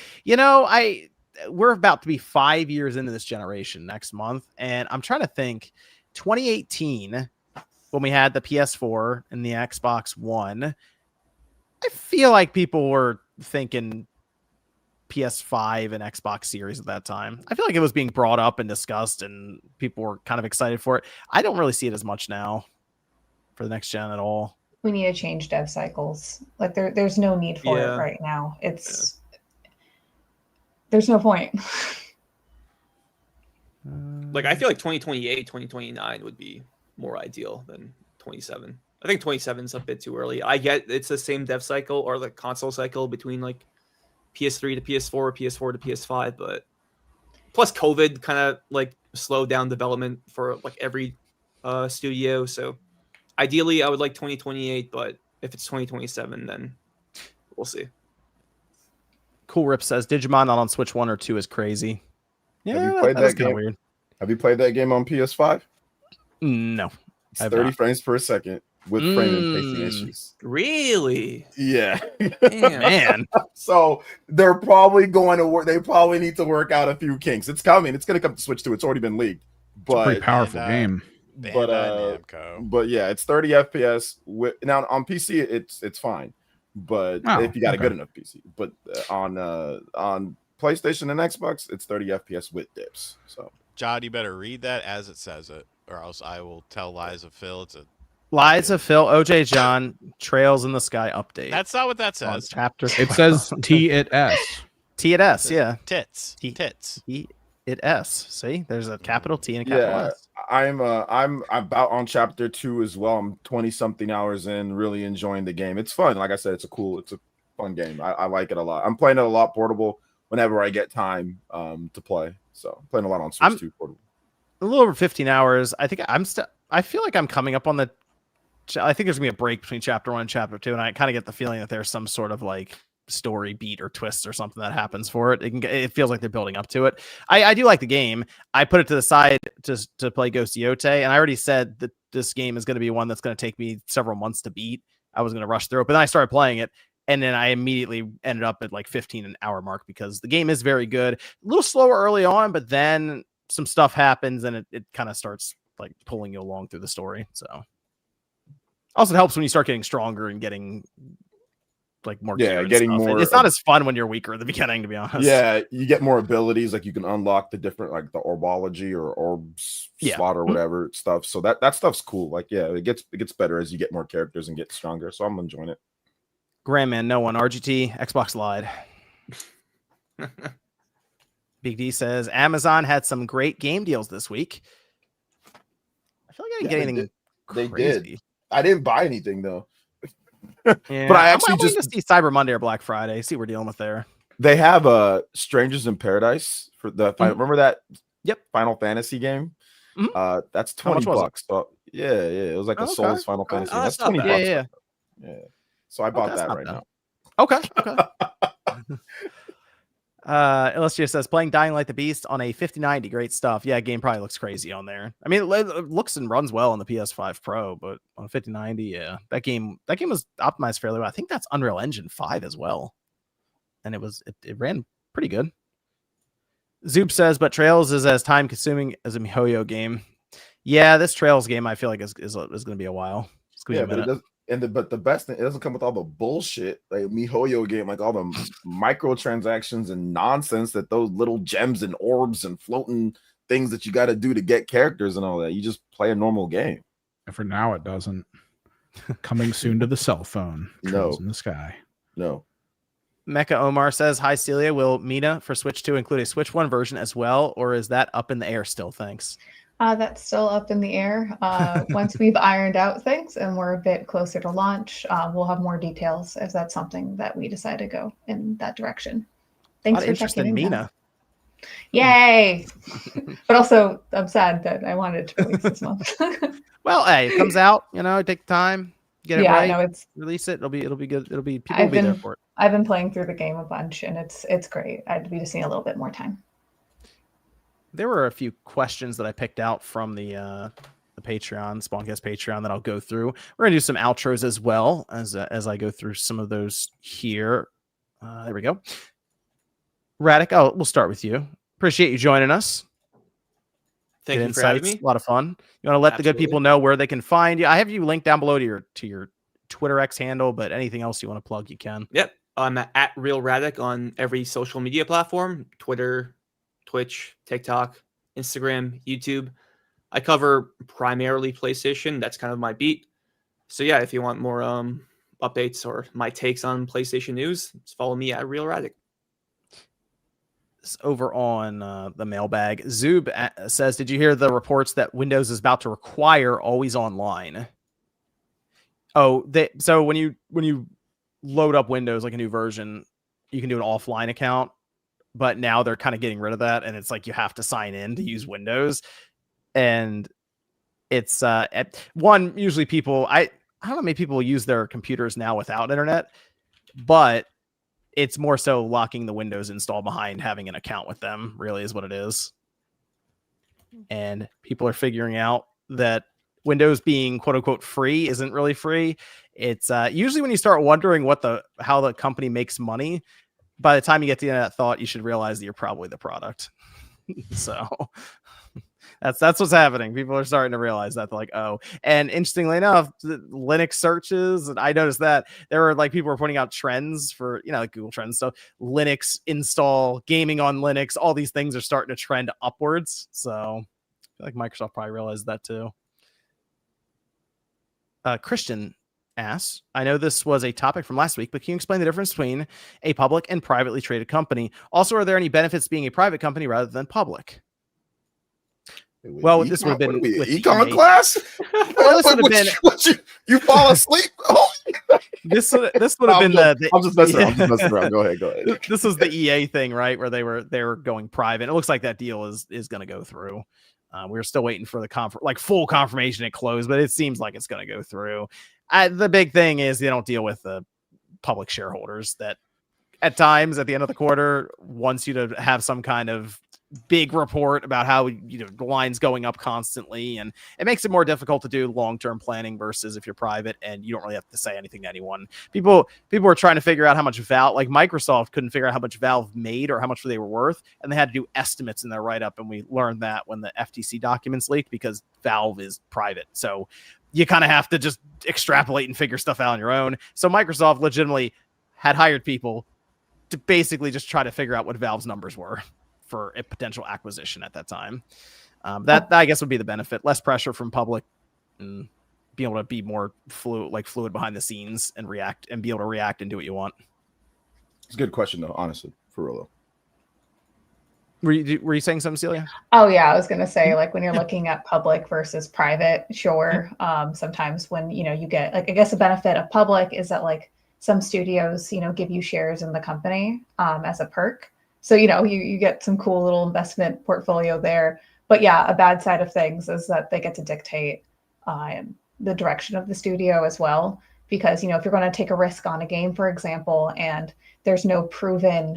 We're about to be 5 years into this generation next month, and I'm trying to think. 2018, when we had the PS4 and the Xbox One, I feel like people were thinking PS5 and Xbox Series at that time. I feel like it was being brought up and discussed, and people were kind of excited for it. I don't really see it as much now for the next gen at all. We need to change dev cycles. Like there's no need for it Yeah. right now. There's no point. Like I feel like 2028, 2029 would be more ideal than 27. I think 27 is a bit too early. I get it's the same dev cycle or the console cycle between like PS3 to PS4, PS4 to PS5, but plus COVID kind of like slowed down development for like every studio. So ideally, I would like 2028, but if it's 2027, then we'll see. Cool Rip says Digimon not on Switch 1 or 2 is crazy. Yeah, Have you played that is that kind of game? weird. Have you played that game on PS5? No. It's I have 30 not. frames per second with frame and pacing issues. Really? Yeah. Damn. Man. So they're probably going to work. They probably need to work out a few kinks. It's coming. It's going to come to Switch 2. It's already been leaked. It's a pretty But powerful and, game. Bandai Namco. but yeah, it's 30 FPS. Now on PC, it's fine. But Oh, if you got a okay. good enough PC, but on PlayStation and Xbox, it's 30 FPS with dips. So John, you better read that as it says it, or else I will tell Liza Phil it's a. Liza Phil, OJ John, Trails in the Sky update. That's not what that on says. chapter. It says T-it-S. T at S, yeah. Tits. T- Tits. T it S. See, there's a capital T and a capital yeah, S. I'm about on chapter 2 as well. I'm 20 something hours in, really enjoying the game. It's fun. Like I said, it's a fun game. I like it a lot. I'm playing it a lot portable whenever I get time to play. So I'm playing a lot on Switch 2 portable. A little over 15 hours. I think I feel like I'm coming up on the. I think there's gonna be a break between chapter 1 and chapter 2, and I kind of get the feeling that there's some sort of like story beat or twist or something that happens for it. It feels like they're building up to it. I do like the game. I put it to the side to play Ghost Yote, and I already said that this game is going to be one that's going to take me several months to beat. I was going to rush through it, but then I started playing it, and then I immediately ended up at like 15 hour mark because the game is very good. A little slower early on, but then some stuff happens and it kind of starts like pulling you along through the story. So also it helps when you start getting stronger and getting like more gear and getting stuff. more. It's not as fun when you're weaker in the beginning, to be honest. Yeah, you get more abilities. Like you can unlock the different, like the orbology or orbs slot or whatever stuff. So that stuff's cool. Like it gets better as you get more characters and get stronger. So I'm enjoying it. Grandman, no one. RGT, Xbox lied. Big D says Amazon had some great game deals this week. I feel like I didn't get anything They crazy. did. I didn't buy anything though. Yeah, But I actually I'm waiting just to see Cyber Monday or Black Friday. See what we're dealing with there. They have Strangers in Paradise for the final. Remember that? Yep. Final Fantasy game. Mhm. That's How much $20 was it? bucks. So yeah, it was like a Okay. Souls Final Fantasy. Oh, That's that's not $20 bad. bucks. Yeah. So I bought that's that not right bad. now. Okay. Illustrious says playing Dying Light the Beast on a 5090, great stuff. Yeah, game probably looks crazy on there. I mean, it looks and runs well on the PS5 Pro, but on 5090, yeah, that game was optimized fairly well. I think that's Unreal Engine 5 as well, and it ran pretty good. Zoop says, but Trails is as time consuming as a MiHoYo game. Yeah, this Trails game I feel like is going to be a while. It's going to be a minute. But the best thing, it doesn't come with all the bullshit like MiHoYo game, like all the microtransactions and nonsense that those little gems and orbs and floating things that you got to do to get characters and all that. You just play a normal game. And for now, it doesn't. Coming soon to the cell phone. Trails in the Sky. No. Mecha Omar says, hi, Celia. Will Mina for Switch 2 include a Switch 1 version as well, or is that up in the air still? Thanks. That's still up in the air. Once we've ironed out things and we're a bit closer to launch, we'll have more details if that's something that we decide to go in that direction. Thanks for checking in, Mina. Yay! But also, I'm sad that I wanted to release this month. Well, hey, it comes out. Take time, get it right. No, it's release it. It'll be good. People will be there for it. I've been playing through the game a bunch, and it's great. We just need a little bit more time. There were a few questions that I picked out from the Patreon, Spawncast Patreon, that I'll go through. We're gonna do some outros as well as I go through some of those here. There we go. Radic, we'll start with you. Appreciate you joining us. Thank Good you for having me. A lot of fun. You want to let the good people know where they can find you? I have you linked down below to your Twitter X handle, but anything else you want to plug, you can. Yep. I'm at Real Radic on every social media platform: Twitter, Twitch, TikTok, Instagram, YouTube. I cover primarily PlayStation. That's kind of my beat. So yeah, if you want more updates or my takes on PlayStation news, just follow me at Real Radic. Over on the mailbag, Zoob says, did you hear the reports that Windows is about to require always online? So when you load up Windows like a new version, you can do an offline account, but now they're kind of getting rid of that, and it's like you have to sign in to use Windows, and it's one usually people I don't know how many people use their computers now without internet, but it's more so locking the Windows install behind having an account with them, really is what it is. And people are figuring out that Windows being quote unquote free isn't really free. It's usually when you start wondering how the company makes money, by the time you get to the end of that thought, you should realize that you're probably the product. So that's what's happening. People are starting to realize that. They're like, oh, and interestingly enough, the Linux searches, and I noticed that there were like people were pointing out trends for, like Google Trends. So Linux install, gaming on Linux, all these things are starting to trend upwards. So I feel like Microsoft probably realized that too. Christian asks, I know this was a topic from last week, but can you explain the difference between a public and privately traded company? Also, are there any benefits being a private company rather than public? Well, this would have been with econ class. Well, this would have been you fall asleep. This would have been I'm just messing around. I'm just messing around. Go ahead. This was the EA thing, right? Where they were going private. It looks like that deal is going to go through. We're still waiting for the full confirmation it closed, but it seems like it's going to go through. The big thing is they don't deal with the public shareholders that at times at the end of the quarter wants you to have some kind of big report about how the line's going up constantly, and it makes it more difficult to do long-term planning versus if you're private and you don't really have to say anything to anyone. People were trying to figure out how much Valve, like Microsoft couldn't figure out how much Valve made or how much they were worth, and they had to do estimates in their write-up, and we learned that when the FTC documents leaked because Valve is private. So you kind of have to just extrapolate and figure stuff out on your own. So Microsoft legitimately had hired people to basically just try to figure out what Valve's numbers were for a potential acquisition at that time. That I guess would be the benefit. Less pressure from public and be able to be more fluid behind the scenes and be able to react and do what you want. It's a good question though, honestly, for real though. Were you saying something, Celia? Oh yeah, I was gonna say, like, when you're looking at public versus private, sure. Sometimes when you get, like, I guess the benefit of public is that like some studios give you shares in the company as a perk. So, you get some cool little investment portfolio there. But yeah, a bad side of things is that they get to dictate the direction of the studio as well. Because, if you're going to take a risk on a game, for example, and there's no proven,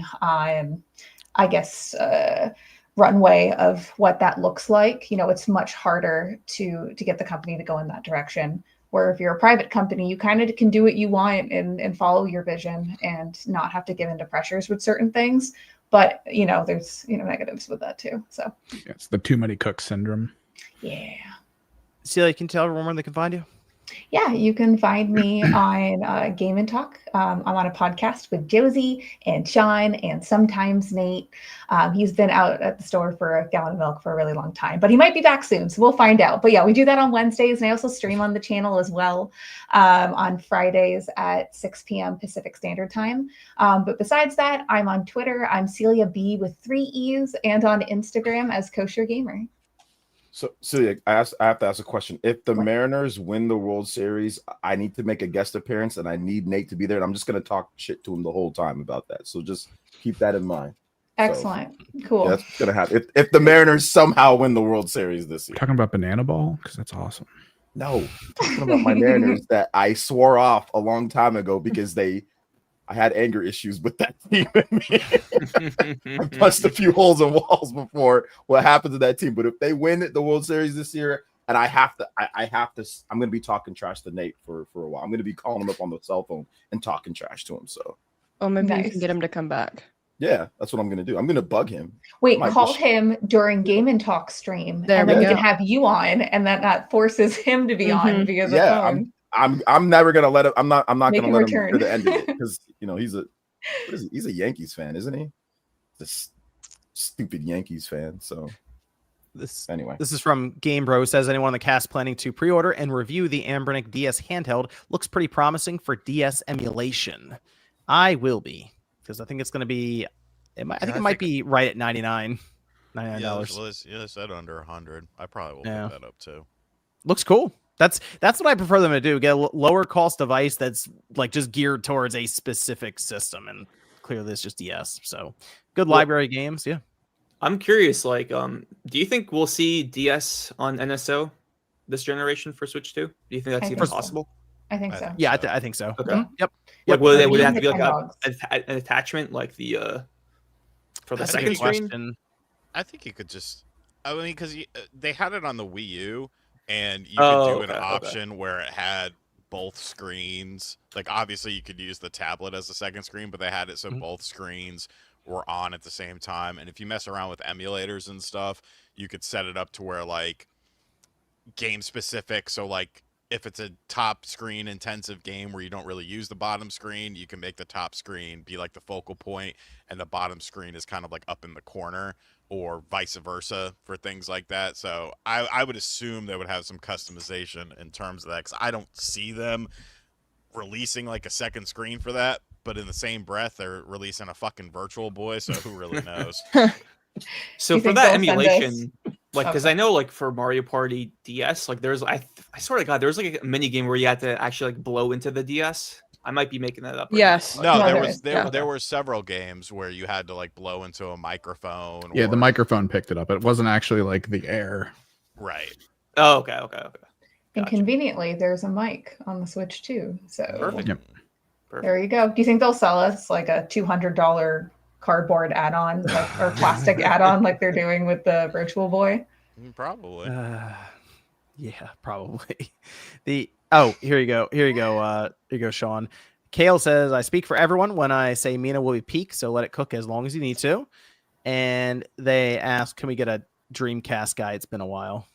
runway of what that looks like, it's much harder to get the company to go in that direction. Where if you're a private company, you kind of can do what you want and follow your vision and not have to give into pressures with certain things. But, there's, negatives with that too. So yeah, it's the too many cooks syndrome. Yeah. Celia, can you tell everyone where they can find you? Yeah, you can find me on Game and Talk. I'm on a podcast with Josie and Sean and sometimes Nate. He's been out at the store for a gallon of milk for a really long time, but he might be back soon, so we'll find out. But yeah, we do that on Wednesdays, and I also stream on the channel as well on Fridays at 6 p.m. Pacific Standard Time. But besides that, I'm on Twitter. I'm Celia B with 3 E's, and on Instagram as Kosher Gamer. So I have to ask a question. If the Mariners win the World Series, I need to make a guest appearance, and I need Nate to be there. And I'm just going to talk shit to him the whole time about that. So just keep that in mind. Excellent. Cool. Yeah, that's going to happen. If the Mariners somehow win the World Series this year. Talking about Banana Ball? Because that's awesome. No, I'm talking about my Mariners that I swore off a long time ago because I had anger issues with that team. I punched a few holes in walls before what happened to that team. But if they win the World Series this year, and I'm going to be talking trash to Nate for a while. I'm going to be calling him up on the cell phone and talking trash to him. So, maybe you can get him to come back. Yeah, that's what I'm going to do. I'm going to bug him. Wait, call him during Game and Talk stream, and then we can have you on, and that forces him to be on because of phone. I'm never gonna let him. I'm not gonna let him to the end of it because he's a Yankees fan, isn't he? This stupid Yankees fan. So this is from Game Bro. Says anyone on the cast planning to pre-order and review the Ambronic DS handheld? Looks pretty promising for DS emulation. I will be because I think it's gonna be. I think it might be right at $99. Yeah, they said under 100. I probably will pick that up too. Looks cool. That's what I prefer them to do. Get a lower cost device that's like just geared towards a specific system, and clearly it's just DS. So good library games, yeah. I'm curious, like, do you think we'll see DS on NSO this generation for Switch 2? Do you think that's I even think so. possible? I think so. Yeah, I think so. Okay. Mhm. Yep. Like, would it Or have to be like $10. an attachment, like the for the That's a second good screen? Question. I think you could just. I mean, because they had it on the Wii U, and you Oh, could do an okay, okay. option where it had both screens. Like, obviously, you could use the tablet as the second screen, but they had it so Mhm. both screens were on at the same time. And if you mess around with emulators and stuff, you could set it up to where, like, game specific. So, like, if it's a top screen intensive game where you don't really use the bottom screen, you can make the top screen be like the focal point, and the bottom screen is kind of like up in the corner, or vice versa for things like that. So I would assume they would have some customization in terms of that, because I don't see them releasing like a second screen for that. But in the same breath, they're releasing a fucking Virtual Boy, so who really knows? So You for think that they'll send us- emulation, like, because Okay. I know, like, for Mario Party DS, like, there's I swear to God, there was like a mini game where you had to actually like blow into the DS. I might be making that up. Right Yes. now, No, but- there there is. was there Yeah. there were several games where you had to like blow into a microphone. Yeah, the or- microphone picked it up. It wasn't actually like the air. Right. Oh, okay. And Gotcha. conveniently, there's a mic on the Switch too. So Perfect. Yep. there you go. Do you think they'll sell us like a $200 cardboard add-on, like, or plastic add-on, like they're doing with the Virtual Boy? Probably. Yeah, probably. Here you go. Here you go, Sean. Kale says, I speak for everyone when I say Mina will be peak, so let it cook as long as you need to. And they ask, can we get a Dreamcast guy? It's been a while.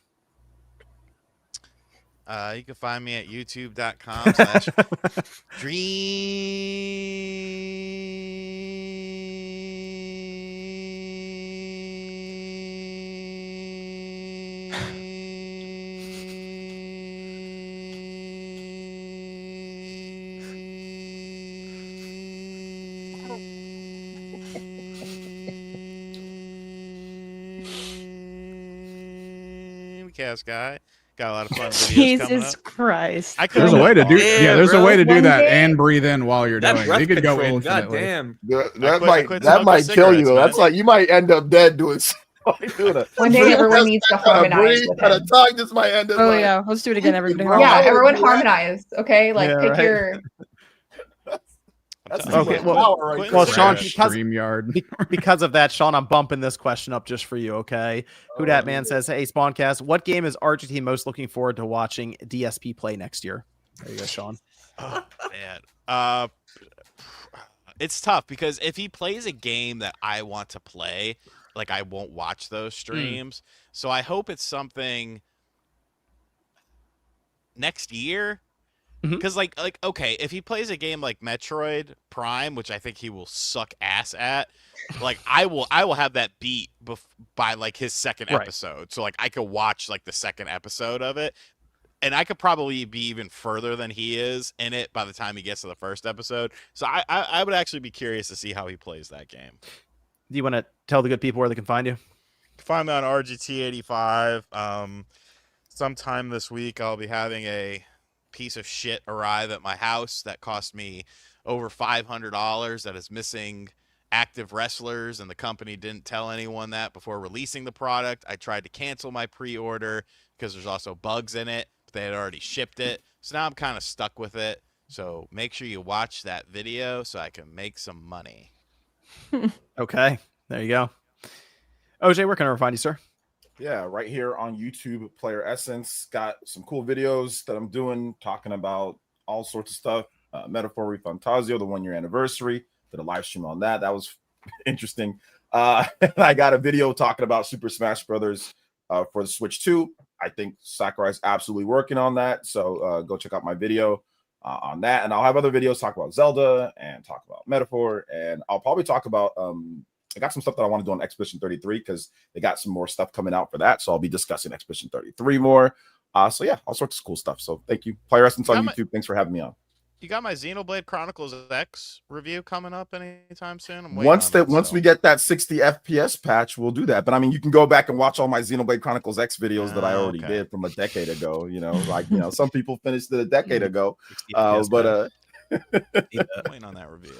You can find me at youtube.com/dream. Cast guy. Got a lot of fun videos coming Jesus up. Christ. I There's couldn't a way to do. Yeah, Yeah, there's a bro. way to do One that day- and breathe in while you're That doing it. breath You could go control, infinitely. goddamn. That I quit smoking might kill you. cigarettes, man. That's like you might end up dead doing. doing it. One day everyone needs to harmonize with him. Tongue, this might end up. Oh like, yeah, let's do it again. Everybody. Bro, Yeah, I would everyone do that. harmonize. Okay, like Yeah, pick right. your. That's telling Okay, you. well- power right well, there. Sean, Crash because- StreamYard. Because of that, Sean, I'm bumping this question up just for you, okay? Who Dat Man says, hey, Spawncast, what game is RGT most looking forward to watching DSP play next year? There you go, Sean. Oh man. It's tough because if he plays a game that I want to play, like, I won't watch those streams. So I hope it's something next year. Mhm. Because like okay, if he plays a game like Metroid Prime, which I think he will suck ass at, like I will have that beat by like his second Right. episode. So like I could watch like the second episode of it, and I could probably be even further than he is in it by the time he gets to the first episode. So I would actually be curious to see how he plays that game. Do you want to tell the good people where they can find you? Find me on RGT85. Sometime this week I'll be having a piece of shit arrive at my house that cost me over $500 that is missing active wrestlers, and the company didn't tell anyone that before releasing the product. I tried to cancel my pre-order because there's also bugs in it, but they had already shipped it. So now I'm kind of stuck with it. So make sure you watch that video so I can make some money. Okay, there you go. OJ, where can I find you, sir? Yeah, right here on YouTube, Player Essence. Got some cool videos that I'm doing talking about all sorts of stuff. Metaphor Fantasio, the 1 year anniversary. Did a live stream on that. That was interesting. I got a video talking about Super Smash Brothers for the Switch 2. I think Sakurai's absolutely working on that. So go check out my video on that. And I'll have other videos talk about Zelda and talk about Metaphor. And I'll probably talk about I got some stuff that I want to do on Expedition 33 because they got some more stuff coming out for that. So I'll be discussing Expedition 33 more. So yeah, all sorts of cool stuff. So thank you. Player Essence on YouTube. Thanks for having me on. You got my Xenoblade Chronicles X review coming up anytime soon? I'm waiting Once on it once still. we get that 60 FPS patch, we'll do that. But I mean, you can go back and watch all my Xenoblade Chronicles X videos that I already Okay. did from a decade ago. Some people finished it a decade ago. 60 FPS But Waiting on that review.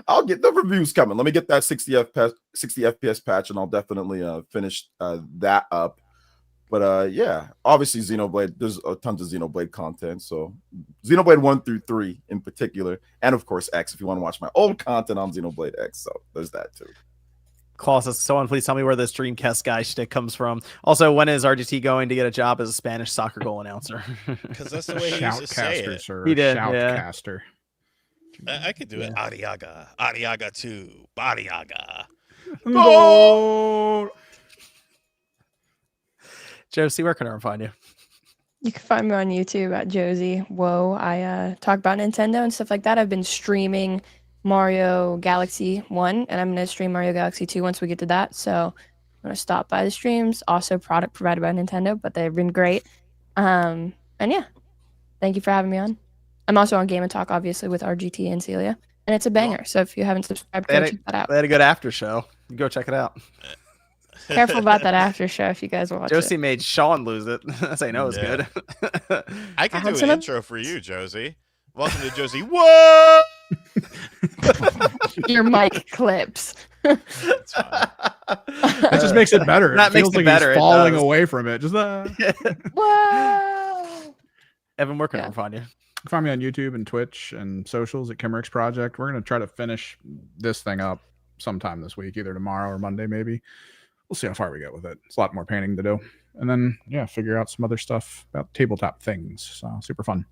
I'll get the reviews coming. Let me get that 60 FPS patch, and I'll definitely finish that up. But yeah, obviously Xenoblade, there's tons of Xenoblade content. So Xenoblade 1 through 3 in particular, and of course X if you want to watch my old content on Xenoblade X. So there's that too. Claus says, someone please tell me where this Dreamcast guy shtick comes from. Also, when is RGT going to get a job as a Spanish soccer goal announcer? Because that's the way he used to say Shoutcaster, it. sir. He did, Shoutcaster. I could do it. Ariaga. Ariaga 2. Ariaga. No. Josie, where can I find you? You can find me on YouTube at Josie. Whoa, I talk about Nintendo and stuff like that. I've been streaming Mario Galaxy 1, and I'm going to stream Mario Galaxy 2 once we get to that. So I'm going to stop by the streams. Also, product provided by Nintendo, but they've been great. And yeah, thank you for having me on. I'm also on Game & Talk, obviously, with RGT and Celia, and it's a banger. So if you haven't subscribed, go check that out. They had a good after show. Go check it out. Careful about that after show if you guys watch Josie it. made Sean lose it. I say no, it's good. I could do some an of- intro for you, Josie. Welcome to Josie. Whoa! Your mic clips. That's fine. That just makes it better. That It feels makes it like better, it he's falling does. away from it. Just Whoa! Evan, where can Yeah. I find you? find me on YouTube and Twitch and socials at Kimmerix Project. We're gonna try to finish this thing up sometime this week, either tomorrow or Monday, maybe. We'll see how far we get with it. It's a lot more painting to do, and then figure out some other stuff about tabletop things. So super fun.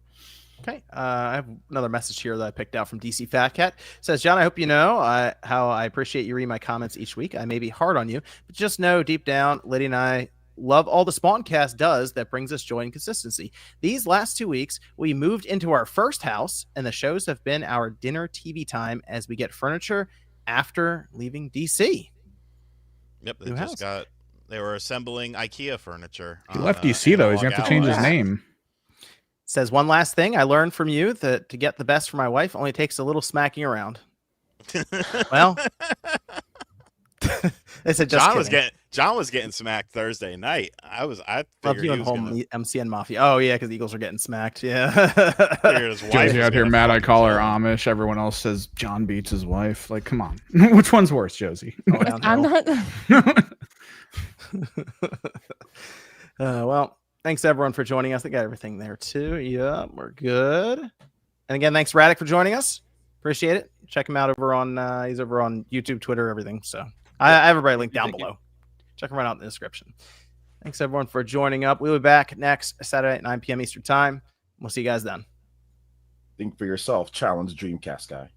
Okay, I have another message here that I picked out from DC Fat Cat. It says, John, I hope you know how I appreciate you reading my comments each week. I may be hard on you, but just know deep down, Liddy and I love all the Spawncast does that brings us joy and consistency. These last 2 weeks, we moved into our first house, and the shows have been our dinner TV time as we get furniture after leaving DC. Yep, New house. they were assembling IKEA furniture. He left DC though. He's gonna have to change his Analog name. Says, one last thing I learned from you that to get the best for my wife only takes a little smacking around. Alloys. Well, they said just John was getting smacked Thursday night. I Love figured you he and was whole gonna, MCN Mafia. Oh yeah, because the Eagles are getting smacked. Yeah. figured his wife Josie was out here gonna mad I fucking call her kill him. Amish. Everyone else says John beats his wife. Like, come on. Which one's worse, Josie? Oh, downhill. I'm not. Well, thanks everyone for joining us. I got everything there too. Yeah, we're good. And again, thanks Radic for joining us. Appreciate it. Check him out over on he's over on YouTube, Twitter, everything. So I have everybody linked down below. Check him right out in the description. Thanks everyone for joining up. We'll be back next Saturday at 9 p.m. Eastern time. We'll see you guys then. Think for yourself. Challenge Dreamcast guy.